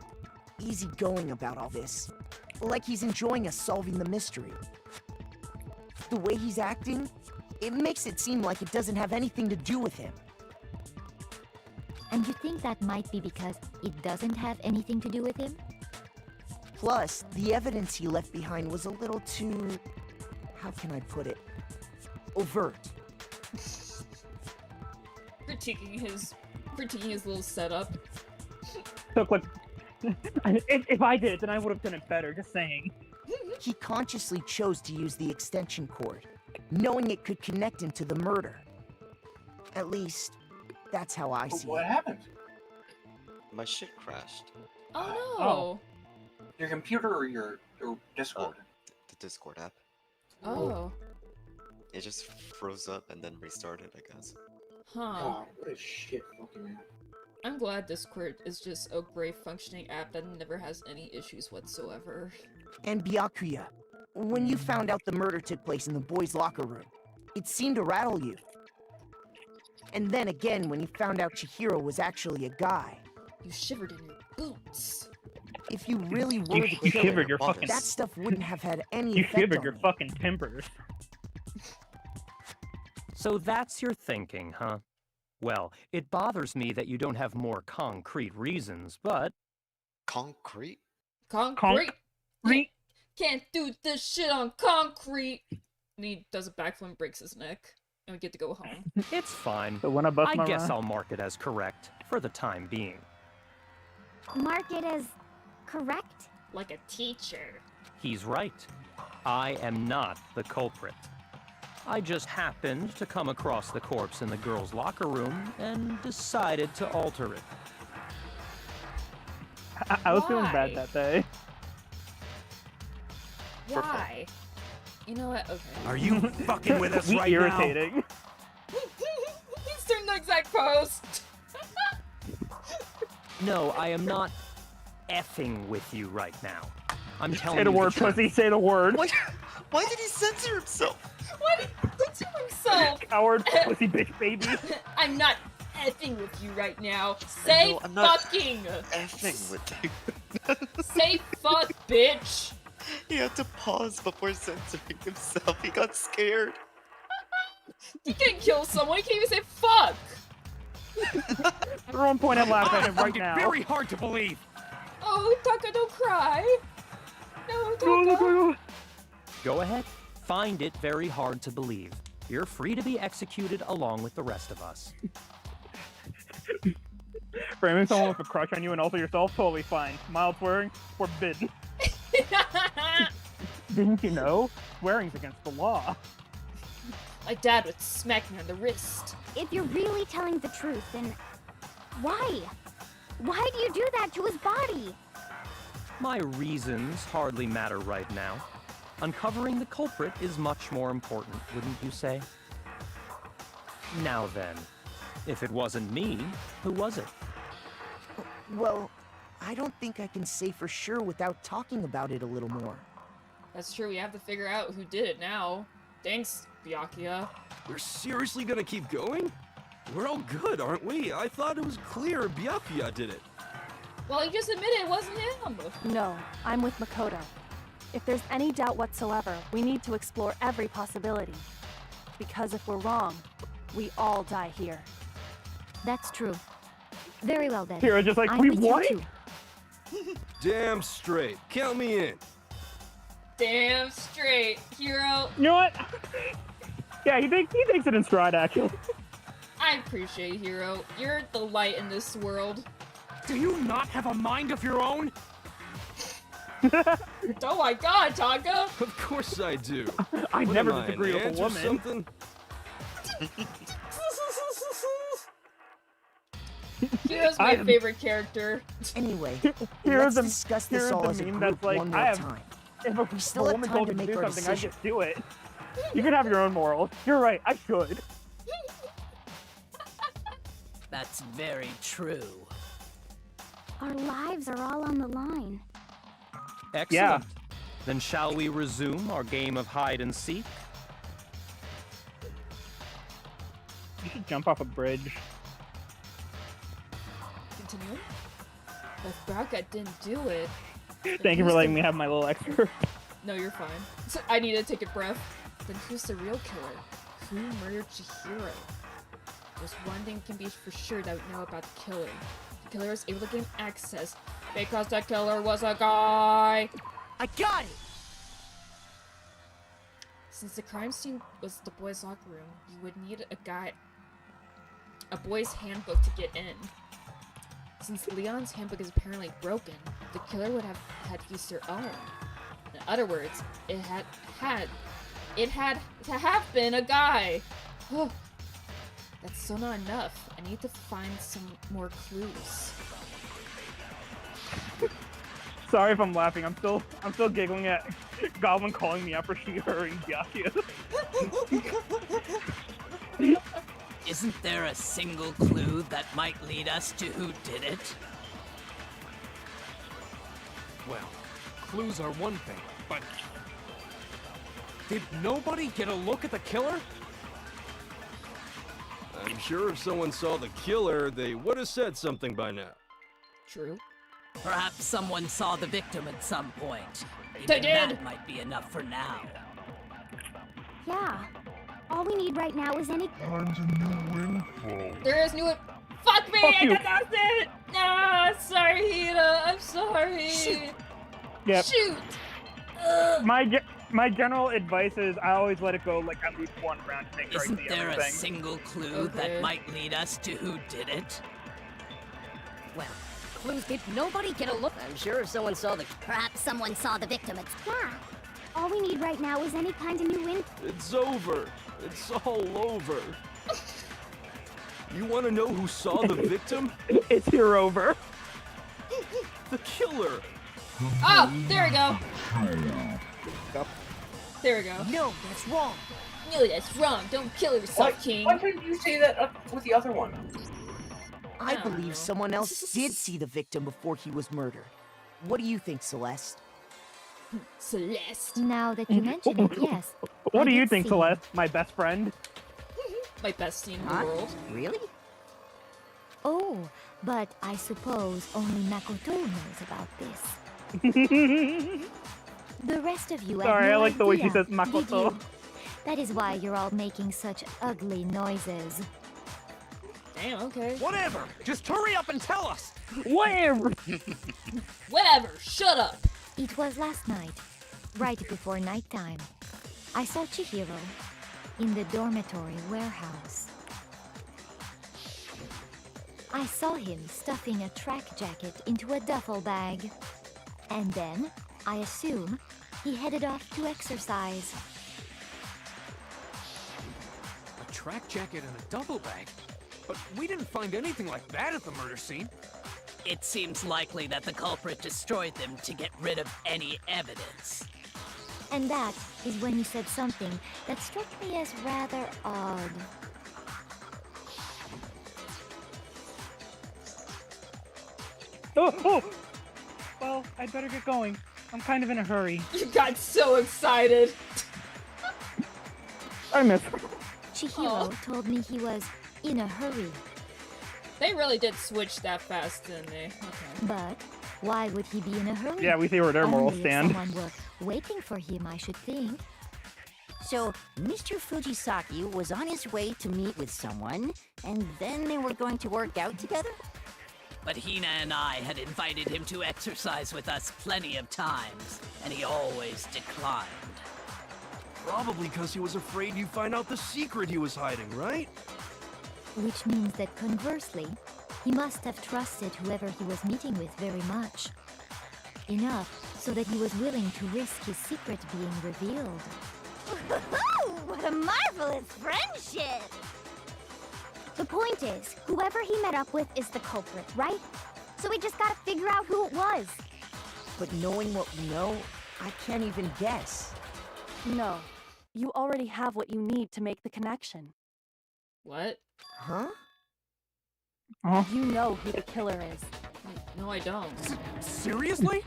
easygoing about all this. Like he's enjoying us solving the mystery. The way he's acting, it makes it seem like it doesn't have anything to do with him. And you think that might be because it doesn't have anything to do with him? Plus, the evidence he left behind was a little too... how can I put it? Overt. critiquing his little setup. Took like, if I did it, then I would have done it better. Just saying. He consciously chose to use the extension cord, knowing it could connect him to the murder. At least, that's how I see What it. happened? My shit crashed. Oh no! Your computer or your Discord? The Discord app. Oh. It just froze up and then restarted, I guess. Huh. God, what a shit fucking app. I'm glad Discord is just a great functioning app that never has any issues whatsoever. And Byakuya, when you found out the murder took place in the boys' locker room, it seemed to rattle you. And then again, when you found out Chihiro was actually a guy. You shivered in your boots. If you really were You the killer, shivered your fucking... that stuff wouldn't have had any You effect shivered on your me. fucking timbers. So that's your thinking, huh? Well, it bothers me that you don't have more concrete reasons, but... Concrete? Concrete? Can't do this shit on concrete! And he does a backflip and breaks his neck. And we get to go home. It's fine. So when I bust I my guess rhyme. I'll mark it as correct, for the time being. Mark it as correct? Like a teacher. He's right. I am not the culprit. I just happened to come across the corpse in the girls' locker room and decided to alter it. I was feeling Why? bad that day. Why? You know what? Okay. Are you fucking with us right irritating. now? He's doing the exact pose! No, I am not effing with you right now. I'm telling Say you the word, truth. pussy. Say the word. Why did he censor himself? Why did he do himself? Coward, pussy, bitch, baby. I'm not effing with you right now. Say No, I'm not fucking! Effing with you. Say fuck, bitch! He had to pause before censoring himself. He got scared. He can kill someone, he can't even say fuck! Everyone point at laughing at him right find it now. very hard to believe. Oh, Taka, don't cry! No, Taka! Go ahead. Find it very hard to believe. You're free to be executed along with the rest of us. Framing someone with a crush on you and also yourself, totally fine. Mild swearing, forbidden. Didn't you know? Swearing's against the law. My dad would smack me on the wrist. If you're really telling the truth, then why? Why do you do that to his body? My reasons hardly matter right now. Uncovering the culprit is much more important, wouldn't you say? Now then, if it wasn't me, who was it? Well, I don't think I can say for sure without talking about it a little more. That's true, we have to figure out who did it now. Thanks, Byakuya. We're seriously gonna keep going? We're all good, aren't we? I thought it was clear Byakuya did it. Well, he just admitted it wasn't him. No, I'm with Makoto. If there's any doubt whatsoever, we need to explore every possibility. Because if we're wrong, we all die here. That's true. Very well then. Hero's just like, I'm we with you what? too. Damn straight. Count me in. Damn straight, Hero. You know what? Yeah, he takes it in stride, actually. I appreciate Hero. You're the light in this world. Do you not have a mind of your own? Oh my god, Tonka! Of course I do. I What never am disagree an with a ant or woman. something? Hero's my favorite character. Anyway, Here's let's discuss this all as a meme group that's like, one more I have, time. if a We still a have woman time told to me to make do our something, I decision. just do it. You can have your own morals. You're right, I should. That's very true. Our lives are all on the line. Excellent. Yeah. Then shall we resume our game of hide and seek? You should jump off a bridge. Continue. If Braga didn't do it... Thank you for letting me have my little extra. No, you're fine. So I need to take a breath. Then who's the real killer? Who murdered Chihiro? There's one thing can be for sure that we know about the killer. The killer was able to gain access because the killer was a guy! I got it! Since the crime scene was the boys' locker room, you would need a boy's handbook to get in. Since Leon's handbook is apparently broken, the killer would have had to use their own. In other words, it had to have been a guy. That's still not enough. I need to find some more clues. Sorry if I'm laughing. I'm still giggling at Goblin calling me out for Shihiro and Byakuya. Isn't there a single clue that might lead us to who did it? Well, clues are one thing, but... Did nobody get a look at the killer? I'm sure if someone saw the killer, they would have said something by now. True. Perhaps someone saw the victim at some point. They Even did! That might be enough for now. Yeah. All we need right now is any There is new. Fuck me! Fuck I you. got it! No, sorry, Hina. I'm sorry. Shoot. Yep. Shoot. My general advice is I always let it go like at least one round to make sure I Isn't see there a everything. single clue Okay. that might lead us to who did it? Well, clues did nobody get a look. I'm sure if someone saw the... Perhaps someone saw the victim. Yeah. All we need right now is any kind of new info. It's over. It's all over. You want to know who saw the victim? It's here over. The killer. Oh, there we go. There we go. No, that's wrong. No, that's wrong. Don't kill yourself, King. Why couldn't you say that with the other one? I believe someone else did see the victim before he was murdered. What do you think, Celeste? Celeste. Now that you mention it, yes. What I do you did think, see Celeste? My best friend? My best scene in the Huh? world. Really? Oh, but I suppose only Makoto knows about this. The rest of you Sorry, had no I like the way she idea, says did Makoto. you? That is why you're all making such ugly noises. Damn, okay. Whatever! Just hurry up and tell us! Whatever! Whatever, shut up! It was last night, right before nighttime. I saw Chihiro in the dormitory warehouse. I saw him stuffing a track jacket into a duffel bag. And then, I assume, he headed off to exercise. A track jacket and a duffel bag? But we didn't find anything like that at the murder scene. It seems likely that the culprit destroyed them to get rid of any evidence. And that is when you said something that struck me as rather odd. Oh! Well, I'd better get going. I'm kind of in a hurry. You got so excited. I miss. Chihiro told me he was in a hurry. They really did switch that fast, didn't they? Okay. But why would he be in a hurry? Yeah, we see where their moral Only if stand. someone were waiting for him, I should think. So, Mr. Fujisaki was on his way to meet with someone, and then they were going to work out together? But Hina and I had invited him to exercise with us plenty of times, and he always declined. Probably because he was afraid you'd find out the secret he was hiding, right? Which means that conversely, he must have trusted whoever he was meeting with very much. Enough so that he was willing to risk his secret being revealed. What a marvelous friendship! The point is, whoever he met up with is the culprit, right? So we just gotta figure out who it was. But knowing what we know, I can't even guess. No. You already have what you need to make the connection. What? Huh? You know who the killer is. No, I don't. Seriously?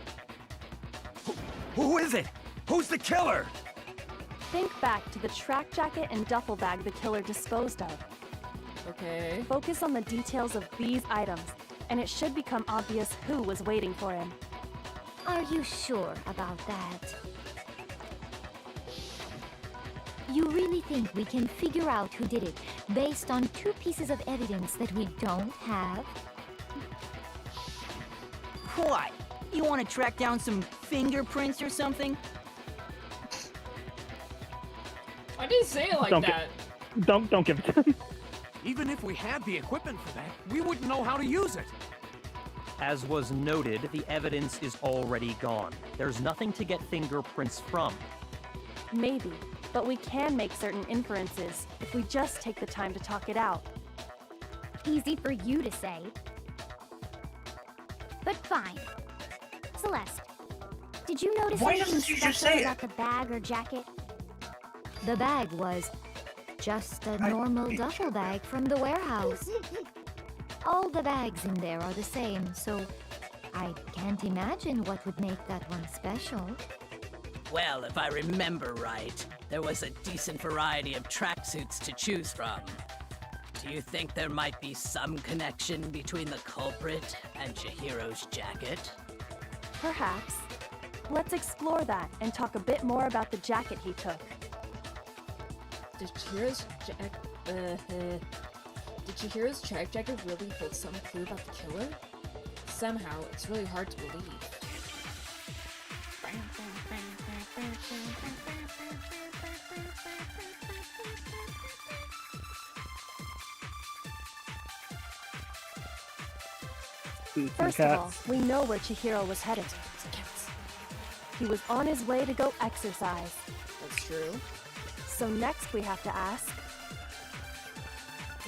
Who is it? Who's the killer? Think back to the track jacket and duffel bag the killer disposed of. Okay. Focus on the details of these items, and it should become obvious who was waiting for him. Are you sure about that? You really think we can figure out who did it based on two pieces of evidence that we don't have? What? You want to track down some fingerprints or something? Why did you say it like Don't that? Don't give it to him. Even if we had the equipment for that, we wouldn't know how to use it. As was noted, the evidence is already gone. There's nothing to get fingerprints from. Maybe, but we can make certain inferences if we just take the time to talk it out. Easy for you to say. But fine. Celeste, did you notice Why anything didn't you just special say about the bag or jacket? The bag was just a normal duffel bag from the warehouse. All the bags in there are the same, so I can't imagine what would make that one special. Well, if I remember right, there was a decent variety of tracksuits to choose from. Do you think there might be some connection between the culprit and Chihiro's jacket? Perhaps. Let's explore that and talk a bit more about the jacket he took. Did Chihiro's track jacket really hold some clue about the killer? Somehow, it's really hard to believe. First of all, we know where Chihiro was headed. He was on his way to go exercise. That's true. So next we have to ask,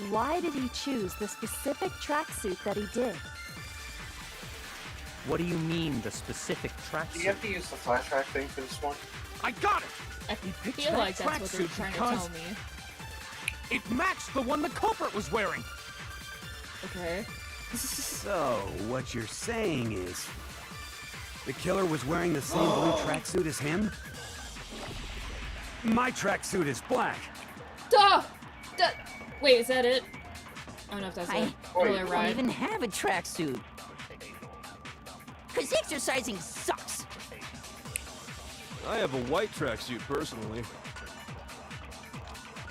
why did he choose the specific tracksuit that he did? What do you mean, the specific tracksuit? Do you have to use the flashback thing for this one? I got it! I picked feel that like that's what they're tracksuit trying to because tell me. it matched the one the culprit was wearing. Okay. So, what you're saying is... the killer was wearing the same blue tracksuit as him? My tracksuit is black. Duh! Duh! Wait, is that it? I don't know if that's it. I Really don't right. even have a tracksuit. Because exercising sucks. I have a white tracksuit personally.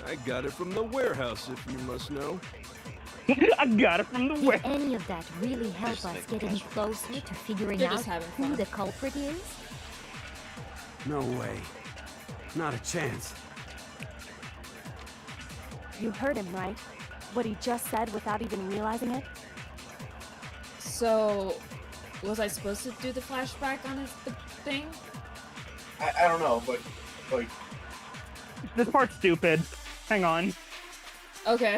I got it from the warehouse, if you must know. I got it from the Did way. any of that really help us get any closer to figuring They're out just having who fun. the culprit is? No way. Not a chance. You heard him, right? What he just said without even realizing it? So, was I supposed to do the flashback on the thing? I don't know, but like This part's stupid. Hang on. Okay.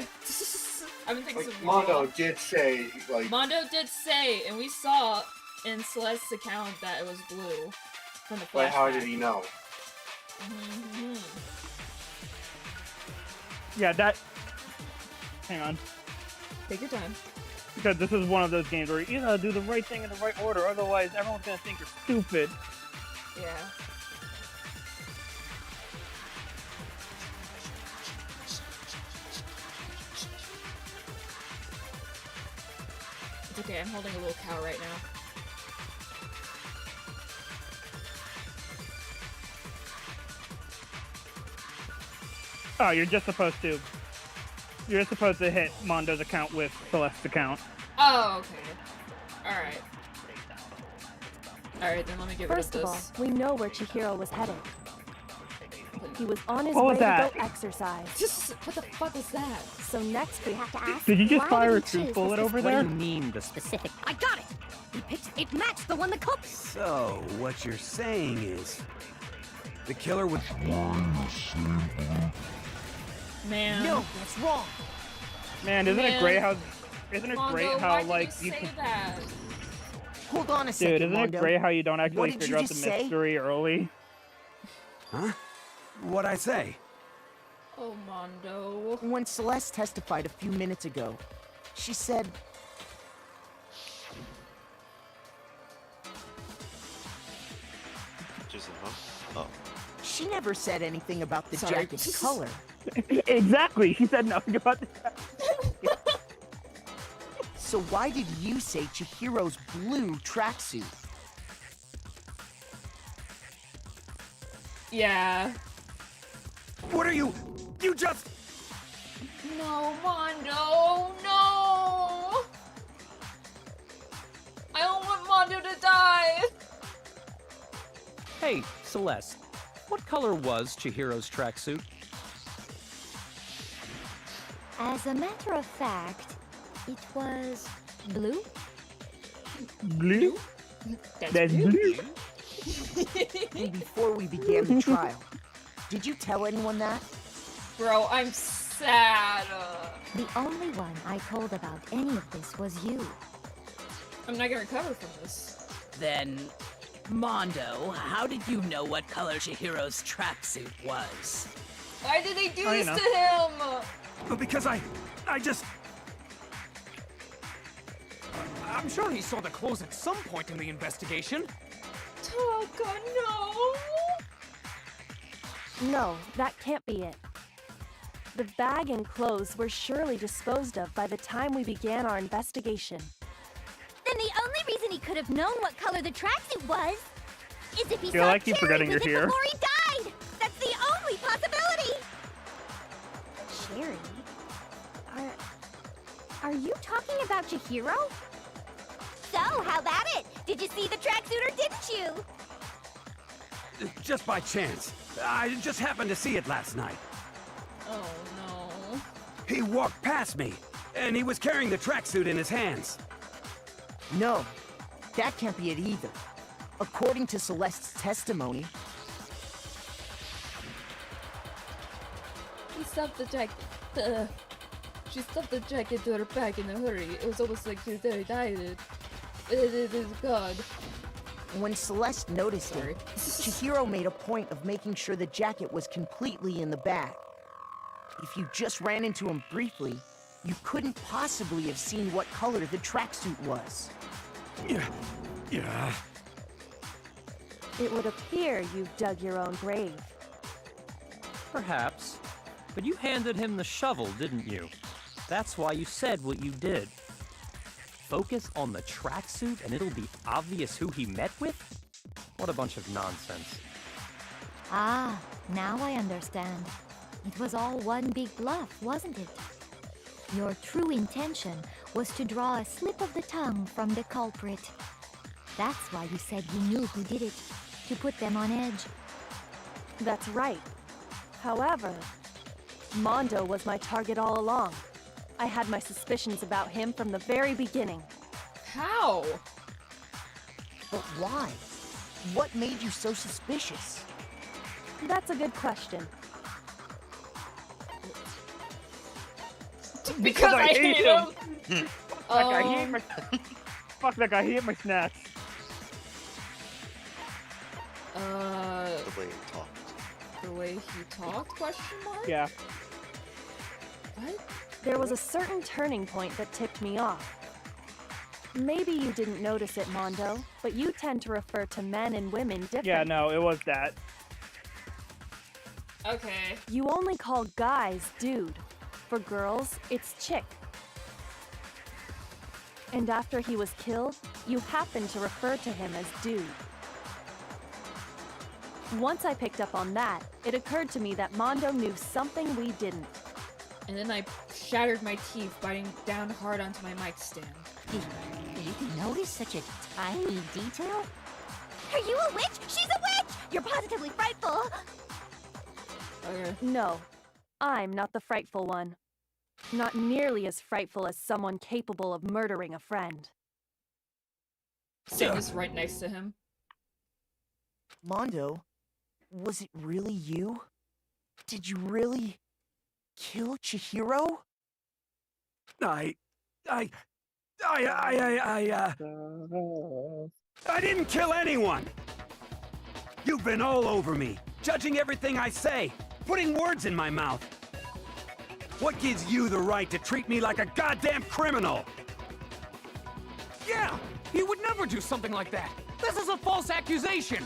I've been thinking like some Mondo did say like Mondo did say, and we saw in Celeste's account that it was blue from the flashback. but how did he know? Yeah, that. Hang on. Take your time. Because this is one of those games where you gotta do the right thing in the right order, otherwise everyone's gonna think you're stupid. Yeah. It's okay, I'm holding a little cow right now. Oh, you're just supposed to hit Mondo's account with Celeste's account. Oh, okay. Alright. Alright, then let me get rid of First of all, this. we know where Chihiro was headed. He was on his What way was that? to go exercise. What the fuck was that? So next we have to ask, Did you just why fire did a he choose truth bullet this over What there? do you mean, the Specific. I got it! He picked it matched the one the culprit. So, what you're saying is... the killer was... Man. No, that's wrong. Man, isn't it great how... Isn't it Mondo, great how, why like, did you say can... that? Hold on a second, Dude, isn't Mondo. it great how you don't What actually did figure you out the just say? mystery early? Huh? What'd I say? Oh, Mondo. When Celeste testified a few minutes ago, she said... Just oh. She never said anything about the Sorry. jacket's color. Exactly, she said nothing about that. So why did you say Chihiro's blue tracksuit? Yeah. What are you... You just... No, Mondo, no! I don't want Mondo to die! Hey, Celeste, what color was Chihiro's tracksuit? As a matter of fact, it was blue. Blue? That's blue. And before we began the trial, did you tell anyone that? Bro, I'm sad. The only one I told about any of this was you. I'm not gonna recover from this. Then, Mondo, how did you know what color Chihiro's tracksuit was? Why did they do Oh, you this know. to him? Because I just... I'm sure he saw the clothes at some point in the investigation. Taka, no! No, that can't be it. The bag and clothes were surely disposed of by the time we began our investigation. Then the only reason he could have known what color the tracksuit was is if he Feel saw like you're Cherry forgetting with you're it here. before he died. That's the only possibility. Cherry? Are you talking about Chihiro? So, how about it? Did you see the tracksuit or didn't you? Just by chance. I just happened to see it last night. Oh no. He walked past me, and he was carrying the tracksuit in his hands. No, that can't be it either. According to Celeste's testimony, He stuffed the jacket. She stuffed the jacket to her back in a hurry. It was almost like she was died. It is God. when Celeste noticed him, Chihiro made a point of making sure the jacket was completely in the bag. If you just ran into him briefly, you couldn't possibly have seen what color the tracksuit was. Yeah. It would appear you've dug your own grave. Perhaps. But you handed him the shovel, didn't you? That's why you said what you did. Focus on the tracksuit and it'll be obvious who he met with? What a bunch of nonsense. Ah, now I understand. It was all one big bluff, wasn't it? Your true intention was to draw a slip of the tongue from the culprit. That's why you said you knew who did it, to put them on edge. That's right. However, Mondo was my target all along. I had my suspicions about him from the very beginning. How? But why? What made you so suspicious? That's a good question. Because I hate him. That guy, he ate my... Fuck that guy, he ate my snacks. The way he talked. The way he talked? Question mark? Yeah. What? There was a certain turning point that tipped me off. Maybe you didn't notice it, Mondo, but you tend to refer to men and women differently. Yeah, no, it was that. Okay. You only call guys dude. For girls, it's chick. And after he was killed, you happened to refer to him as dude. Once I picked up on that, it occurred to me that Mondo knew something we didn't. And then I shattered my teeth, biting down hard onto my mic stand. Did you notice such a tiny detail? Are you a witch? She's a witch! You're positively frightful! Okay. No, I'm not the frightful one. Not nearly as frightful as someone capable of murdering a friend. Sam is right next to him. Mondo, was it really you? Did you really kill Chihiro? I didn't kill anyone! You've been all over me, judging everything I say, putting words in my mouth. What gives you the right to treat me like a goddamn criminal? Yeah! He would never do something like that! This is a false accusation!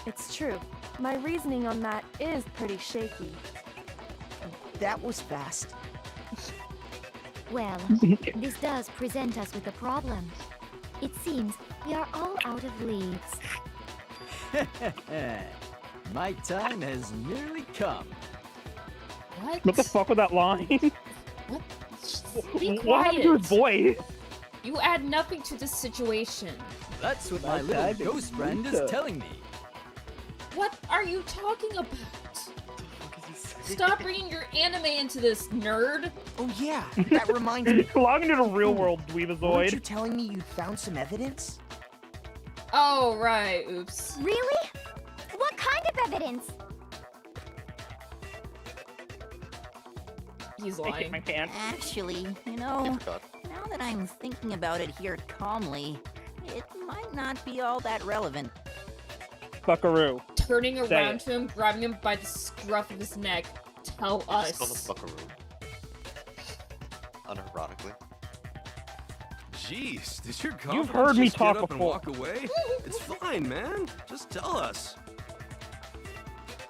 It's true. My reasoning on that is pretty shaky. That was fast. Well, this does present us with a problem. It seems we are all out of leads. My time has nearly come. What the fuck with that line? What? Be What happened to his voice? You add nothing to this situation. That's what my little ghost friend is telling me. What are you talking about? Stop bringing your anime into this, nerd. Oh yeah, that reminds me. Log into the real world, Weren't you Dweebazoid. telling me you'd found some evidence? Oh, right. Oops. Really? What kind of evidence? He's I hit lying. my pants. Actually, you know, now that I'm thinking about it here calmly, it might not be all that relevant. Buckaroo. Turning Say around it. to him, grabbing him by the scruff of his neck. Tell Just call him us. Buckaroo. Unironically. Jeez, does your You've confidence heard me just talk get up before. and walk away? It's fine, man. Just tell us.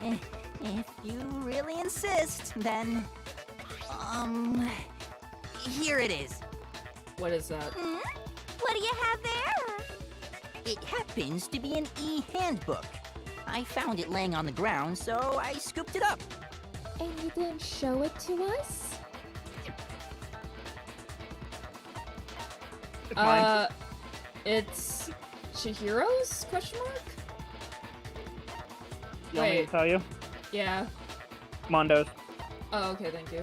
If you really insist, then... Here it is. What is that? What do you have there? It happens to be an e-handbook. I found it laying on the ground, so I scooped it up. And you didn't show it to us? It's mine. It's Chihiro's? Question mark? You want me to Wait. tell you? Yeah. Mondo's. Oh, okay, thank you.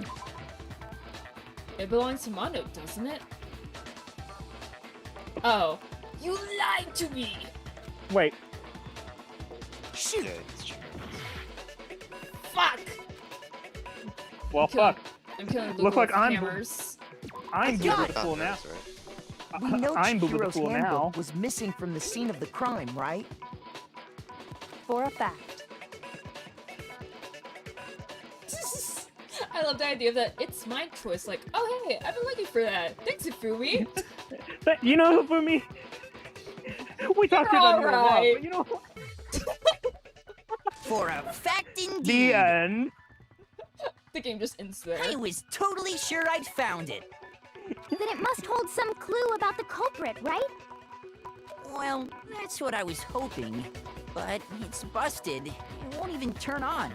It belongs to Mondo, doesn't it? Oh. You lied to me! Wait. Shoot! Fuck! Well, fuck. I'm killing Luca Look like with I'm. hammers. I'm got Boo it. Cool now. We know I'm Boo Chihiro's Cool handbook now. was missing from the scene of the crime, right? For a fact. I love the idea that it's my choice. Like, oh hey, I've been looking for that. Thanks, Ifumi. You know, for me, we talked about it a lot, alright. but you know, For a fact indeed. the end. The game just ends there. I was totally sure I'd found it. Then it must hold some clue about the culprit, right? Well, that's what I was hoping. But it's busted. It won't even turn on.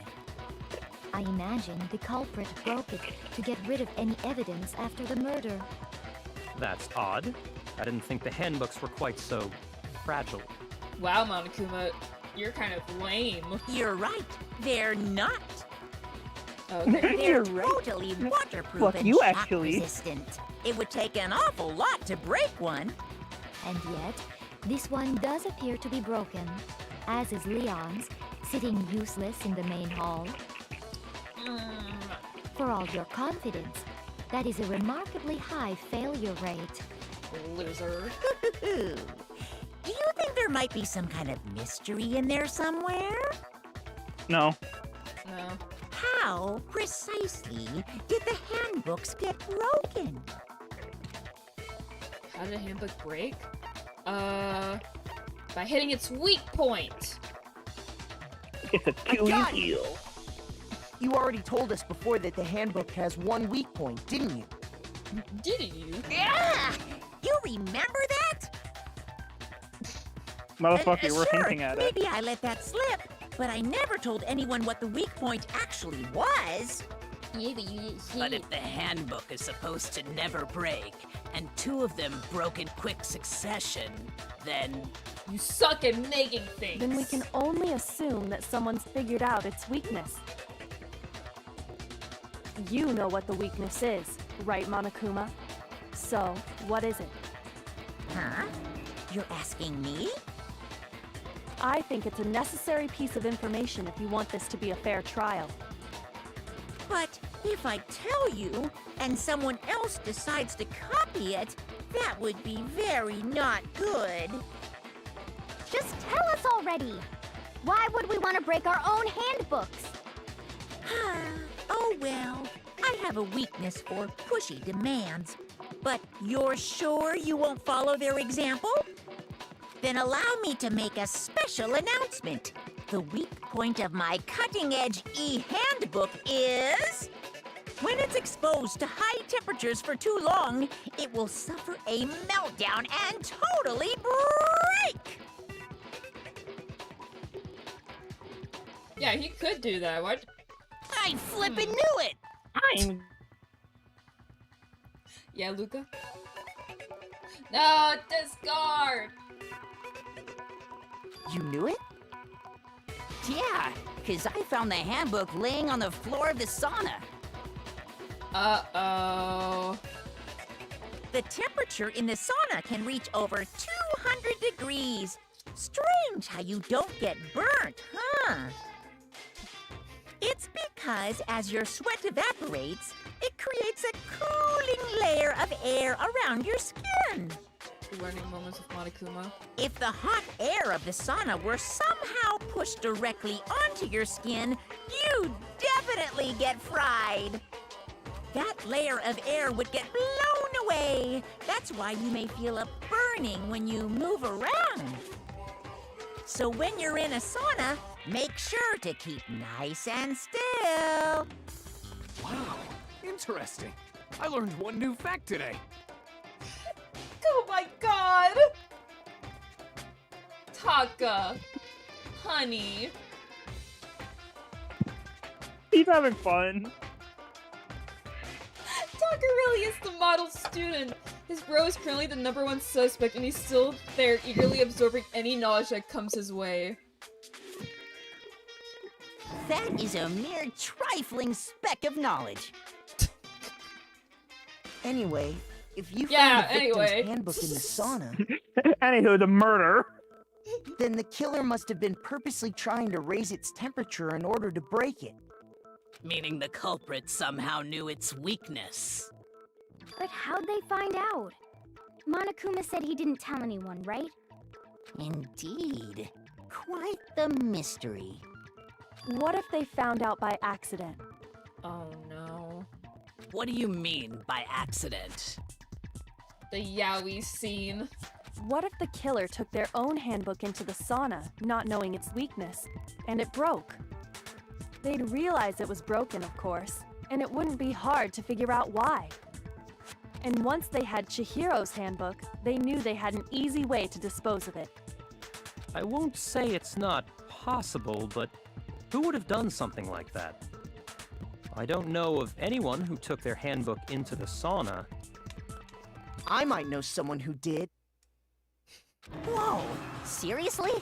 I imagine the culprit broke it to get rid of any evidence after the murder. That's odd. I didn't think the handbooks were quite so fragile. Wow, Monokuma, you're kind of lame. You're right. They're not. Okay. You're They're right. totally waterproof Fuck and you, shock actually. resistant. It would take an awful lot to break one. And yet, this one does appear to be broken, as is Leon's, sitting useless in the main hall. For all your confidence, that is a remarkably high failure rate. Loser. Do you think there might be some kind of mystery in there somewhere? No. No. How precisely did the handbooks get broken? How did a handbook break? By hitting its weak point. It's Achilles heel. You already told us before that the handbook has one weak point, didn't you? Didn't you? Yeah! You remember that? Motherfucker, we're Sure, hinting at it. maybe I let that slip, but I never told anyone what the weak point actually was. Yeah, but you didn't say But it. if the handbook is supposed to never break, and two of them broke in quick succession, then... You suck at making things. Then we can only assume that someone's figured out its weakness. You know what the weakness is, right, Monokuma? So, what is it? Huh? You're asking me? I think it's a necessary piece of information if you want this to be a fair trial. But if I tell you, and someone else decides to copy it, that would be very not good. Just tell us already. Why would we want to break our own handbooks? Oh well, I have a weakness for pushy demands. But you're sure you won't follow their example? Then allow me to make a special announcement. The weak point of my cutting-edge e-handbook is... When it's exposed to high temperatures for too long, it will suffer a meltdown and totally break! Yeah, he could do that. What? I flippin' knew it! Yeah, Luca? No, discard! You knew it? Yeah, because I found the handbook laying on the floor of the sauna. Uh-oh. The temperature in the sauna can reach over 200 degrees. Strange how you don't get burnt, huh? It's because as your sweat evaporates, it creates a cooling layer of air around your skin. Learning moments with Monokuma. If the hot air of the sauna were somehow pushed directly onto your skin, you'd definitely get fried. That layer of air would get blown away. That's why you may feel a burning when you move around. So when you're in a sauna, make sure to keep nice and still. Wow, interesting. I learned one new fact today. Oh my god! Taka. Honey. He's having fun. Taka really is the model student. His bro is currently the #1 suspect and he's still there eagerly absorbing any knowledge that comes his way. That is a mere trifling speck of knowledge. Anyway, if you Yeah, found the victim's anyway. handbook in the sauna, Anywho, the murder. then the killer must have been purposely trying to raise its temperature in order to break it. Meaning the culprit somehow knew its weakness. But how'd they find out? Monokuma said he didn't tell anyone, right? Indeed. Quite the mystery. What if they found out by accident? Oh no. What do you mean by accident? The yaoi scene. What if the killer took their own handbook into the sauna, not knowing its weakness, and it broke? They'd realize it was broken, of course, and it wouldn't be hard to figure out why. And once they had Chihiro's handbook, they knew they had an easy way to dispose of it. I won't say it's not possible, but who would have done something like that? I don't know of anyone who took their handbook into the sauna. I might know someone who did. Whoa, seriously?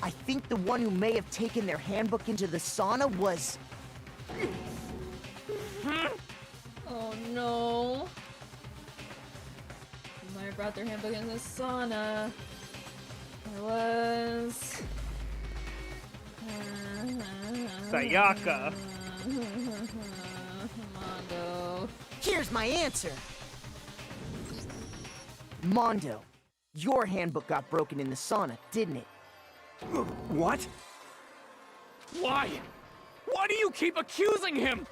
I think the one who may have taken their handbook into the sauna was... no. You might have brought their handbook in the sauna. It was... Sayaka. Mondo. Here's my answer. Mondo, your handbook got broken in the sauna, didn't it? What? Why? Why do you keep accusing him?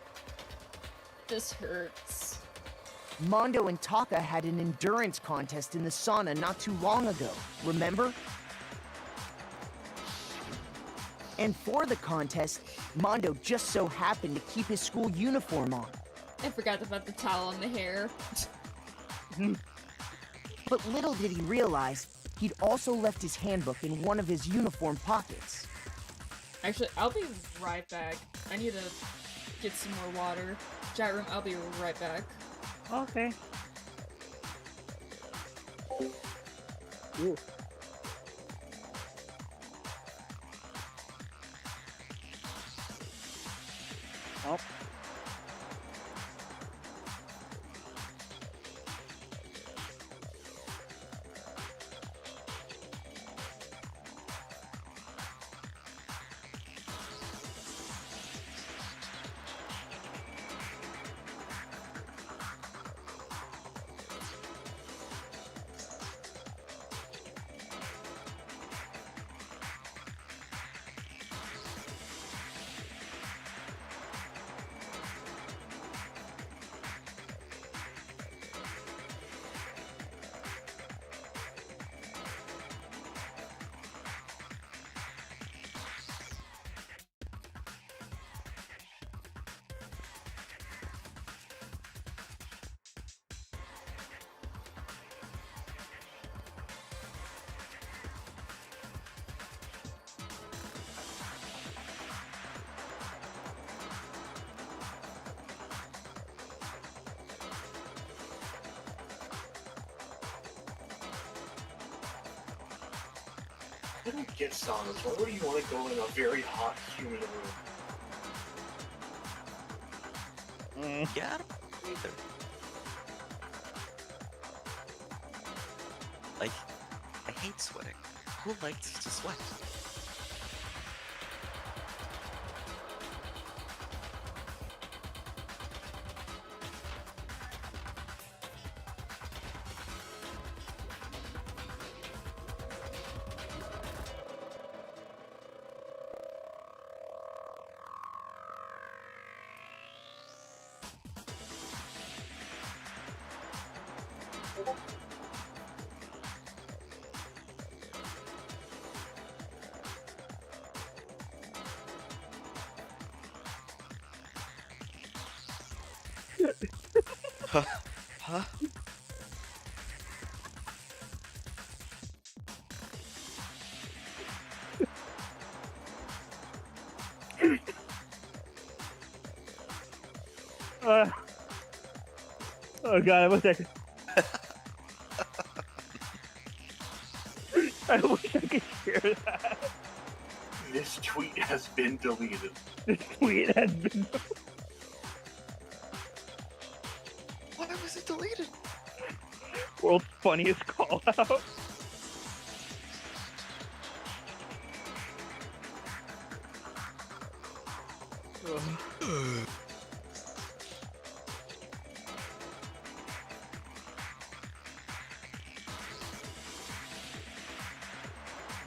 This hurts. Mondo and Taka had an endurance contest in the sauna not too long ago, remember? And for the contest, Mondo just so happened to keep his school uniform on. I forgot about the towel and the hair. But little did he realize, he'd also left his handbook in one of his uniform pockets. Actually, I'll be right back. I need to get some more water. Chat room, I'll be right back. Okay. Ooh. Oh. I don't get saunas. Why would you want to go in a very hot, humid room? Yeah, I don't either. Like, I hate sweating. Who likes to sweat? Huh? Huh? Oh god, one second. I wish I could share that. This tweet has been deleted. This tweet has been Why was it deleted? World's funniest call out.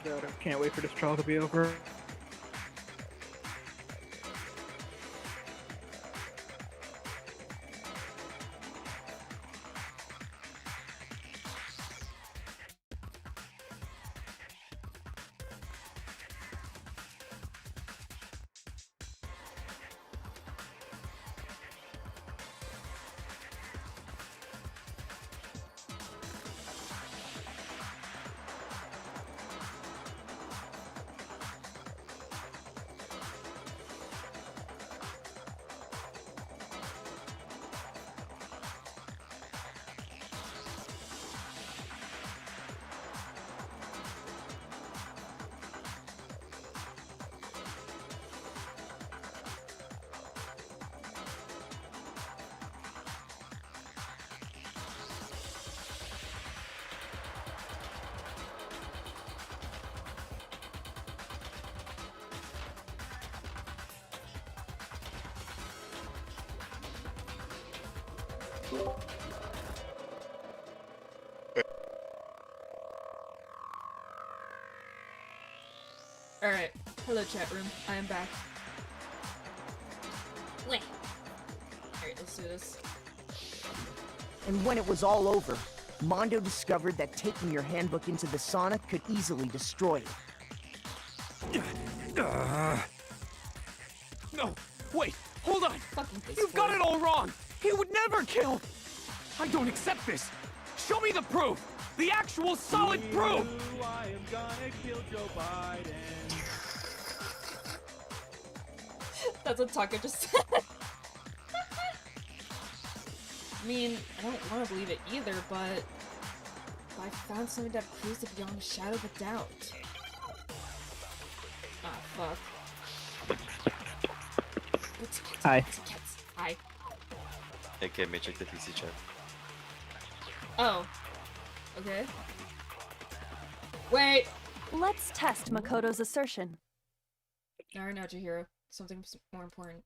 God, I can't wait for this trial to be over. Alright, hello chat room, I am back. Wait. Alright, let's do this. And when it was all over, Mondo discovered that taking your handbook into the sauna could easily destroy it. No, wait, hold on. You've got it all wrong. He would never kill. I don't accept this. Show me the proof. The actual solid proof. I am gonna kill Joe Biden. That's what Taka just said. I mean, I don't want to believe it either, but I found something that proves it beyond a shadow of a doubt. Ah, fuck. Hi. Hi. Okay, may check the PC chat. Oh. Okay. Wait! Let's test Makoto's assertion. Now I know, Chihiro. Something more important.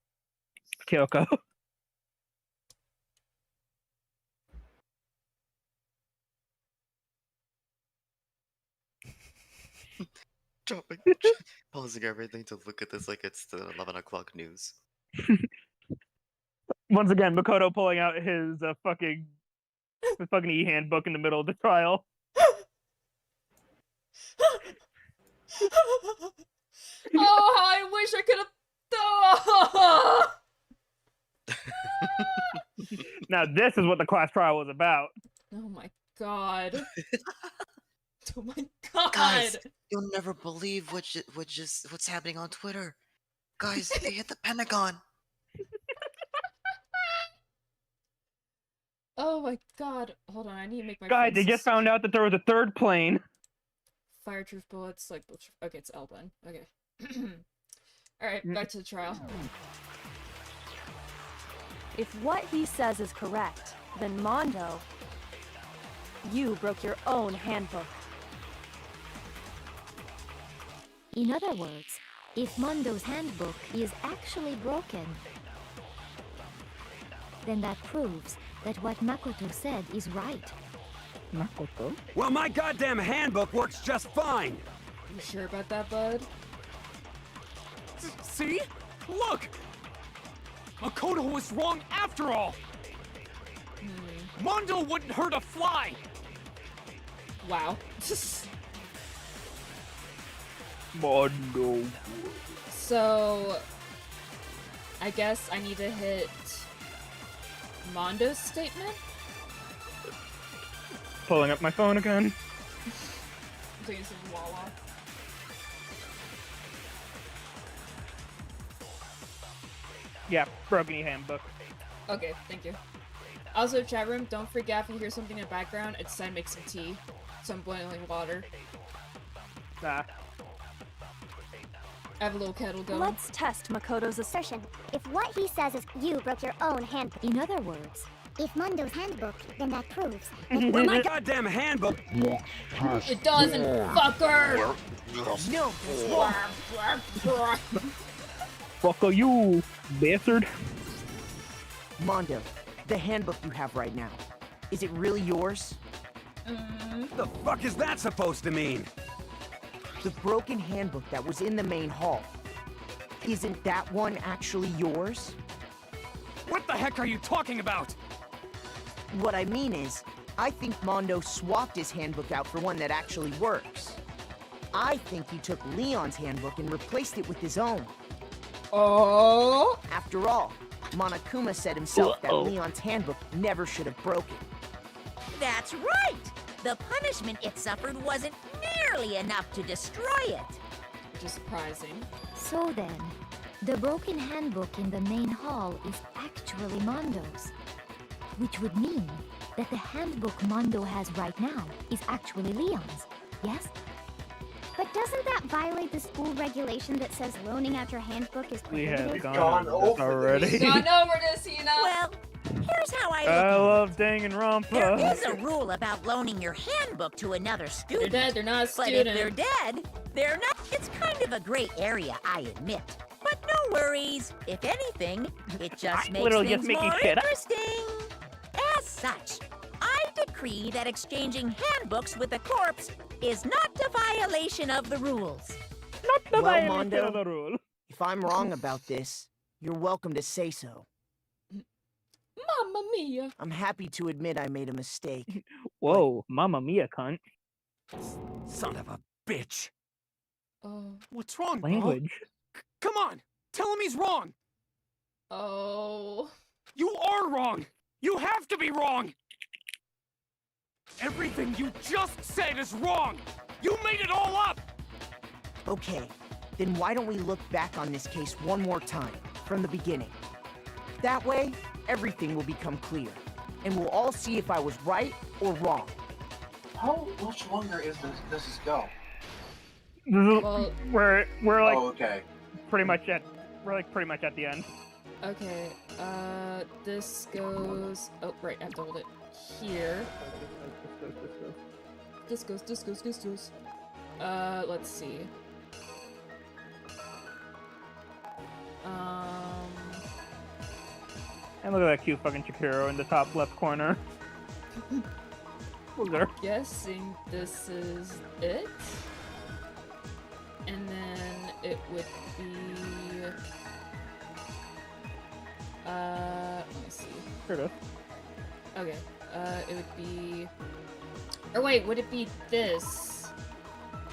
Kyoko. Pausing everything to look at this like it's the 11 o'clock news. Once again, Makoto pulling out his fucking e-handbook in the middle of the trial. Oh, how I wish I could have. Oh! Now this is what the class trial was about. Oh my god. Oh my god. Guys, you'll never believe what's happening on Twitter. Guys, they hit the Pentagon. Oh my god. Hold on, I need to make my Guys, they face- just found out that there was a third plane. Fireproof bullets, like okay, it's L-bun. Okay. Alright, back to the trial. If what he says is correct, then Mondo, you broke your own handbook. In other words, if Mondo's handbook is actually broken, then that proves that what Makoto said is right. Makoto? Well, my goddamn handbook works just fine. You sure about that, bud? See? Look! Makoto was wrong after all! Mondo wouldn't hurt a fly! Wow. Mondo. So, I guess I need to hit Mondo's statement? Pulling up my phone again. Please, Wawa. Yeah, broken e-handbook. Okay, thank you. Also, chat room, don't forget if you hear something in the background, it's time to make some tea. Some boiling water. Nah. I have a little kettle going. Let's test Makoto's assertion. If what he says is you broke your own handbook. In other words, if Mondo's handbook, then that proves. Well, my goddamn handbook. It doesn't, fucker! No. Fuck you, bastard. Mondo, the handbook you have right now, is it really yours? The fuck is that supposed to mean? The broken handbook that was in the main hall. Isn't that one actually yours? What the heck are you talking about? What I mean is, I think Mondo swapped his handbook out for one that actually works. I think he took Leon's handbook and replaced it with his own. Oh? After all, Monokuma said himself that Leon's handbook never should have broken. That's right! The punishment it suffered wasn't nearly enough to destroy it. Just surprising. so then, the broken handbook in the main hall is actually Mondo's. Which would mean that the handbook Mondo has right now is actually Leon's, yes? But doesn't that violate the school regulation that says loaning out your handbook is We prohibited? have gone over already. We've gone over this, Hina! Well, here's how I look I at it. love Danganronpa. There is a rule about loaning your handbook to another student. They're dead, they're not a But student. if they're dead, they're not. It's kind of a gray area, I admit. But no worries. If anything, it just makes literally things just making more shit up. interesting. As such, I decree that exchanging handbooks with a corpse is not a violation of the rules. Not the Well, violation Mondo, of the rule. if I'm wrong about this, you're welcome to say so. Mamma mia. I'm happy to admit I made a mistake. Whoa, mamma mia, cunt. Son of a bitch. What's wrong, bro? Language. Come on, tell him he's wrong. Oh. You are wrong. You have to be wrong. Everything you just said is wrong. You made it all up. Okay, then why don't we look back on this case one more time, from the beginning? That way, everything will become clear, and we'll all see if I was right or wrong. How much longer does this go? Well, we're like okay. pretty much at the end. Okay, this goes... Oh, right, I have to hold it here. This goes. Let's see. And look at that cute fucking Chikiro in the top left corner. I'm guessing this is it. And then it would be... let me see. Here it is. Okay, it would be... Or wait, would it be this?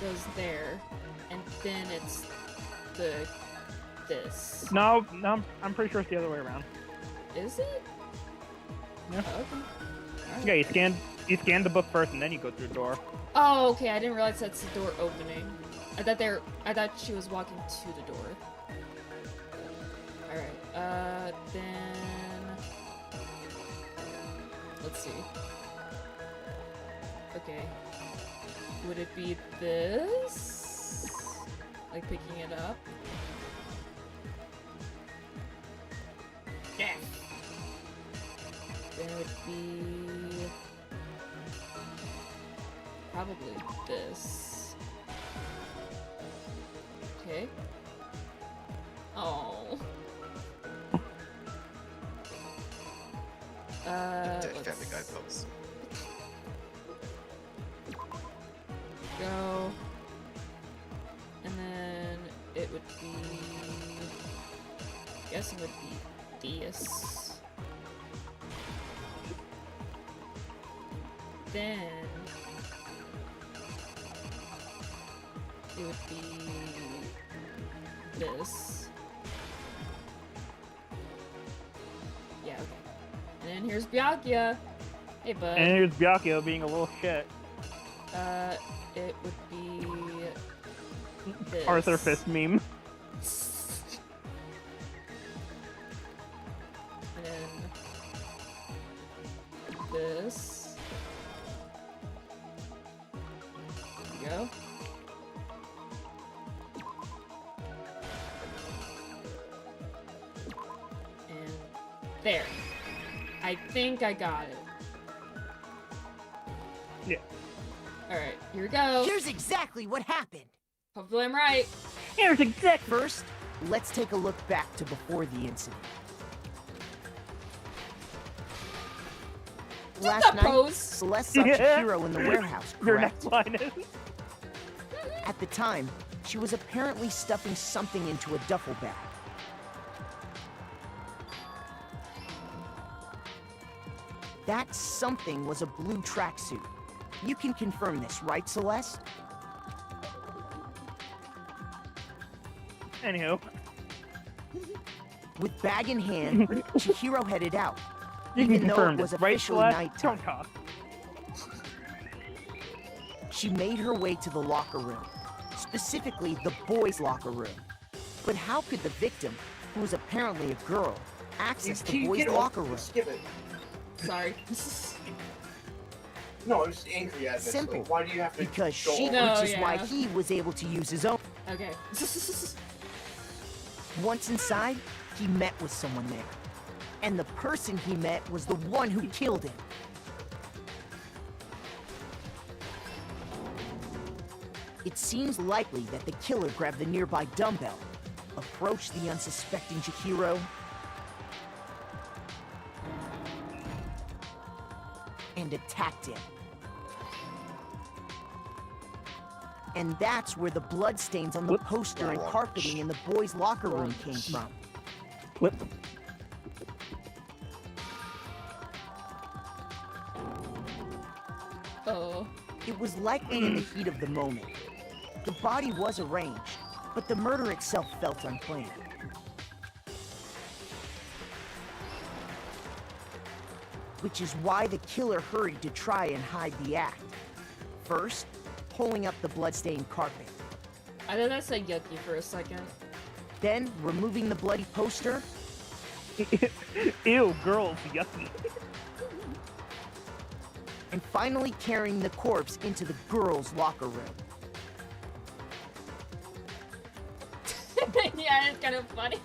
Goes there. And then it's this. No, I'm pretty sure it's the other way around. Is it? Yeah. Oh, okay. Alright. Yeah, you scan the book first and then you go through the door. Oh, okay, I didn't realize that's the door opening. I thought she was walking to the door. Alright, then... Let's see. Okay. Would it be this? Like picking it up? Yeah. Then it would be... Probably this. Okay. Oh. Dead let's Family Guy pose. go. And then it would be... I guess it would be this. Then... it would be... this. Yeah, okay. And then here's Byakuya. Hey, bud. And here's Byakuya being a little shit. It would be... this. Arthur Fist meme. And then... this. There we go. And there. I think I got it. Yeah. Alright, here we go. Here's exactly what happened. Hopefully I'm right. Here's exactly. First, let's take a look back to before the incident. Last night, Celeste saw Chihiro in the warehouse, Your correct? next line is... At the time, she was apparently stuffing something into a duffel bag. That something was a blue tracksuit. You can confirm this, right, Celeste? Anywho. With bag in hand, Chihiro headed out. You can even though confirm it was this, right, officially Celeste? nighttime. Don't talk. She made her way to the locker room, specifically the boys' locker room. But how could the victim, who was apparently a girl, access the boys' locker room? Skip it. Sorry. No, I was angry at this. Simple. Like, why do you have to Because go she, over- which is why he was able to use his own. Okay. Once inside, he met with someone there. And the person he met was the one who killed him. It seems likely that the killer grabbed the nearby dumbbell, approached the unsuspecting Chihiro, and attacked him. And that's where the bloodstains on the poster and carpeting in the boys' locker room came from. Flip. Oh. It was likely in the heat of the moment. The body was arranged, but the murder itself felt unplanned. Which is why the killer hurried to try and hide the act. First, pulling up the bloodstained carpet. I thought that said yucky for a second. Then, removing the bloody poster. Ew, girls, yucky. And finally carrying the corpse into the girls' locker room. Yeah, it's kind of funny.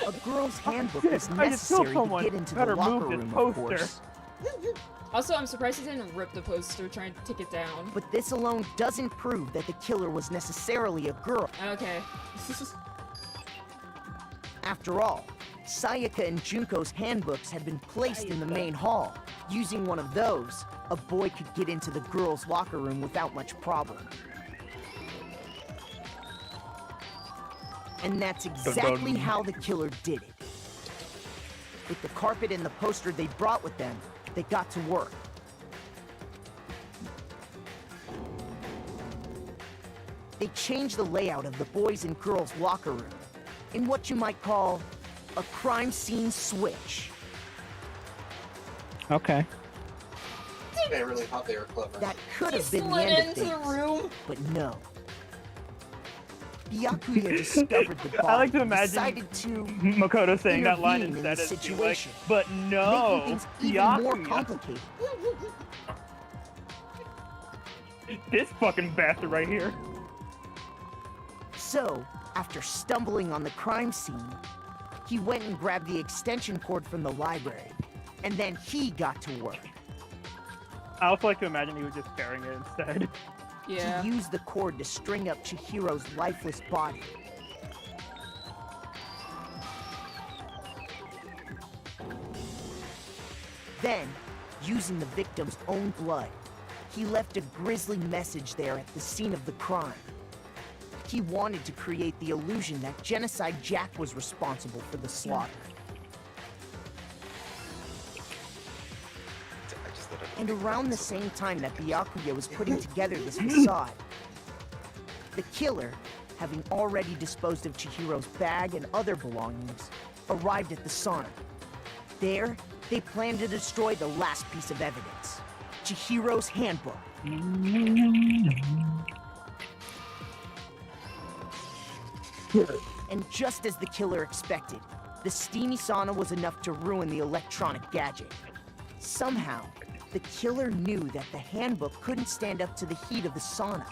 A girl's handbook is necessary to get into the locker room, of course. Also, I'm surprised he didn't rip the poster trying to take it down. But this alone doesn't prove that the killer was necessarily a girl. Okay. After all, Sayaka and Junko's handbooks had been placed in the main hall. Using one of those, a boy could get into the girls' locker room without much problem. And that's exactly how the killer did it. With the carpet and the poster they brought with them, they got to work. They changed the layout of the boys' and girls' locker room in what you might call a crime scene switch. Okay. They really thought they were clever. That could have been the end of things, but no. Byakuya discovered the body. I like to and imagine decided to Makoto saying that line intervene in instead the of being like, situation, but no, making things even more Byakuya. complicated. This fucking bastard right here. So, after stumbling on the crime scene, he went and grabbed the extension cord from the library, and then he got to work. I also like to imagine he was just carrying it instead. Yeah. To use the cord to string up Chihiro's lifeless body. Then, using the victim's own blood, he left a grisly message there at the scene of the crime. He wanted to create the illusion that Genocide Jack was responsible for the slaughter. And around the same time that Byakuya was putting together this facade, the killer, having already disposed of Chihiro's bag and other belongings, arrived at the sauna. There, they planned to destroy the last piece of evidence, Chihiro's handbook. And just as the killer expected, the steamy sauna was enough to ruin the electronic gadget. Somehow, the killer knew that the handbook couldn't stand up to the heat of the sauna.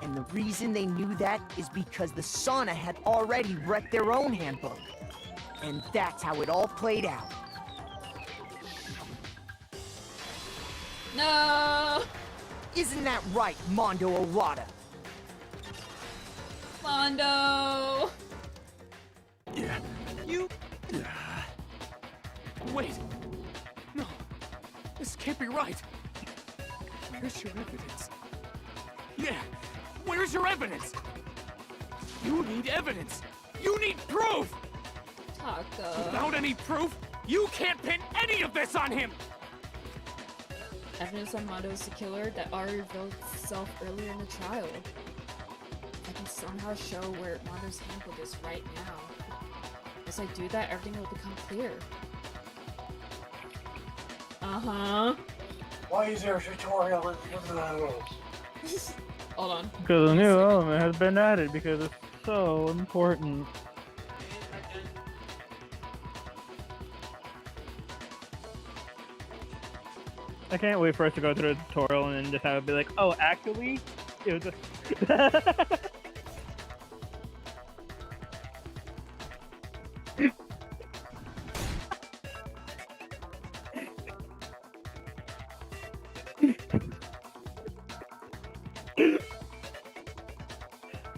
And the reason they knew that is because the sauna had already wrecked their own handbook. And that's how it all played out. No! Isn't that right, Mondo Owada? Mondo! Yeah, you... Wait. No. This can't be right. Where's your evidence? Yeah, where's your evidence? You need evidence. You need proof. Taka. Without any proof, you can't pin any of this on him. Evidence on Mondo is the killer that already revealed itself earlier in the trial. I can somehow show where Mondo's handbook is right now. As I do that, everything will become clear. Uh-huh. Why is there a tutorial in Hold on. Because a new element has been added because it's so important. I can't wait for us to go through the tutorial and then just have it be like, oh, actually, it was a...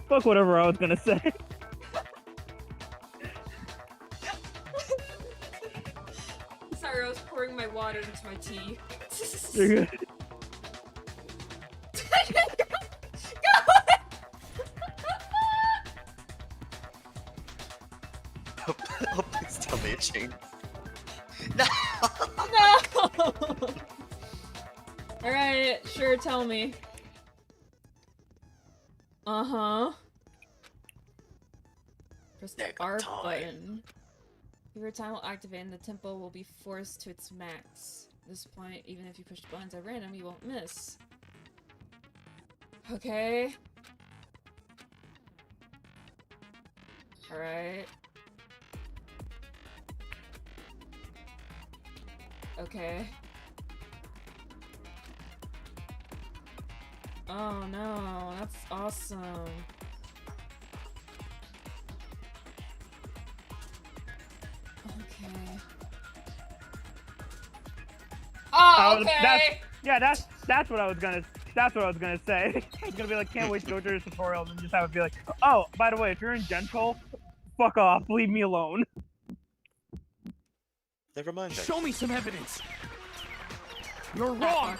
Fuck whatever I was gonna say. Sorry, Sorry, I was pouring my water into my tea. You're good. Oh, please tell me it changed. No! Alright, sure, tell me. Uh-huh. Press the R button. Your time will activate and the tempo will be forced to its max. At this point, even if you push buttons at random, you won't miss. Okay. Alright. Okay. Oh no, that's awesome. Okay. Oh, okay. That's what I was gonna say. I was gonna be like, can't wait to go through the tutorial and just have it be like, oh, by the way, if you're in gentle, fuck off, leave me alone. Never mind then. Show me some evidence. You're wrong.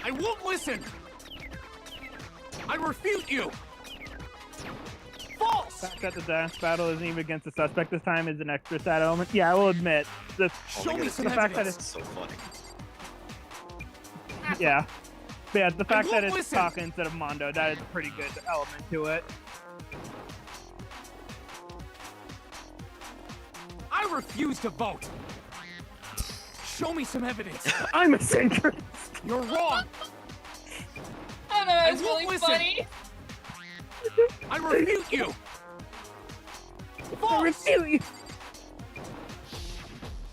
I won't listen. I refute you. False. The fact that the dance battle isn't even against the suspect this time is an extra sad element. Yeah, I will admit. Show me some fact that evidence. it's So funny. yeah. But yeah, the fact that it's listen. Taka instead of Mondo, that is a pretty good element to it. I refuse to vote. Show me some evidence. I'm a centrist. You're wrong. I don't know, it was won't really listen. funny. I refute you. I refute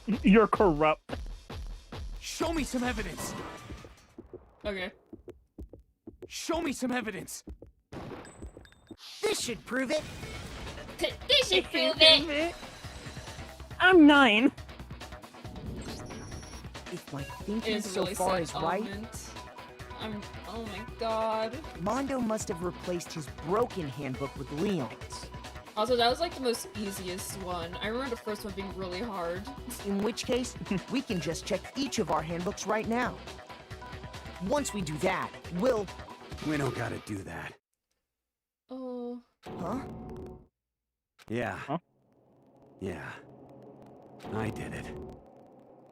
you. You're corrupt. Show me some evidence. Okay. Show me some evidence. This should prove it. This should prove it. I'm 9. If my thinking It's a so really far sad is right, element. Oh my god. Mondo must have replaced his broken handbook with Leon's. Also, that was like the most easiest one. I remember the first one being really hard. In which case, we can just check each of our handbooks right now. Once we do that, we'll... We don't gotta do that. Oh. Huh? Yeah. Huh? Yeah. I did it.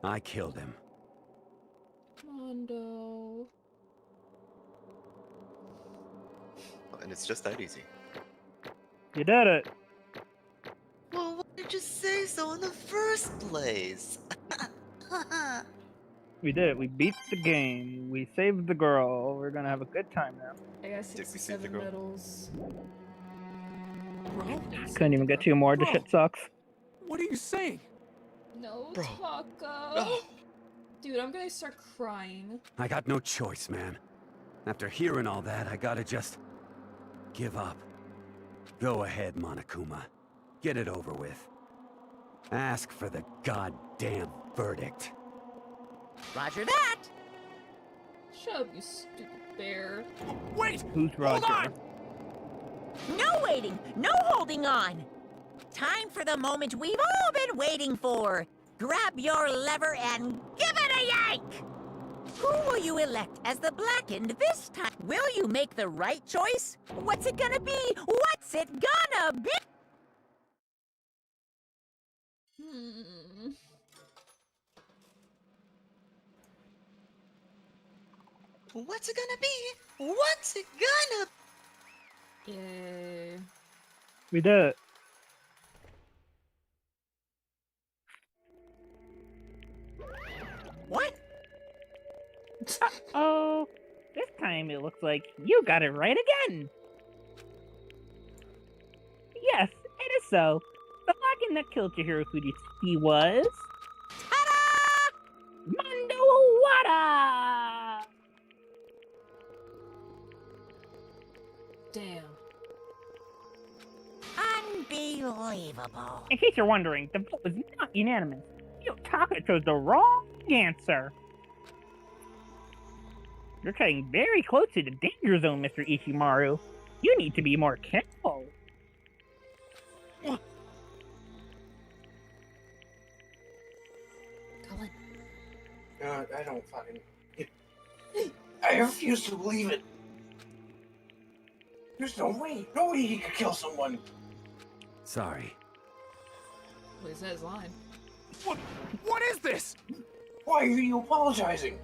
I killed him. Mondo. And it's just that easy. You did it. Well, why did you say so in the first place? We did it. We beat the game. We saved the girl. We're gonna have a good time now. I got Did we save the 67 girl? medals. Bro, Couldn't even get 2 more. The Bro. shit sucks. what are you saying? No, Bro. Taka. Dude, I'm gonna start crying. I got no choice, man. After hearing all that, I gotta just... give up. Go ahead, Monokuma. Get it over with. Ask for the goddamn verdict. Roger that. Shut up, you stupid bear. Wait! Who's Roger? Hold on! No waiting, no holding on. Time for the moment we've all been waiting for. Grab your lever and give it a yank! Who will you elect as the Blackened this time? Will you make the right choice? What's it gonna be? What's it gonna be? What's it gonna be? What's it gonna Yay. We did it. What? Oh, this time it looks like you got it right again. Yes, it is so. The Blackened that killed Chihiro he was... Ta-da! Mondo Wada! Damn. Unbelievable. In case you're wondering, the vote was not unanimous. Taka chose the wrong answer. You're cutting very close to the danger zone, Mr. Ishimaru. You need to be more careful. I don't fucking... I refuse to believe it. There's no way he could kill someone. Sorry. Well, he said his line. What is this? Why are you apologizing?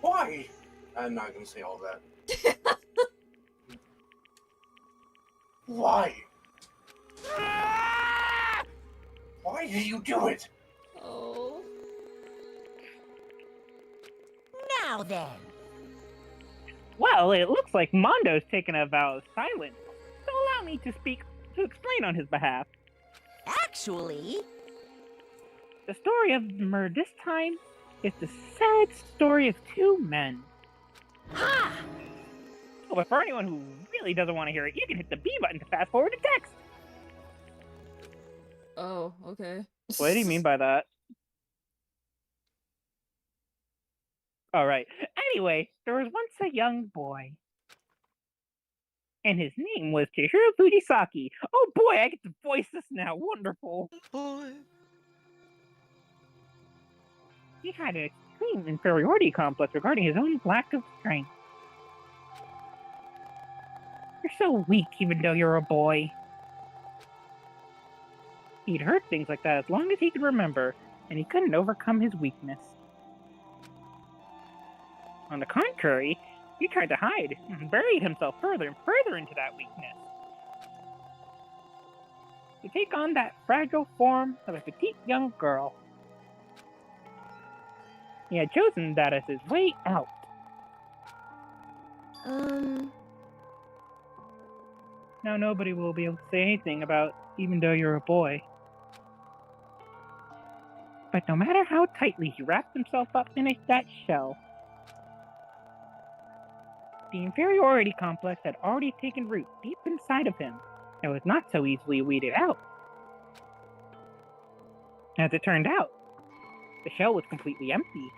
Why? I'm not gonna say all that. Why? Why did you do it? Oh. Now then. Well, it looks like Mondo's taken a vow of silence. So allow me to explain on his behalf. Actually... The story of the murder this time is the sad story of two men. Ha! Oh, but for anyone who really doesn't want to hear it, you can hit the B button to fast forward the text. Oh, okay. What do you mean by that? Alright. Anyway, there was once a young boy. And his name was Chihiro Fujisaki. Oh boy, I get to voice this now. Wonderful. Boy. He had an extreme inferiority complex regarding his own lack of strength. You're so weak even though you're a boy. He'd heard things like that as long as he could remember, and he couldn't overcome his weakness. On the contrary, he tried to hide and buried himself further and further into that weakness. To take on that fragile form of a petite young girl. He had chosen that as his way out. Now nobody will be able to say anything about even though you're a boy. But no matter how tightly he wrapped himself up in that shell, the inferiority complex had already taken root deep inside of him and was not so easily weeded out. As it turned out, the shell was completely empty.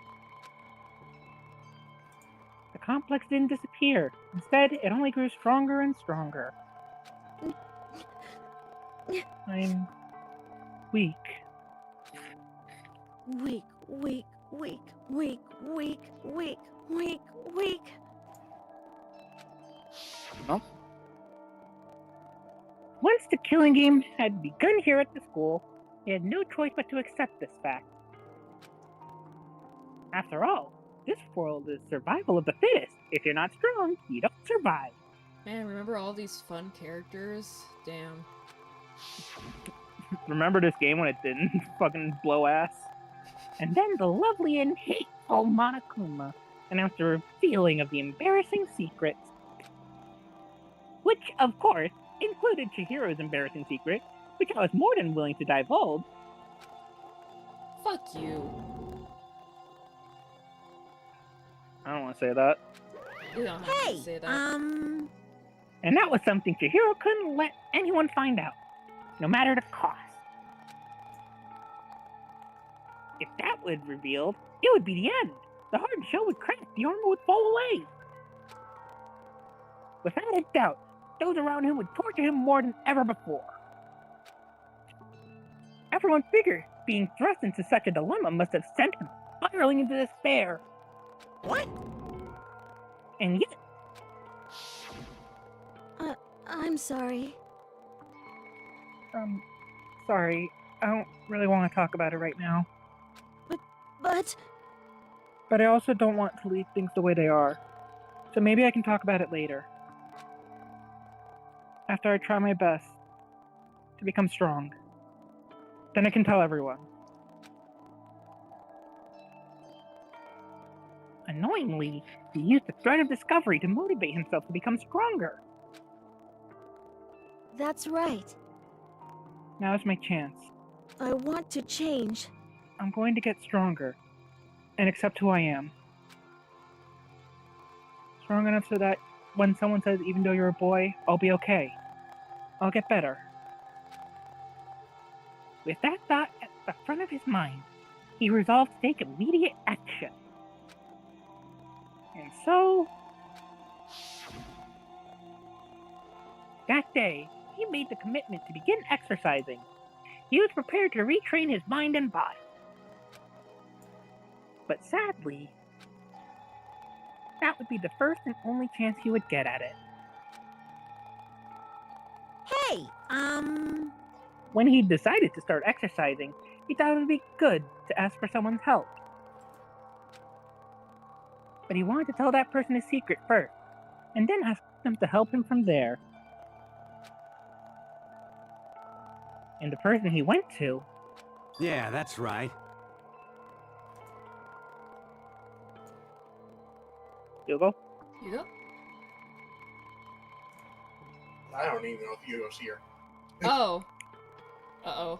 The complex didn't disappear. Instead, it only grew stronger and stronger. I'm weak. Weak, weak, weak, weak, weak, weak, weak, weak. Well, once the killing game had begun here at the school, he had no choice but to accept this fact. After all, this world is survival of the fittest. If you're not strong, you don't survive. Man, remember all these fun characters? Damn. Remember this game when it didn't fucking blow ass? And then the lovely and hateful Monokuma announced a revealing of the embarrassing secrets. Which, of course, included Chihiro's embarrassing secret, which I was more than willing to divulge. Fuck you. I don't want to say that. We don't have to say that. And that was something Chihiro couldn't let anyone find out, no matter the cost. If that was revealed, it would be the end. The hard shell would crack, the armor would fall away. Without a doubt, those around him would torture him more than ever before. Everyone figured being thrust into such a dilemma must have sent him spiraling into despair. What? And yet... I'm sorry. Sorry. I don't really want to talk about it right now. But I also don't want to leave things the way they are. So maybe I can talk about it later. After I try my best to become strong. Then I can tell everyone. Annoyingly, he used the threat of discovery to motivate himself to become stronger. That's right. Now's my chance. I want to change. I'm going to get stronger. And accept who I am. Strong enough so that when someone says, even though you're a boy, I'll be okay. I'll get better. With that thought at the front of his mind, he resolved to take immediate action. And so... that day, he made the commitment to begin exercising. He was prepared to retrain his mind and body. But sadly, that would be the first and only chance he would get at it. Hey, When he decided to start exercising, he thought it would be good to ask for someone's help. But he wanted to tell that person his secret first, and then ask them to help him from there. And the person he went to... Yeah, that's right. Hugo? Hugo? I don't even know if Hugo's here. Oh. Uh-oh.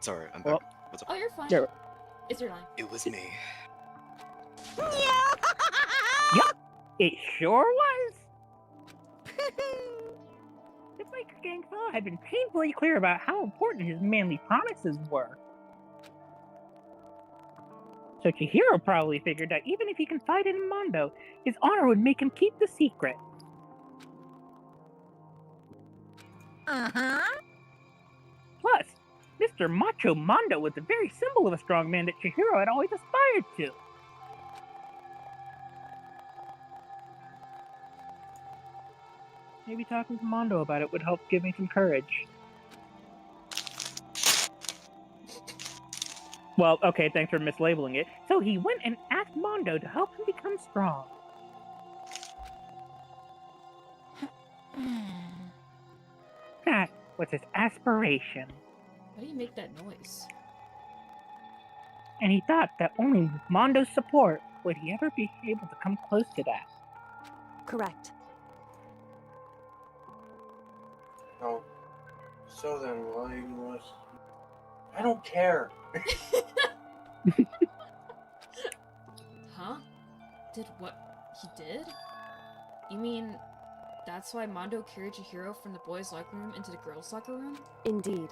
Sorry, I'm Well, back. What's up? Oh, you're fine. There. It's your line. It was me. Yup! It sure was! The biker gang fellow had been painfully clear about how important his manly promises were. So Chihiro probably figured that even if he confided in Mondo, his honor would make him keep the secret. Uh-huh. Plus, Mr. Macho Mondo was the very symbol of a strong man that Chihiro had always aspired to. Maybe talking to Mondo about it would help give me some courage. Well, okay, thanks for mislabeling it. So he went and asked Mondo to help him become strong. That was his aspiration. Why do you make that noise? And he thought that only with Mondo's support would he ever be able to come close to that. Correct. Oh. So then why was... I don't care. Huh? Did what he did? You mean that's why Mondo carried Chihiro from the boys' locker room into the girls' locker room? Indeed.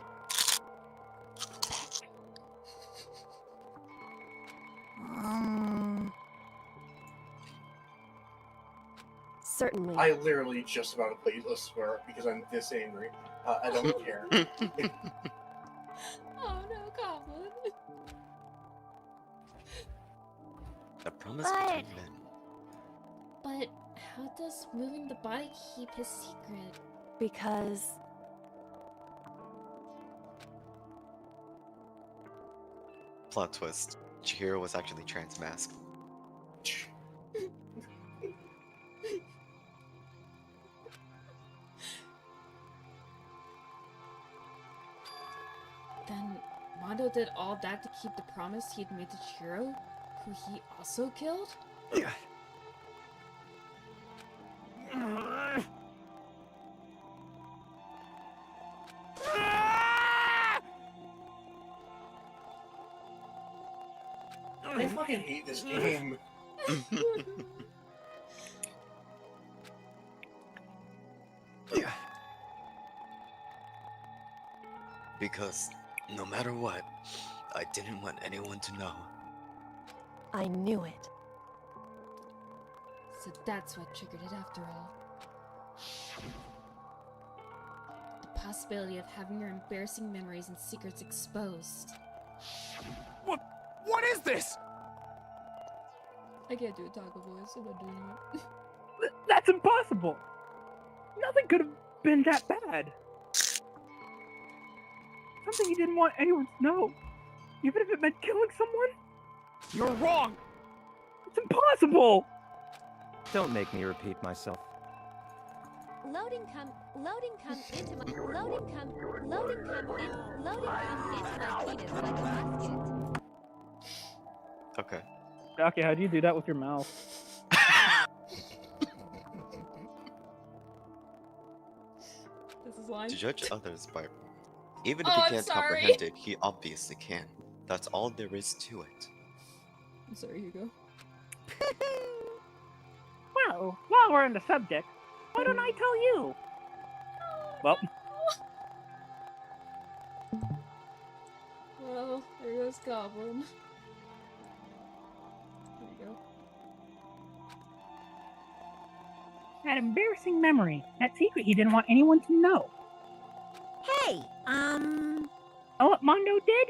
Certainly. I literally just about to play a swear because I'm this angry. I don't care. Oh no, Goblin. The promise between men. But how does moving the body keep his secret? Because... Plot twist. Chihiro was actually trans-masked. Then Mondo did all that to keep the promise he'd made to Chihiro, who he also killed? I fucking hate this game. Because, no matter what, I didn't want anyone to know. I knew it. So that's what triggered it after all. The possibility of having your embarrassing memories and secrets exposed. What is this? I can't do a taco voice, I'm not doing it. That's impossible! Nothing could have been that bad. Something he didn't want anyone to know. Even if it meant killing someone? You're wrong! It's impossible! Don't make me repeat myself. Loading come into my penis like a musket. Okay. Okay, how do you do that with your mouth? This is line. To judge others by... Even Oh, if he I'm can't sorry. comprehend it, he obviously can. That's all there is to it. I'm sorry, Hugo. Well, while we're on the subject, why don't I tell you? Well, Well, there goes Goblin. There you go. that embarrassing memory, that secret he didn't want anyone to know. Hey, Know what Mondo did?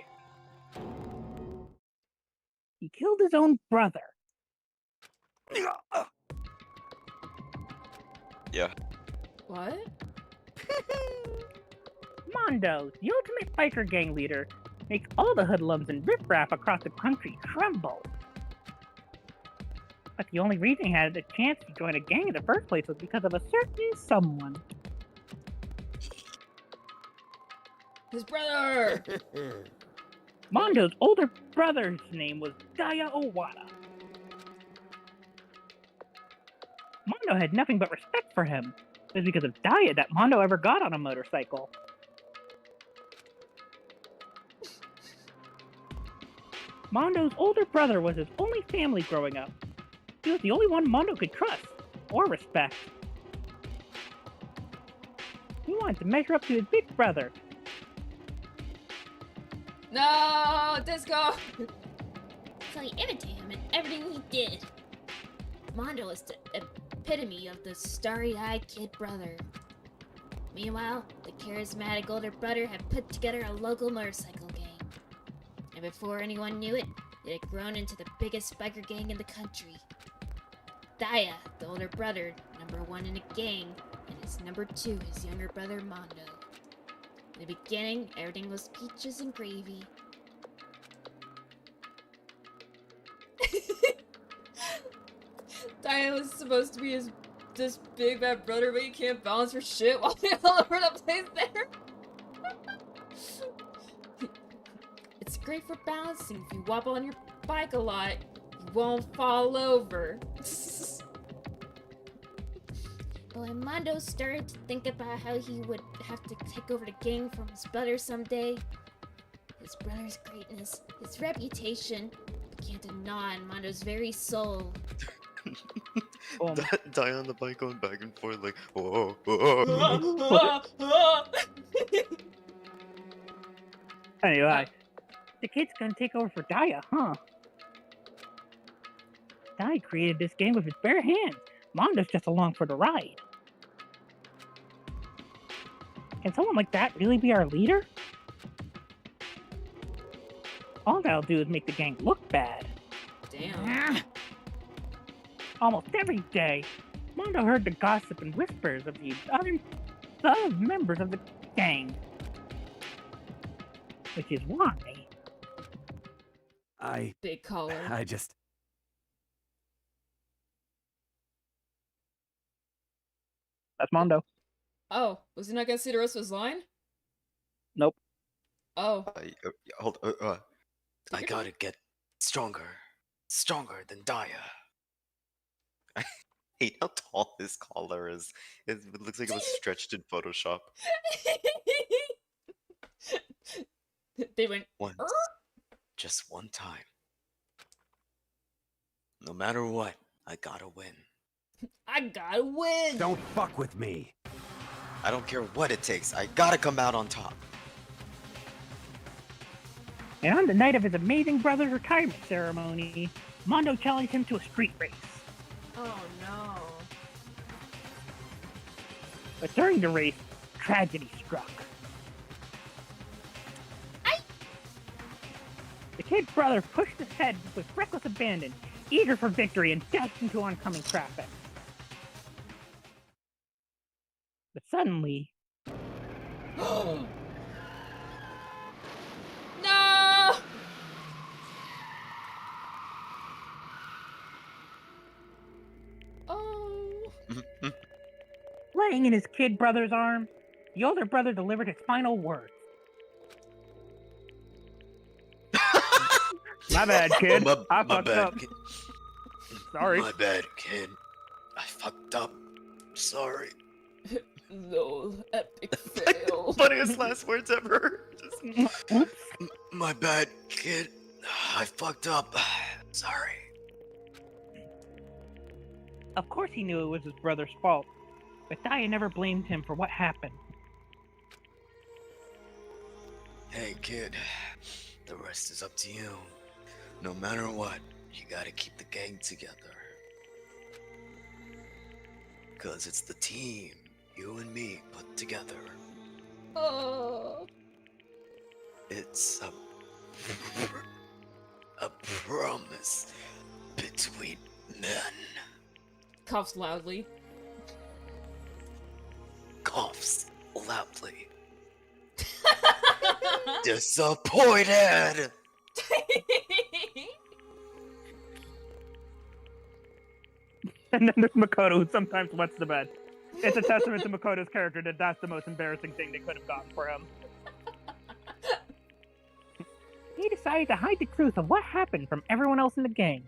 He killed his own brother. Yeah. What? Mondo, the ultimate biker gang leader, makes all the hoodlums and riffraff across the country tremble. But the only reason he had a chance to join a gang in the first place was because of a certain someone. His brother! Mondo's older brother's name was Daya Owada. Mondo had nothing but respect for him. It was because of Daya that Mondo ever got on a motorcycle. Mondo's older brother was his only family growing up. He was the only one Mondo could trust, or respect. He wanted to measure up to his big brother. No! Disco! So he imitated him in everything he did. Mondo is the epitome of the starry-eyed kid brother. Meanwhile, the charismatic older brother had put together a local motorcycle gang. And before anyone knew it, it had grown into the biggest biker gang in the country. Daya, the older brother, #1 in the gang, and his #2, his younger brother Mondo. In the beginning, everything was peaches and gravy. Diane was supposed to be this big bad brother, but he can't balance for shit while they're all over the place there. It's great for balancing. If you wobble on your bike a lot, you won't fall over. But when Mondo started to think about how he would have to take over the gang from his brother someday, his brother's greatness, his reputation, began to gnaw on Mondo's very soul. Die on the bike going back and forth like, whoa, whoa. Anyway, the kid's gonna take over for Daya, huh? Daya created this game with his bare hands. Mondo's just along for the ride. Can someone like that really be our leader? All that'll do is make the gang look bad. Damn. Almost every day, Mondo heard the gossip and whispers of the other members of the gang. Which is why... Big collar. That's Mondo. Oh, was he not gonna see the rest of his line? Nope. Oh. Hold I gotta get stronger. Stronger than Daya. I hate how tall his collar is. It looks like it was stretched in Photoshop. They went once. Just one time. No matter what, I gotta win. I gotta win! Don't fuck with me. I don't care what it takes. I gotta come out on top. And on the night of his amazing brother's retirement ceremony, Mondo challenged him to a street race. Oh no. But during the race, tragedy struck. The kid's brother pushed ahead with reckless abandon, eager for victory and dashed into oncoming traffic. But suddenly... No! Oh. Laying in his kid brother's arms, the older brother delivered his final words. My bad, kid. I fucked up. Kid. Sorry. My bad, kid. I fucked up. Sorry. No, epic fail. Funniest last words ever. My bad, kid. I fucked up. Sorry. Of course he knew it was his brother's fault, but Daya never blamed him for what happened. Hey, kid. The rest is up to you. No matter what, you gotta keep the gang together. 'Cause it's the team you and me put together. Oh. It's a promise between men. Coughs loudly. Coughs loudly. Disappointed! And then there's Makoto, who sometimes wets the bed. It's a testament to Makoto's character that that's the most embarrassing thing they could have gotten for him. He decided to hide the truth of what happened from everyone else in the gang.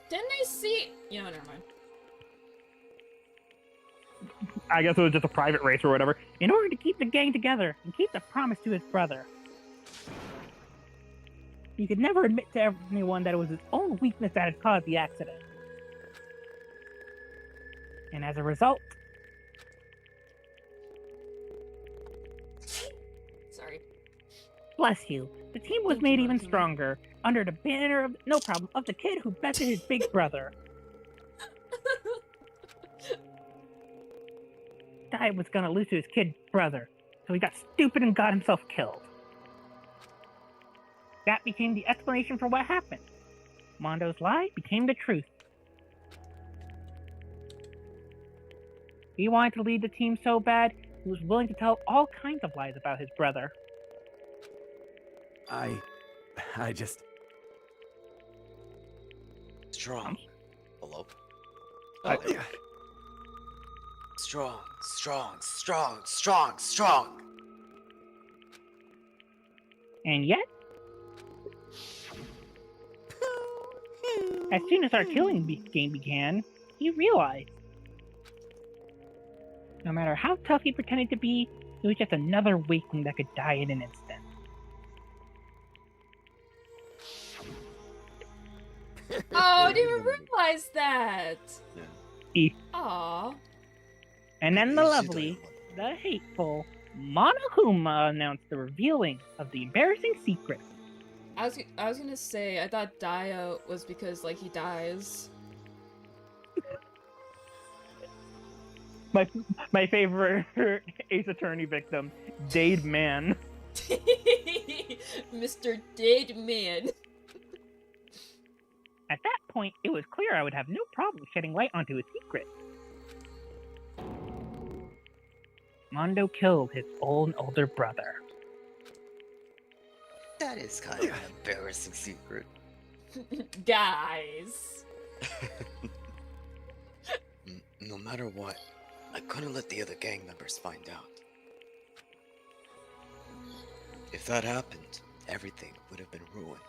Didn't they see? You know, never mind. I guess it was just a private race or whatever, in order to keep the gang together and keep the promise to his brother. He could never admit to anyone that it was his own weakness that had caused the accident. And as a result... Sorry. Bless you. The team was made even stronger, under the banner of, no problem, of the kid who bested his big brother. Dai was gonna lose to his kid brother, so he got stupid and got himself killed. That became the explanation for what happened. Mondo's lie became the truth. He wanted to lead the team so bad, he was willing to tell all kinds of lies about his brother. I just... Strong. Hello? I- Oh, yeah. Strong, strong, strong, strong, strong. And yet, as soon as our killing game began, he realized no matter how tough he pretended to be, he was just another weakling that could die in an instant. Oh, I didn't even realize that. Aww. And then the lovely, the hateful Monokuma announced the revealing of the embarrassing secret. I was gonna say, I thought Dio was because, like, he dies. My favorite Ace Attorney victim, Dade Man. Mr. Dead Man. At that point, it was clear I would have no problem shedding light onto his secret. Mondo killed his own older brother. That is kind of an embarrassing secret. Guys. No matter what, I couldn't let the other gang members find out. If that happened, everything would have been ruined.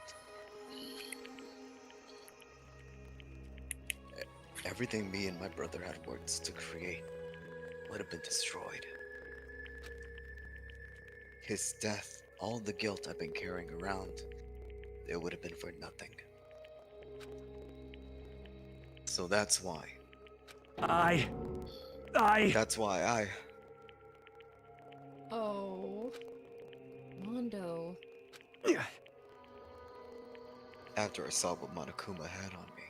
Everything me and my brother had worked to create would have been destroyed. His death, all the guilt I've been carrying around, it would have been for nothing. So that's why. That's why I... Oh. Mondo. After I saw what Monokuma had on me,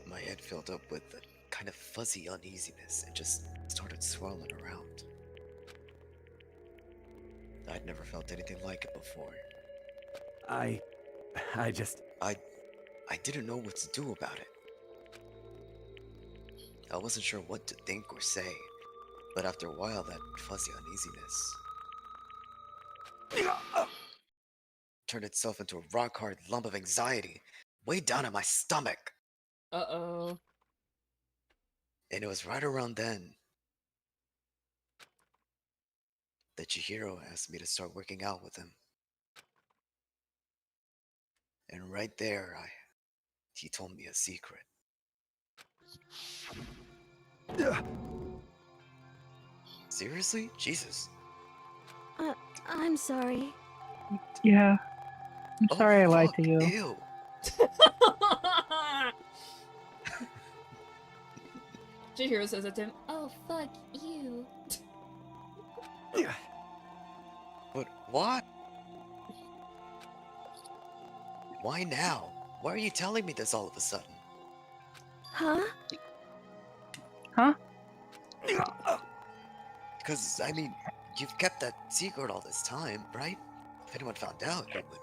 my head filled up with a kind of fuzzy uneasiness and just started swirling around. I'd never felt anything like it before. I didn't know what to do about it. I wasn't sure what to think or say, but after a while that fuzzy uneasiness turned itself into a rock-hard lump of anxiety way down in my stomach. Uh-oh. And it was right around then that Chihiro asked me to start working out with him. And right there, he told me a secret. Seriously? Jesus. I'm sorry. Yeah. I'm sorry I lied to you. Ew. Chihiro says it to him. Oh, fuck you. But why? Why now? Why are you telling me this all of a sudden? Huh? Huh? Because, I mean, you've kept that secret all this time, right? If anyone found out, it would...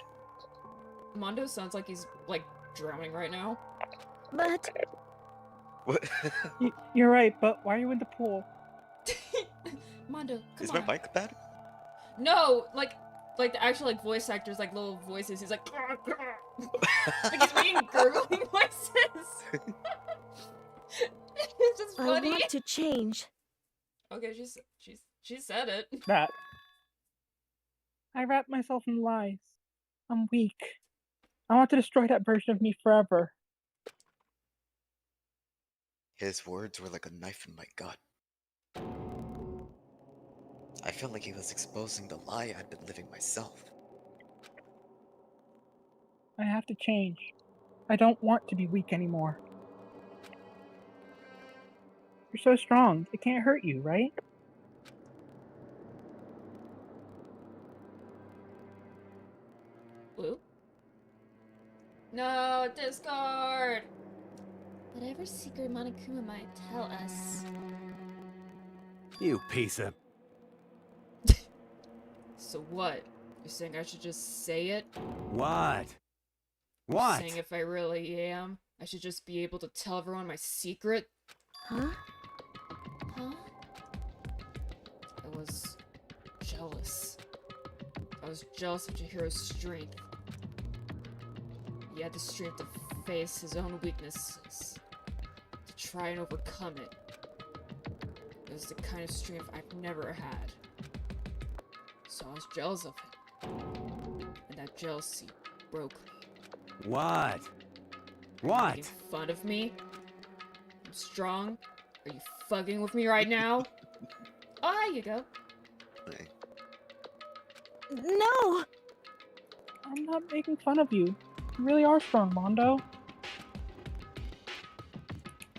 Mondo sounds like he's, like, drowning right now. But... What? You're right, but why are you in the pool? Mondo, come Is on. my mic bad? No, like the actual, like, voice actors, like, little voices. He's like... like, he's making gurgling voices. It's just funny. I want to change. Okay, she said it. That. I wrap myself in lies. I'm weak. I want to destroy that version of me forever. His words were like a knife in my gut. I felt like he was exposing the lie I'd been living myself. I have to change. I don't want to be weak anymore. You're so strong. It can't hurt you, right? Blue? No, discard! Whatever secret Monokuma might tell us. You piece of... So what? You're saying I should just say it? What? You're What? saying if I really am, I should just be able to tell everyone my secret? Huh? Huh? I was jealous. I was jealous of Chihiro's strength. He had the strength to face his own weaknesses, to try and overcome it. It was the kind of strength I've never had. So I was jealous of him. And that jealousy broke me. What? What? Making fun of me? I'm strong? Are you fucking with me right now? Oh, here you go. No! I'm not making fun of you. You really are strong, Mondo.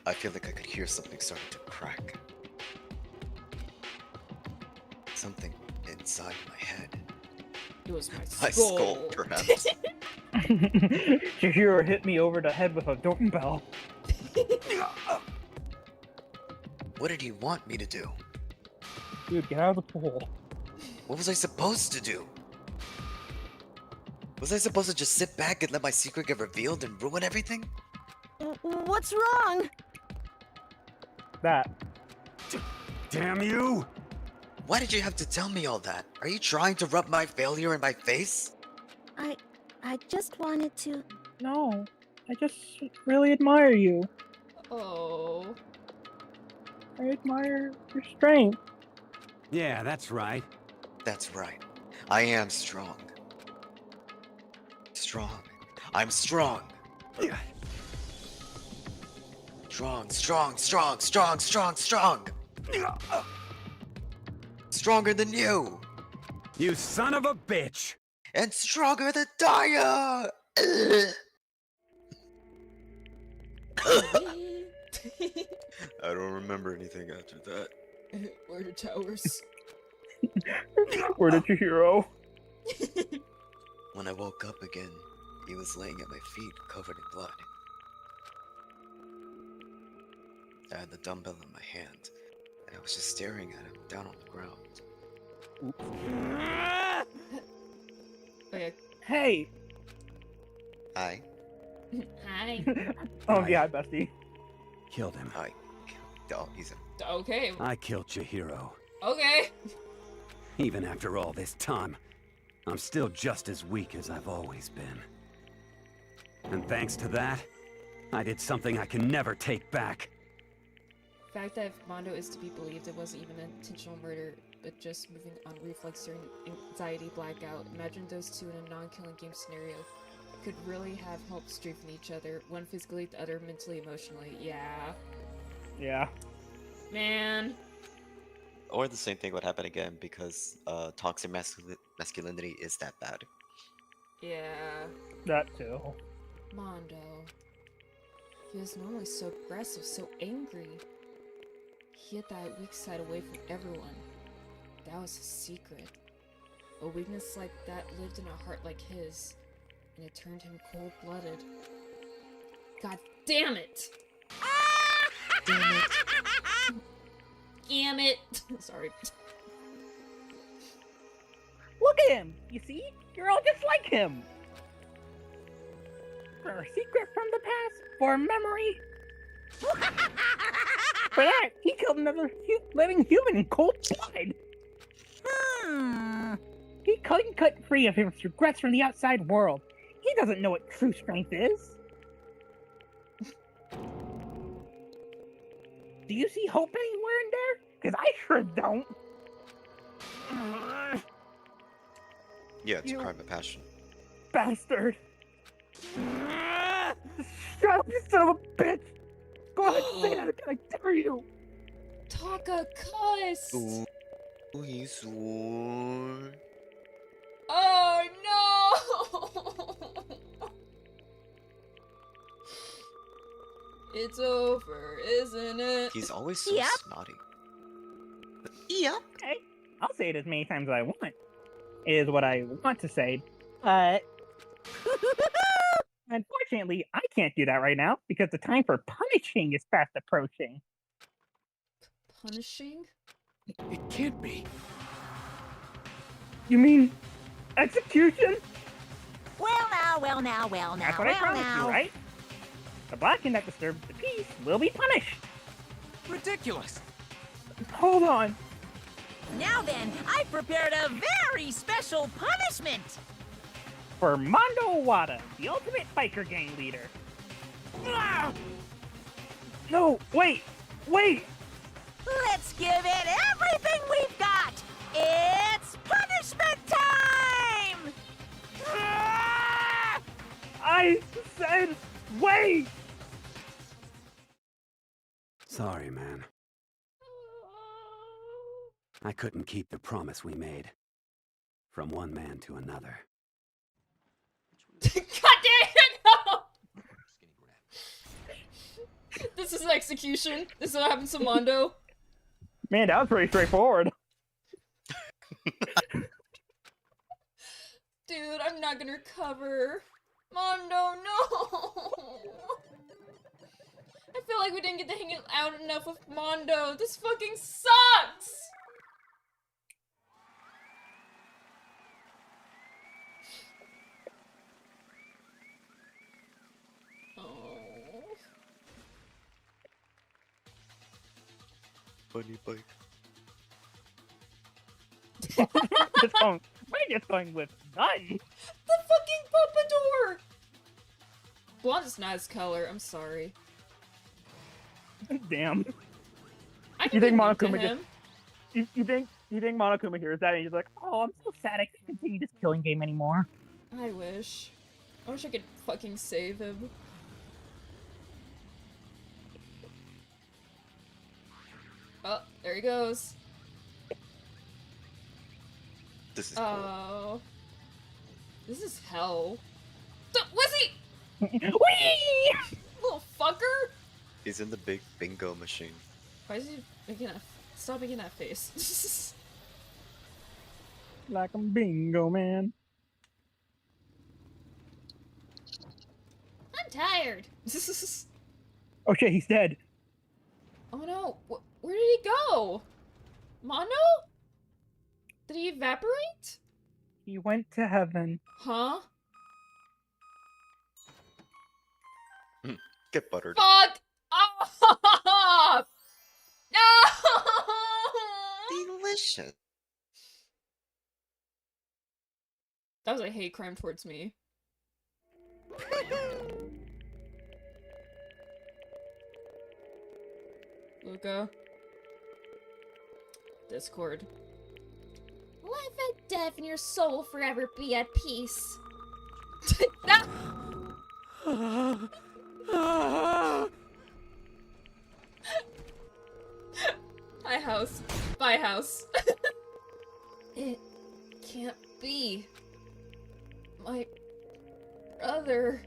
I feel like I could hear something starting to crack. Something inside my head. It was My skull, perhaps. Chihiro hit me over the head with a doorbell. What did he want me to do? Dude, get out of the pool. What was I supposed to do? Was I supposed to just sit back and let my secret get revealed and ruin everything? What's wrong? That. Damn you! Why did you have to tell me all that? Are you trying to rub my failure in my face? I just wanted to... No, I just really admire you. Oh. I admire your strength. Yeah, that's right. That's right. I am strong. Strong. I'm strong. Strong, strong, strong, strong, strong, strong. Stronger than you. You son of a bitch! And stronger than Daya! I don't remember anything after that. Where are the towers? Where did Chihiro? When I woke up again, he was laying at my feet covered in blood. I had the dumbbell in my hand, and I was just staring at him down on the ground. Okay. Hey! Hi. Hi. Oh, yeah, bestie. Killed him. Hi. Oh, he's a... Okay. I killed Chihiro. Okay. Even after all this time, I'm still just as weak as I've always been. And thanks to that, I did something I can never take back. The fact that if Mondo is to be believed, it wasn't even an intentional murder, but just moving on reflex during anxiety blackout. Imagine those two in a non-killing game scenario. Could really have helped strengthen each other, one physically, the other mentally, emotionally. Yeah. Yeah. Man. Or the same thing would happen again because toxic masculinity is that bad. Yeah. That too. Mondo. He was normally so aggressive, so angry. He hid that weak side away from everyone. That was his secret. A weakness like that lived in a heart like his, and it turned him cold-blooded. God damn it! Damn it. Damn it! Sorry. Look at him! You see? You're all just like him! For a secret from the past? For a memory? For that, he killed another living human in cold blood. He couldn't cut free of his regrets from the outside world. He doesn't know what true strength is. Do you see hope anywhere in there? Because I sure don't. Yeah, it's You- a crime of passion. Bastard. Shut up, you son of a bitch! Go ahead and say that again, I dare you! Taka cussed! Ooh, he swore. Oh no! It's over, isn't it? He's always so Yep. snotty. Yeah. Okay, I'll say it as many times as I want. Is what I want to say, but unfortunately, I can't do that right now because the time for punishing is fast approaching. Punishing? It can't be. You mean execution? Well now. That's what I promised you, right? The blocking that disturbs the peace will be punished. Ridiculous. Hold on. Now then, I've prepared a very special punishment. For Mondo Wada, the ultimate biker gang leader. Ah! No, wait! Let's give it everything we've got. It's punishment time! I said wait! Sorry, man. I couldn't keep the promise we made. From one man to another. God damn it, no! This is execution. This is what happens to Mondo. Man, that was pretty straightforward. Dude, I'm not gonna recover. Mondo, no! I feel like we didn't get to hang out enough with Mondo. This fucking sucks! Bunny bike. We're just going with none. The fucking Pompadour! Blonde is not his color, I'm sorry. Damn. I You can think be mean to Monokuma him. you think Monokuma hears that and he's like, oh, I'm so sad I can't continue this killing game anymore. I wish I could fucking save him. Oh, there he goes. This is Oh. This is hell. Was he? Whee! Little fucker! He's in the big bingo machine. Why is he making that? Stop making that face. Like I'm bingo, man. I'm tired. Oh shit, he's dead. Oh no! Where did he go? Mono? Did he evaporate? He went to heaven. Huh? Get buttered. Fuck off! No! Delicious. That was a hate crime towards me. Luca. Discord. Life and death and your soul will forever be at peace. Hi, house. Bye, house. It can't be. My brother.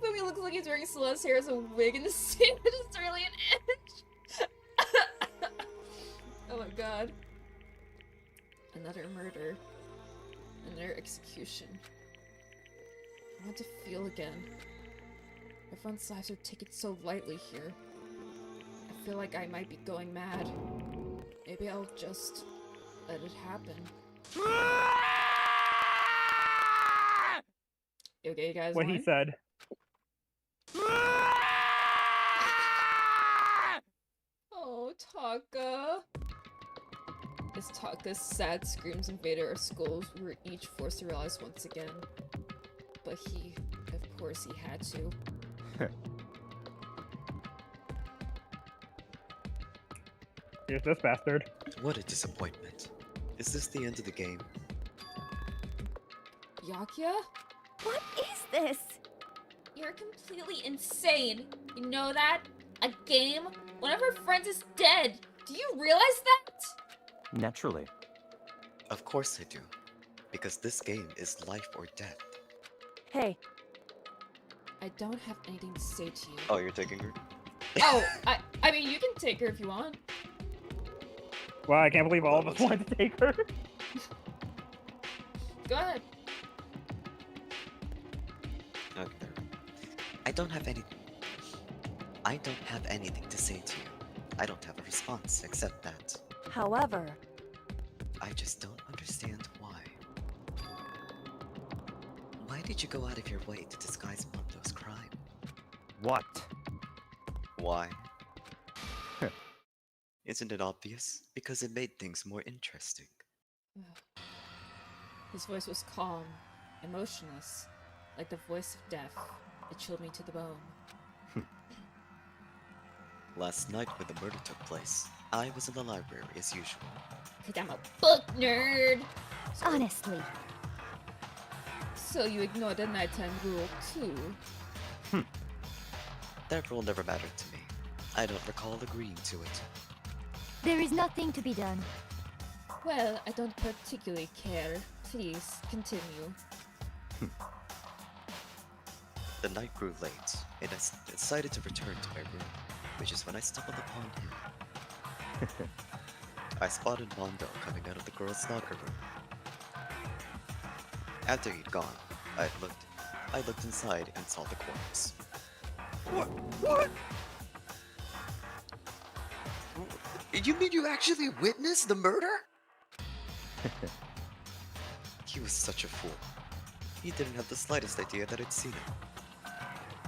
Fumi looks like he's wearing Celeste's hair as a wig in the scene, which is really an itch. Oh my god. Another murder. Another execution. I want to feel again. Everyone's lives are taken so lightly here. I feel like I might be going mad. Maybe I'll just let it happen. Okay, you guys. What he said. Oh, Taka. As Taka's sad screams invaded our skulls, we were each forced to realize once again. But he, of course, he had to. Here's this bastard. What a disappointment. Is this the end of the game? Yakya? What is this? You're completely insane. You know that? A game? One of our friends is dead. Do you realize that? Naturally. Of course I do. Because this game is life or death. Hey. I don't have anything to say to you. Oh, you're taking her? Oh, I mean, you can take her if you want. Wow, I can't believe all of us wanted to take her. Go ahead. Okay. I don't have anything to say to you. I don't have a response except that However, I just don't understand why. Why did you go out of your way to disguise Mondo's crime? What? Why? Isn't it obvious? Because it made things more interesting. His voice was calm, emotionless, like the voice of death. It chilled me to the bone. Last night when the murder took place, I was in the library as usual. Cause I'm a book nerd. Honestly. So you ignored the nighttime rule too? That rule never mattered to me. I don't recall agreeing to it. There is nothing to be done. Well, I don't particularly care. Please, continue. The night grew late, and I decided to return to my room, which is when I stumbled upon him. I spotted Mondo coming out of the girls' locker room. After he'd gone, I looked inside and saw the corpse. What? You mean you actually witnessed the murder? He was such a fool. He didn't have the slightest idea that I'd seen him.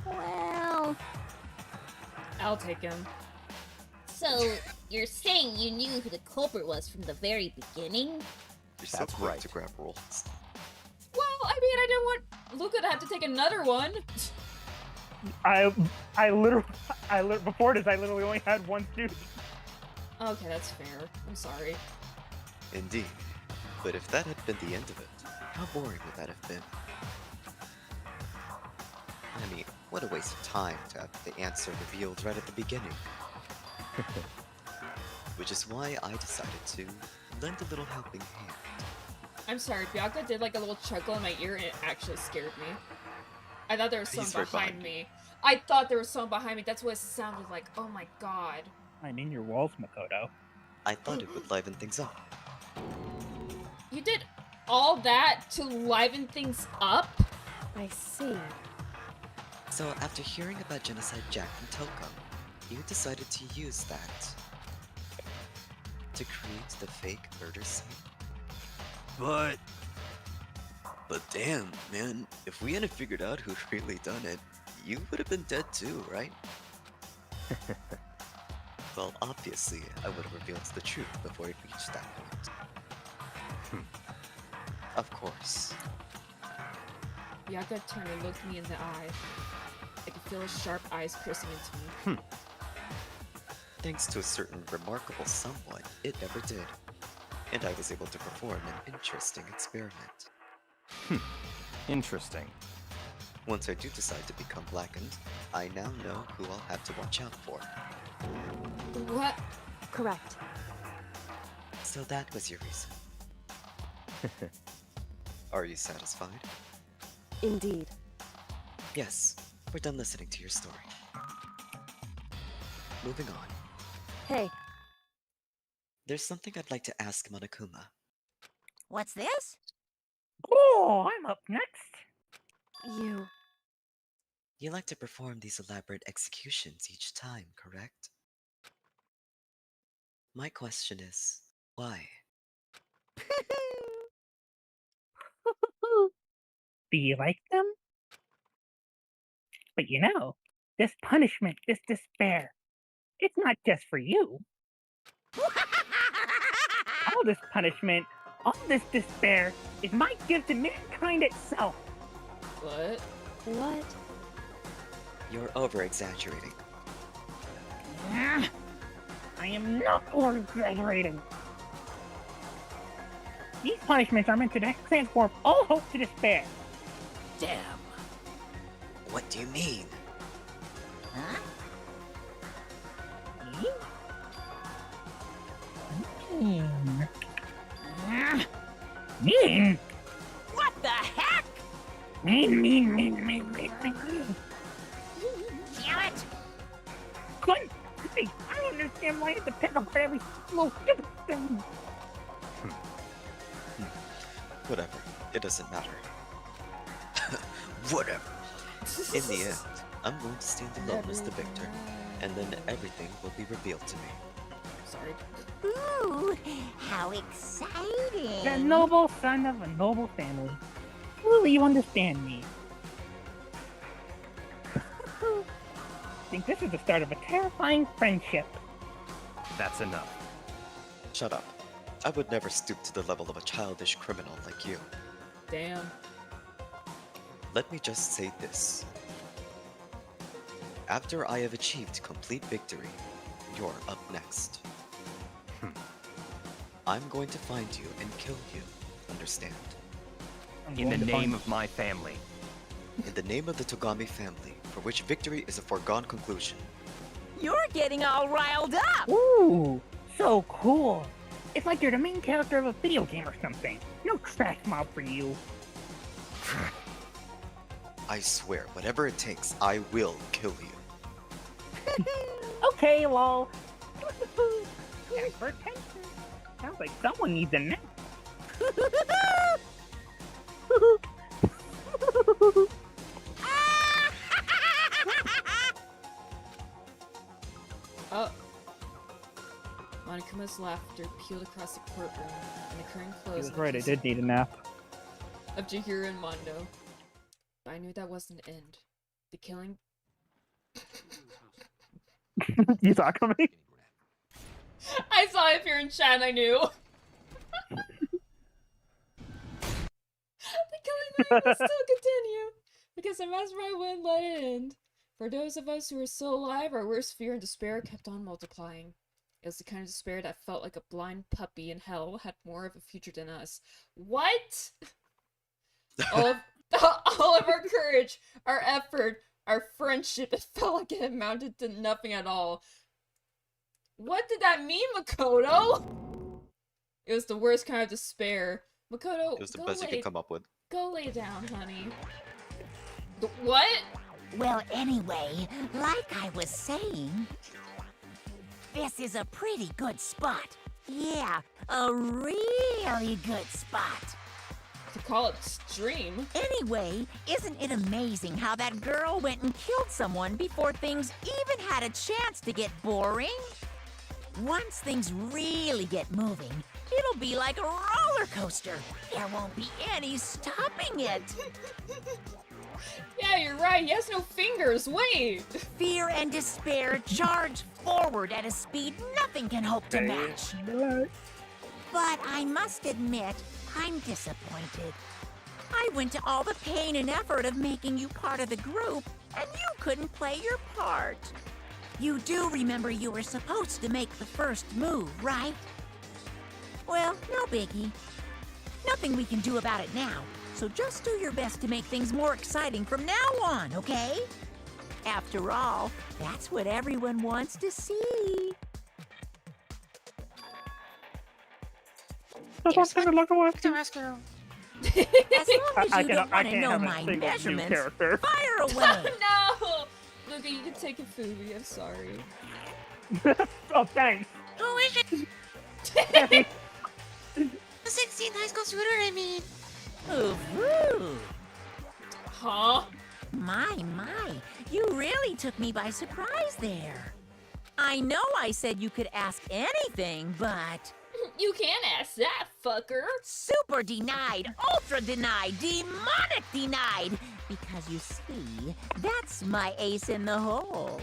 Well... I'll take him. So, you're saying you knew who the culprit was from the very beginning? You're so quick to grab rolls. Well, I mean, I didn't want Luca to have to take another one. I literally, before this, I literally only had one student. Okay, that's fair. I'm sorry. Indeed. But if that had been the end of it, how boring would that have been? I mean, what a waste of time to have the answer revealed right at the beginning. Which is why I decided to lend a little helping hand. I'm sorry, Bianca did like a little chuckle in my ear and it actually scared me. I thought there was He's someone right behind me. I thought there was someone behind me. That's what it sounded like. Oh my god. I mean your walls, Makoto. I thought it would liven things up. You did all that to liven things up? I see. So after hearing about Genocide Jack from Toko, you decided to use that to create the fake murder scene? But damn, man, if we hadn't figured out who'd really done it, you would have been dead too, right? Well, obviously, I would have revealed the truth before it reached that point. Of course. Bianca turned and looked me in the eye. I could feel his sharp eyes piercing into me. Thanks to a certain remarkable someone, it never did. And I was able to perform an interesting experiment. Interesting. Once I do decide to become blackened, I now know who I'll have to watch out for. What? Correct. So that was your reason. Are you satisfied? Indeed. Yes, we're done listening to your story. Moving on. Hey. There's something I'd like to ask Monokuma. What's this? Oh, I'm up next. You like to perform these elaborate executions each time, correct? My question is, why? Do you like them? But you know, this punishment, this despair, it's not just for you. All this punishment, all this despair is my gift to mankind itself. What? What? You're over-exaggerating. I am not over-exaggerating. These punishments are meant to transform all hope to despair. Damn. What do you mean? Huh? Mean? What the heck? Mean. Damn it! Good. Hey, I don't understand why I have to pick up every little stupid thing. Whatever. It doesn't matter. Whatever. In the end, I'm going to stand alone as the victor, and then everything will be revealed to me. Sorry. Ooh, how exciting! The noble son of a noble family. Will you understand me? I think this is the start of a terrifying friendship. That's enough. Shut up. I would never stoop to the level of a childish criminal like you. Damn. Let me just say this. After I have achieved complete victory, you're up next. I'm going to find you and kill you. Understand? In the name of my family. In the name of the Togami family, for which victory is a foregone conclusion. You're getting all riled up! Ooh, so cool. It's like you're the main character of a video game or something. No trash mob for you. I swear, whatever it takes, I will kill you. Okay, lol. Thanks for attention. Sounds like someone needs a nap. Oh. Monokuma's laughter peeled across the courtroom, and the curtain He closed. was right, I did need a nap. Of Chihiro and Mondo. But I knew that wasn't the end. The killing. You talking to me? I saw it here in chat and I knew. The killing will still continue. Because I'm as right wouldn't let it end. For those of us who were still alive, our worst fear and despair kept on multiplying. It was the kind of despair that felt like a blind puppy in hell had more of a future than us. What? all of our courage, our effort, our friendship, it felt like it amounted to nothing at all. What did that mean, Makoto? It was the worst kind of despair. Makoto, It was the best you could come up with. Go lay down, honey. What? Well, anyway, like I was saying, this is a pretty good spot. Yeah, a really good spot. To call it stream. Anyway, isn't it amazing how that girl went and killed someone before things even had a chance to get boring? Once things really get moving, it'll be like a roller coaster. There won't be any stopping it. Yeah, you're right. He has no fingers. Wait. Fear and despair charge forward at a speed nothing can hope to match. But I must admit, I'm disappointed. I went to all the pain and effort of making you part of the group, and you couldn't play your part. You do remember you were supposed to make the first move, right? Well, no biggie. Nothing we can do about it now, so just do your best to make things more exciting from now on, okay? After all, that's what everyone wants to see. As long as you don't want to know my measurements, fire away. No! Luca, you can take a food. I'm sorry. Oh, thanks. Who is it? The 16th high school shooter, I mean. Ooh. Huh? My, you really took me by surprise there. I know I said you could ask anything, but... You can't ask that, fucker. Super denied, ultra denied, demonic denied. Because you see, that's my ace in the hole.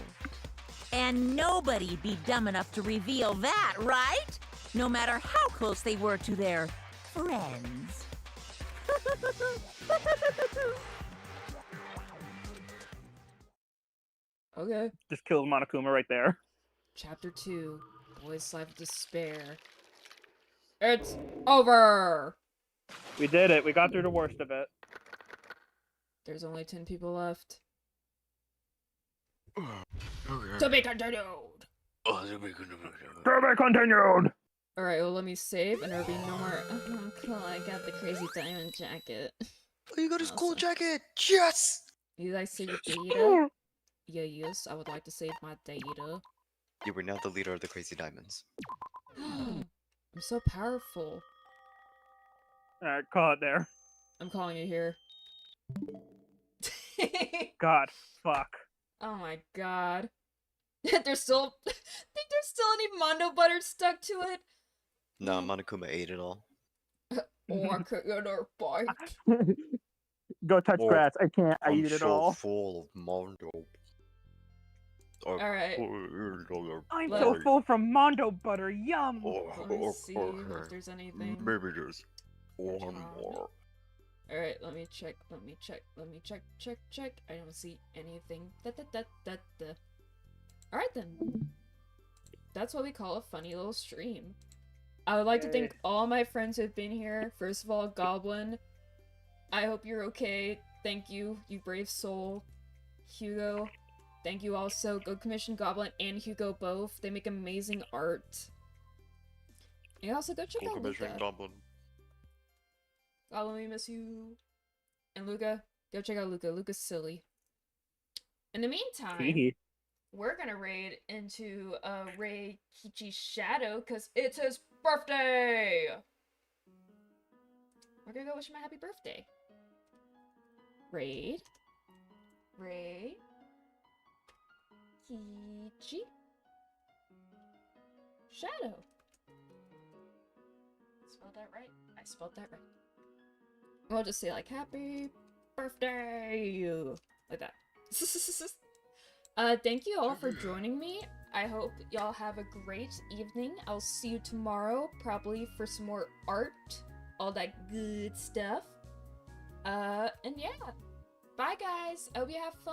And nobody'd be dumb enough to reveal that, right? No matter how close they were to their friends. Okay. Just kills Monokuma right there. Chapter 2. Boy's Life of Despair. It's over! We did it. We got through the worst of it. There's only 10 people left. Okay. To be continued! To be continued! Alright, well, let me save, and there'll be no more. Oh, cool, I got the crazy diamond jacket. Oh, you got his cool jacket! Yes! You guys save your data? Yeah, yes, I would like to save my data. You were now the leader of the Crazy Diamonds. I'm so powerful. Alright, call it there. I'm calling you here. God, fuck. Oh my god. There's still. I think there's still any Mondo butter stuck to it. Nah, Monokuma ate it all. Oh, I could get her bite. Go touch grass. I can't. I I'm eat it so all. full of Mondo. Alright. I'm so full from Mondo butter. Yum. Let me see if there's anything. Maybe just one more. Alright, let me check. Check. I don't see anything. Alright then. That's what we call a funny little stream. I would like to thank all my friends who've been here. First of all, Goblin. I hope you're okay. Thank you, you brave soul. Hugo. Thank you also. Go Commission Goblin and Hugo both. They make amazing art. And also go check out Luca. Goblin. Goblin, we miss you. And Luca, go check out Luca. Luca's silly. In the meantime, we're gonna raid into Ray Kichi's shadow because it's his birthday! We're gonna go wish him a happy birthday. Raid. Kichi. Shadow. Spelled that right? I spelled that right. We'll just say like, happy birthday! Like that. Thank you all for joining me. I hope y'all have a great evening. I'll see you tomorrow, probably for some more art. All that good stuff. And yeah. Bye guys. I hope you have fun.